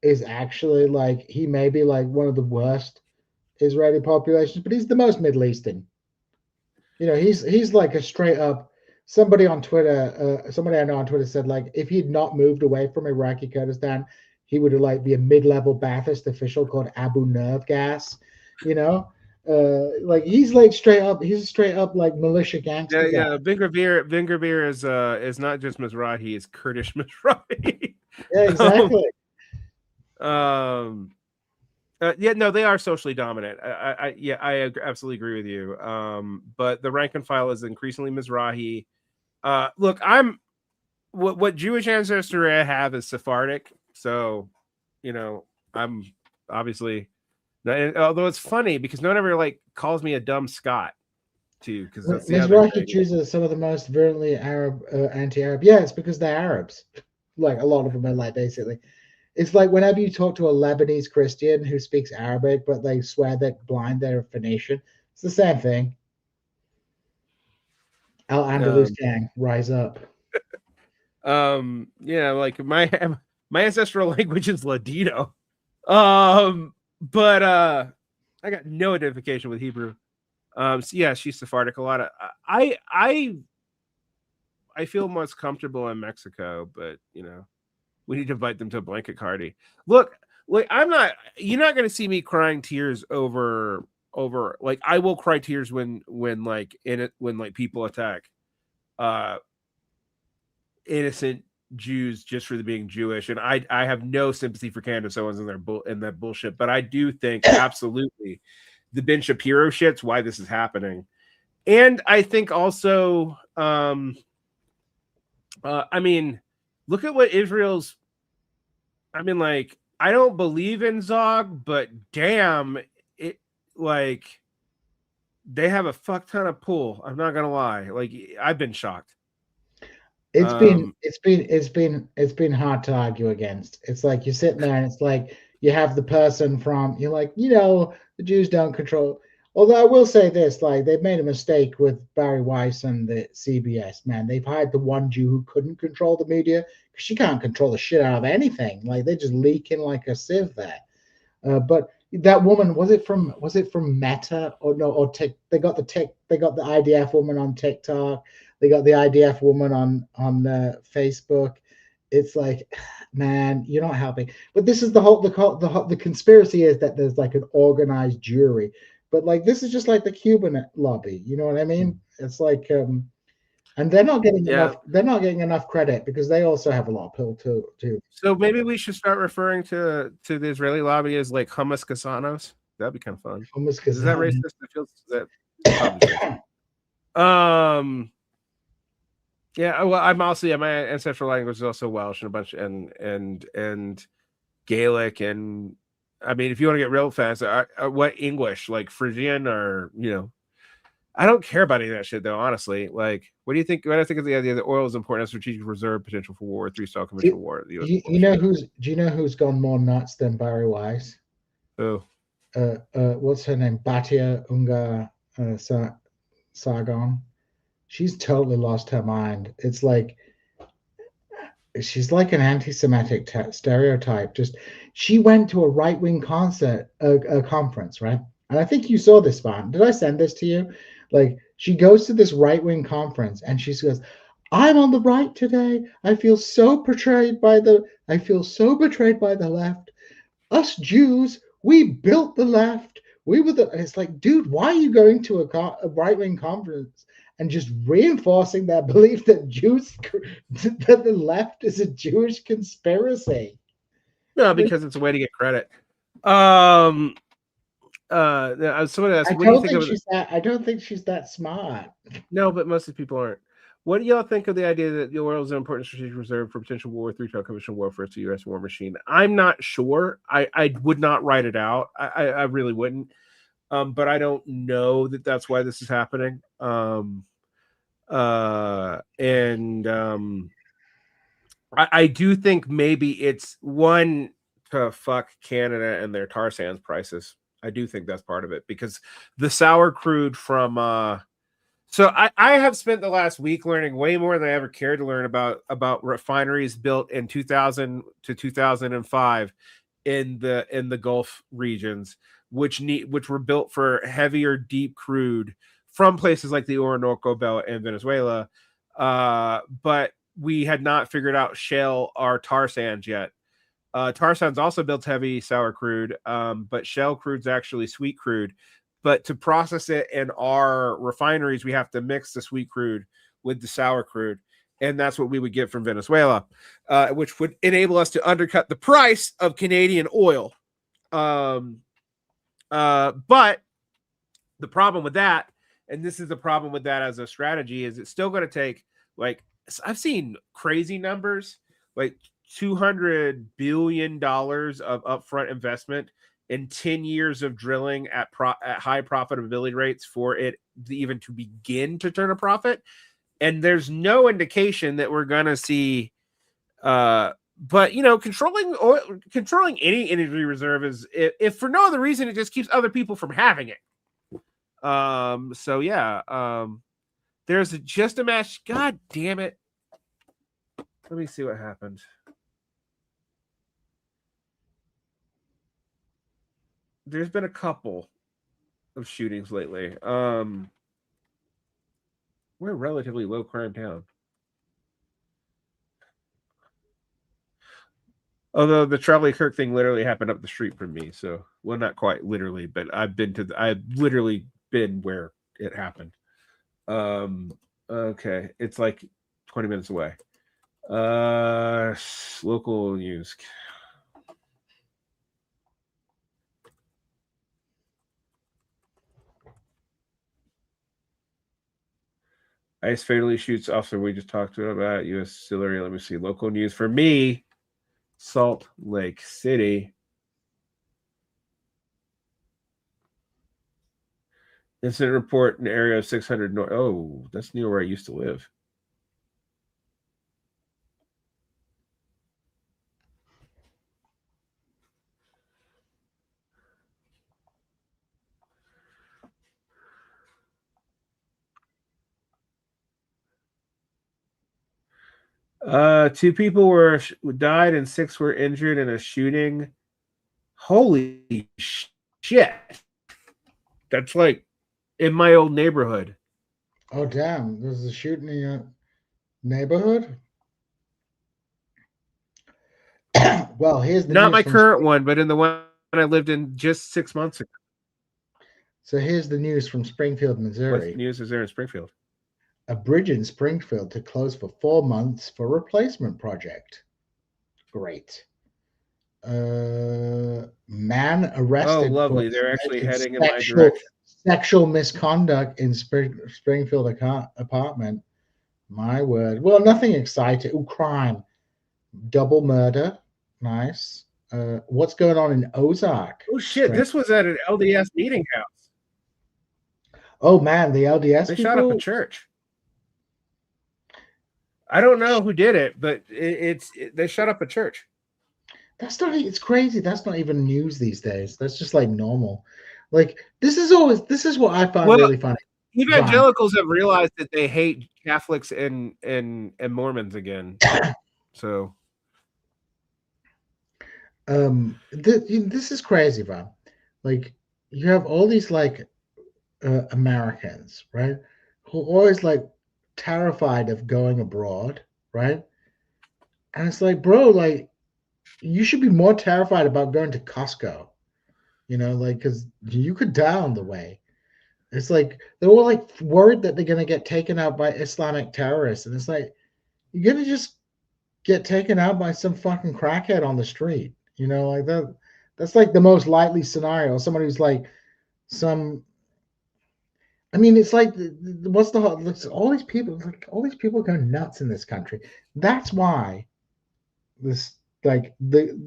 is actually like, he may be like one of the worst Israeli populations, but he's the most Middle Eastern. He's like a straight up. Somebody on Twitter, somebody I know on Twitter said like, if he'd not moved away from Iraqi Kurdistan, he would like be a mid-level Ba'athist official called Abu Nerve Gas. Like he's like straight up. He's a straight up like militia gangster. Yeah. Ben Gvir is not just Mizrahi, he's Kurdish Mizrahi. Yeah, exactly. Yeah, no, they are socially dominant. I absolutely agree with you. But the rank and file is increasingly Mizrahi. Look, what Jewish ancestry I have is Sephardic, so I'm obviously. Although it's funny because no one ever like calls me a dumb Scot, too, because that's the other thing. Jews are some of the most virulently anti-Arab. Yeah, it's because they're Arabs. Like a lot of them are like basically. It's like whenever you talk to a Lebanese Christian who speaks Arabic, but they swear they're blind, they're Phoenician. It's the same thing. Al Andalus gang, rise up. Yeah, like my ancestral language is Ladino. But I got no identification with Hebrew. So yeah, she's Sephardic. A lot of I feel most comfortable in Mexico, but we need to invite them to a blanket party. Look, you're not going to see me crying tears over like I will cry tears when like when like people attack innocent Jews just for being Jewish, and I have no sympathy for Candace Owens and that bullshit, but I do think absolutely the Ben Shapiro shit's why this is happening. And I think also I mean, look at what Israel's I mean, like, I don't believe in Zog, but damn, it like they have a fuck ton of pull. I'm not gonna lie. Like, I've been shocked. It's been hard to argue against. It's like you're sitting there and it's like you have the person from you're like, the Jews don't control. Although I will say this, like they've made a mistake with Barry Weiss and the CBS, man. They've hired the one Jew who couldn't control the media because she can't control the shit out of anything. Like they're just leaking like a sieve there. But that woman was it from Meta or no or Tik? They got the IDF woman on TikTok. They got the IDF woman on Facebook. It's like, man, you're not helping. But this is the conspiracy is that there's like an organized jury. But like this is just like the Cuban lobby. You know what I mean? It's like and they're not getting enough credit because they also have a lot of pull too. So maybe we should start referring to the Israeli lobby as like hummus Kasanos. That'd be kind of fun. Hummus Is that racist? It feels that yeah, well, my ancestral language is also Welsh and a bunch and Gaelic, and I mean, if you want to get real fast, what English, like Frisian or I don't care about any of that shit though, honestly. Like, what do you think? What do I think of the idea that oil is important as strategic reserve, potential for war, 3-star conventional war? Do you know who's gone more nuts than Barry Weiss? Oh, what's her name? Batia Unga Sargon. She's totally lost her mind. It's like she's like an anti-Semitic stereotype. Just she went to a right-wing a conference, right? And I think you saw this, Van. Did I send this to you? Like she goes to this right-wing conference and she says, "I'm on the right today. I feel so betrayed by the left. Us Jews, we built the left. We were the." It's like, dude, why are you going to a right-wing conference and just reinforcing that belief that that the left is a Jewish conspiracy? no, because it's a way to get credit. Somebody asked, I don't think she's that smart. No, but most of the people aren't. What do y'all think of the idea that the oil is an important strategic reserve for potential war, 3-star conventional warfare? It's a U.S. war machine. I'm not sure. I would not write it out. I really wouldn't. But I don't know that that's why this is happening. I do think maybe it's one to fuck Canada and their tar sands prices. I do think that's part of it because the sour crude from so I have spent the last week learning way more than I ever cared to learn about refineries built in 2000 to 2005 in the Gulf regions, which were built for heavier, deep crude from places like the Orinoco Belt and Venezuela. But we had not figured out shale or tar sands yet. Tar sands also builds heavy sour crude, but shale crude's actually sweet crude. But to process it in our refineries, we have to mix the sweet crude with the sour crude. And that's what we would get from Venezuela, which would enable us to undercut the price of Canadian oil. But the problem with that, and this is the problem with that as a strategy, is it's still going to take, like, I've seen crazy numbers, like $200 billion of upfront investment in 10 years of drilling at high profitability rates for it even to begin to turn a profit. And there's no indication that we're going to see, but controlling any energy reserve is, if for no other reason, it just keeps other people from having it. So yeah, there's just a match. God damn it. Let me see what happened. There's been a couple of shootings lately. We're a relatively low crime town. Although the Charlie Kirk thing literally happened up the street from me, so well, not quite literally, but I've literally been where it happened. Okay, it's like 20 minutes away. Local news. ICE fatally shoots officer we just talked about. U.S. Distillery. Let me see. Local news for me. Salt Lake City. Incident report in area of 600 north. Oh, that's near where I used to live. Two people died and 6 were injured in a shooting. Holy shit! That's like in my old neighborhood. Oh damn! There's a shooting in your neighborhood. Well, here's the Not news my from current one, but in the one I lived in just 6 months ago. So here's the news from Springfield, Missouri. What news is there in Springfield? A bridge in Springfield to close for 4 months for replacement project. Great. Man arrested. Oh, lovely. For They're actually heading in my sexual, direction. sexual misconduct in Springfield apartment. My word. Well, nothing exciting. Oh, crime. Double murder. Nice. What's going on in Ozark? Oh shit! This was at an LDS meeting house. Oh man, the LDS They people shot up a church. I don't know who did it, but they shut up a church. That's not. It's crazy. That's not even news these days. That's just like normal. Like this is what I find really funny. Evangelicals have realized that they hate Catholics and Mormons again. So, this is crazy, Bob. Like you have all these like Americans, right, who are always like terrified of going abroad, right? And it's like, bro, like you should be more terrified about going to Costco, like because you could die on the way. It's like they're all like worried that they're gonna get taken out by Islamic terrorists, and it's like you're gonna just get taken out by some fucking crackhead on the street, like that. That's like the most likely scenario. Somebody who's like some. I mean, it's like what's the all these people go nuts in this country. That's why this like the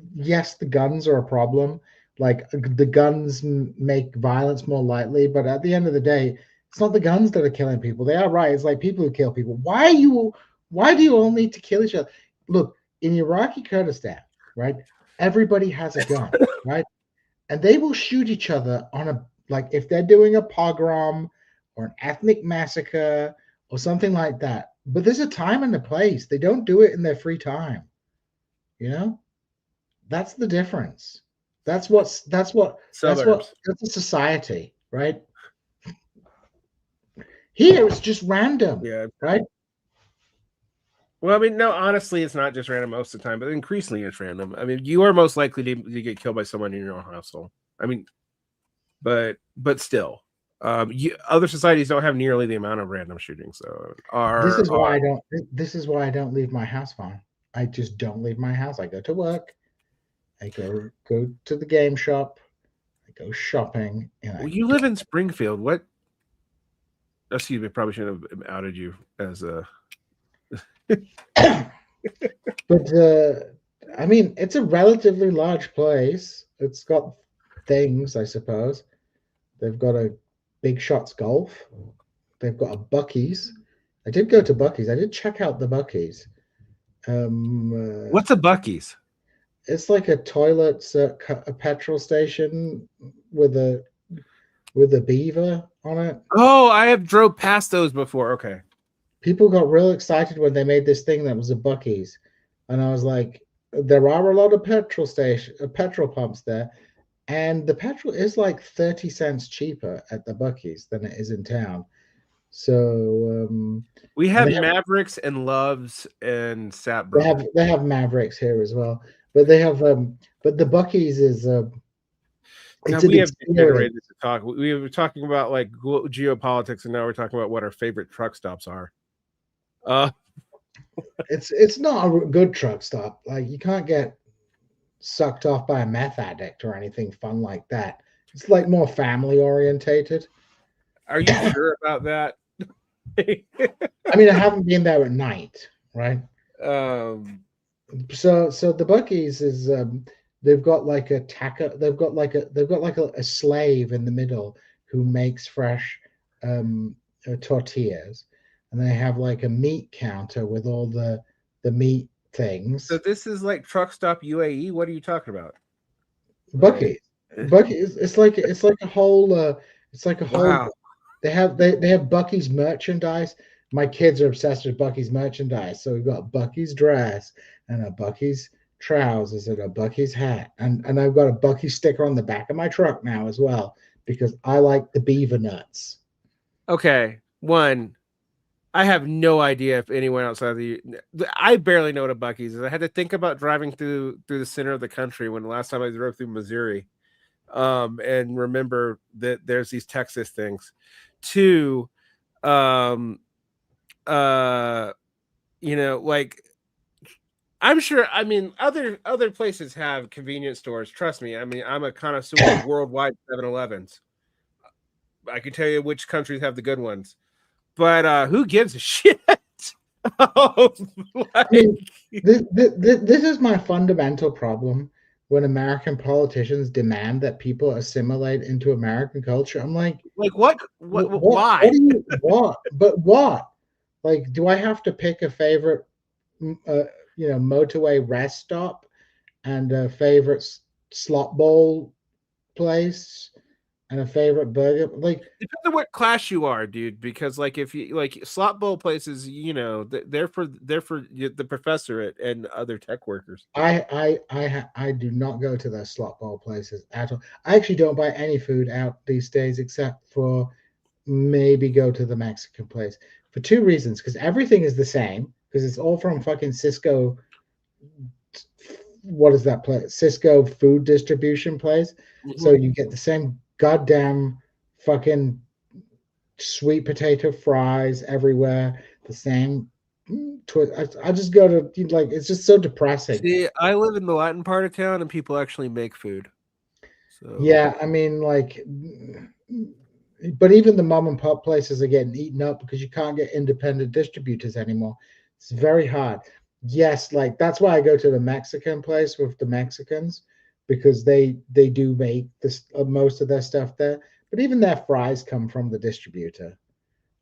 guns are a problem. Like the guns make violence more likely, but at the end of the day, it's not the guns that are killing people. They are right. It's like people who kill people. Why do you all need to kill each other? Look, in Iraqi Kurdistan, right? Everybody has a gun, right? And they will shoot each other on a like if they're doing a pogrom or an ethnic massacre or something like that. But there's a time and a place. They don't do it in their free time. That's the difference. That's a society, right? Here it's just random, yeah. right? Well, I mean, no, honestly, it's not just random most of the time, but increasingly it's random. I mean, you are most likely to get killed by someone in your own household. I mean, but still, other societies don't have nearly the amount of random shootings. So This is why I don't leave my house, Vaughn. I just don't leave my house. I go to work. I go to the game shop. I go shopping. Well, you live in Springfield. What? Excuse me. Probably shouldn't have outed you as a. But I mean, it's a relatively large place. It's got things, I suppose. They've got a Big Shots Golf. They've got a Buc-ee's. I did go to Buc-ee's. I did check out the Buc-ee's. What's a Buc-ee's? It's like a toilet, a petrol station with a beaver on it. Oh, I have drove past those before. Okay. People got real excited when they made this thing that was a Buc-ee's, and I was like, there are a lot of petrol pumps there, and the petrol is like 30 cents cheaper at the Buc-ee's than it is in town. So we have Mavericks and Loves and Sap Brothers. They have Mavericks here as well. but they have but the Bucky's is it's God, an we have experience. degenerated to talk. We were talking about like geopolitics, and now we're talking about what our favorite truck stops are. Uh, It's not a good truck stop. Like you can't get sucked off by a meth addict or anything fun like that. It's like more family orientated. are you sure about that? I mean, I haven't been there at night, right? um, So the Bucky's is they've got like a tacker, they've got like a slave in the middle who makes fresh tortillas, and they have like a meat counter with all the meat so things. this is like truck stop UAE. What are you talking about? Like, Bucky's. Bucky's it's like a whole it's like a whole wow. they have Bucky's merchandise. My kids are obsessed with Bucky's merchandise. So we've got Bucky's dress and a Bucky's trousers and a Bucky's hat. And I've got a Bucky sticker on the back of my truck now as well because I like the beaver nuts. Okay, one. I have no idea if anyone outside the. I barely know what a Bucky's is. I had to think about driving through the center of the country when the last time I drove through Missouri, and remember that there's these Texas things. Two, um, uh, like I'm sure. I mean, other places have convenience stores. Trust me. I mean, I'm a connoisseur of worldwide 7-Elevens. I can tell you which countries have the good ones, but who gives a shit? Oh, I mean, like, this is my fundamental problem when American politicians demand that people assimilate into American culture. I'm like, what? what Why? do you what? But what? Like, do I have to pick a favorite, motorway rest stop and a favorite slot bowl place and a favorite burger? Like, Depends on what class you are, dude. Because like if you like slot bowl places, they're for the professorate and other tech workers. I do not go to those slot bowl places at all. I actually don't buy any food out these days except for maybe go to the Mexican place for two reasons. Because everything is the same because it's all from fucking Cisco. What is that place? Cisco food distribution place. So Mhm. you get the same goddamn fucking sweet potato fries everywhere. The same. I just go to like it's just so depressing. See, I live in the Latin part of town, and people actually make food. So Yeah, I mean, like, but even the mom and pop places are getting eaten up because you can't get independent distributors anymore. It's very hard. Yes, like that's why I go to the Mexican place with the Mexicans because they do make this most of their stuff there. But even their fries come from the distributor.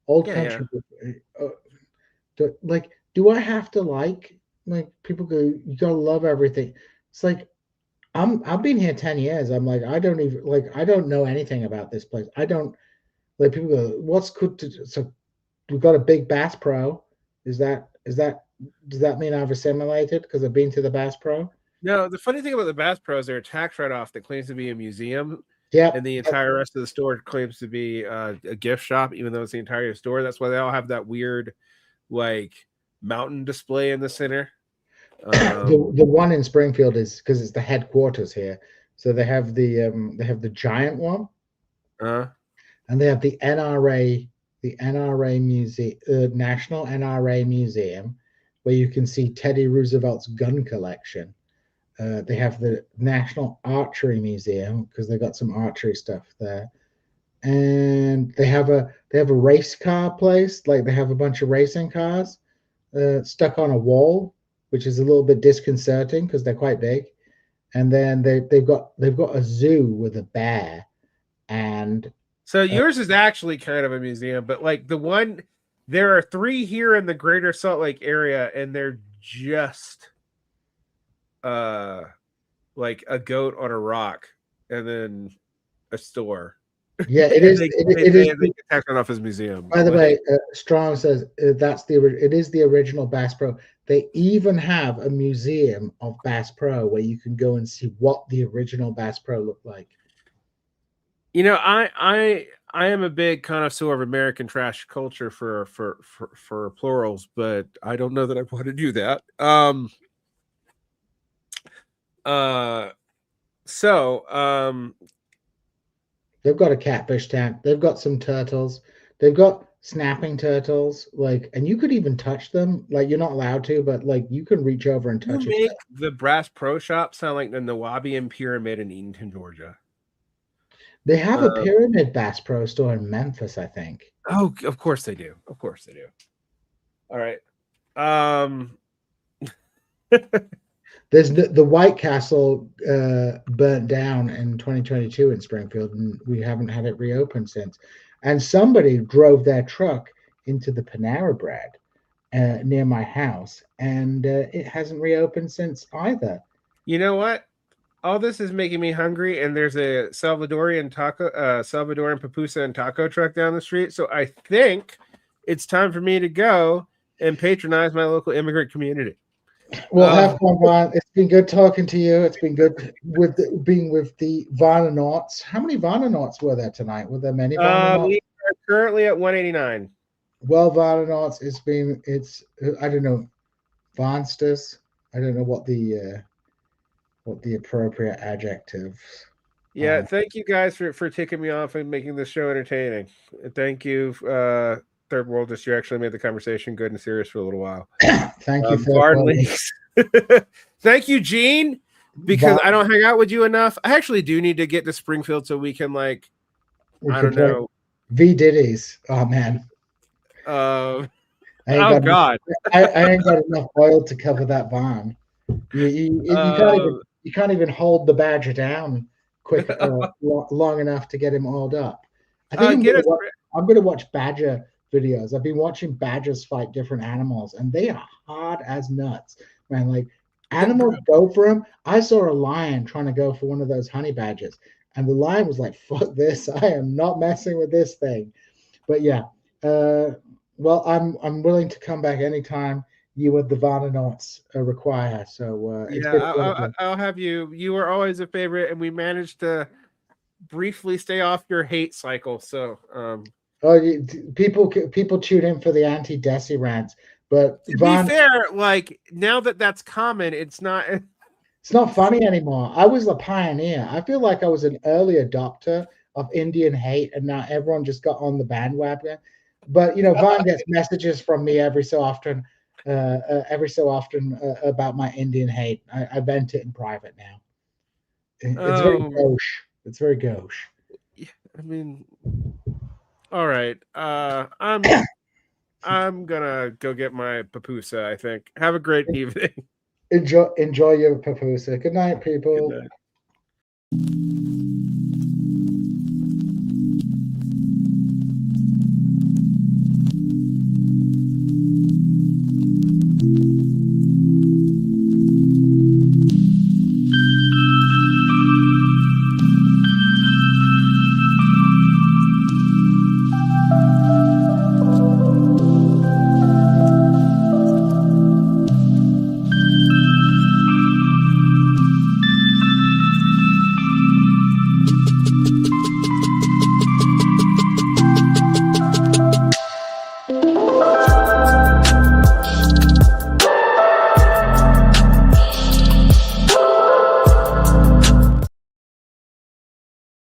Old yeah, yeah. Country, uh, like, do I have to like people go? You gotta love everything. It's like I've been here 10 years. I'm like, I don't know anything about this place. I don't like people go, what's good to so we've got a big Bass Pro. Is that does that mean I've assimilated because I've been to the Bass Pro? No, the funny thing about the Bass Pro is they're a tax write-off that claims to be a museum, and Yep. the entire rest of the store claims to be a gift shop, even though it's the entire store. That's why they all have that weird, like, mountain display in the center. The one in Springfield is because it's the headquarters here. So they have the giant one uh, and they have the NRA museum, National NRA Museum, where you can see Teddy Roosevelt's gun collection. They have the National Archery Museum because they got some archery stuff there, and they have a race car place. Like they have a bunch of racing cars stuck on a wall, which is a little bit disconcerting because they're quite big. And then they've got a zoo with a bear and so uh, yours is actually kind of a museum, but like there are three here in the Greater Salt Lake area, and they're just uh like a goat on a rock, and then a store, yeah, it and is they it, they it is. they, they get taxed off as museums. By the way, Like, Strong says it is the original Bass Pro. They even have a museum of Bass Pro where you can go and see what the original Bass Pro looked like. I am a big connoisseur of American trash culture for plurals, but I don't know that I want to do that. So They've got a catfish tank. They've got some turtles. They've got snapping turtles. Like, and you could even touch them. Like, you're not allowed to, but like you can reach over and you touch it. make the Brass Pro Shop sound like the Nawabian Pyramid in Eatonton, Georgia. They have a Pyramid Bass Pro store in Memphis, I think. Oh, of course they do. Of course they do. All right. There's the White Castle burnt down in 2022 in Springfield, and we haven't had it reopened since. And somebody drove their truck into the Panera Bread near my house, and it hasn't reopened since either. You know what? All this is making me hungry, and there's a Salvadorian pupusa and taco truck down the street. So I think it's time for me to go and patronize my local immigrant community. Well, have fun, Vaughn. It's been good talking to you. It's been good being with the Varnanauts. How many Varnanauts were there tonight? Were there many Varnanauts? We are currently at 189. Well, Varnanauts, it's I don't know, Vanstas. I don't know what the appropriate adjectives. Yeah, thank you guys for taking me off and making this show entertaining. Thank you, Third World. This year actually made the conversation good and serious for a little while. Thank you, Barn Leagues. Thank you, Gene. Because I don't hang out with you enough. I actually do need to get to Springfield so we can I don't know. V Diddy's. Oh man. God. I ain't got enough oil to cover that barn. You can't even hold the badger down quick long enough to get him oiled up. I think I'm going to watch badger videos. I've been watching badgers fight different animals, and they are hard as nuts, man. Like animals go for them. I saw a lion trying to go for one of those honey badgers, and the lion was like, "Fuck this! I am not messing with this thing." But yeah, well, I'm willing to come back anytime you and the Varnanauts require. So I'll have you. You were always a favorite, and we managed to briefly stay off your hate cycle. So people tune in for the anti-Desi rants, but to be fair, like now that's common, it's not funny anymore. I was a pioneer. I feel like I was an early adopter of Indian hate, and now everyone just got on the bandwagon. But Vaughn gets messages from me every so often about my Indian hate. I vent it in private now. It's very gauche. It's very gauche. I mean, all right. I'm gonna go get my papusa, I think. Have a great evening. Enjoy your papusa. Good night, people. Good night.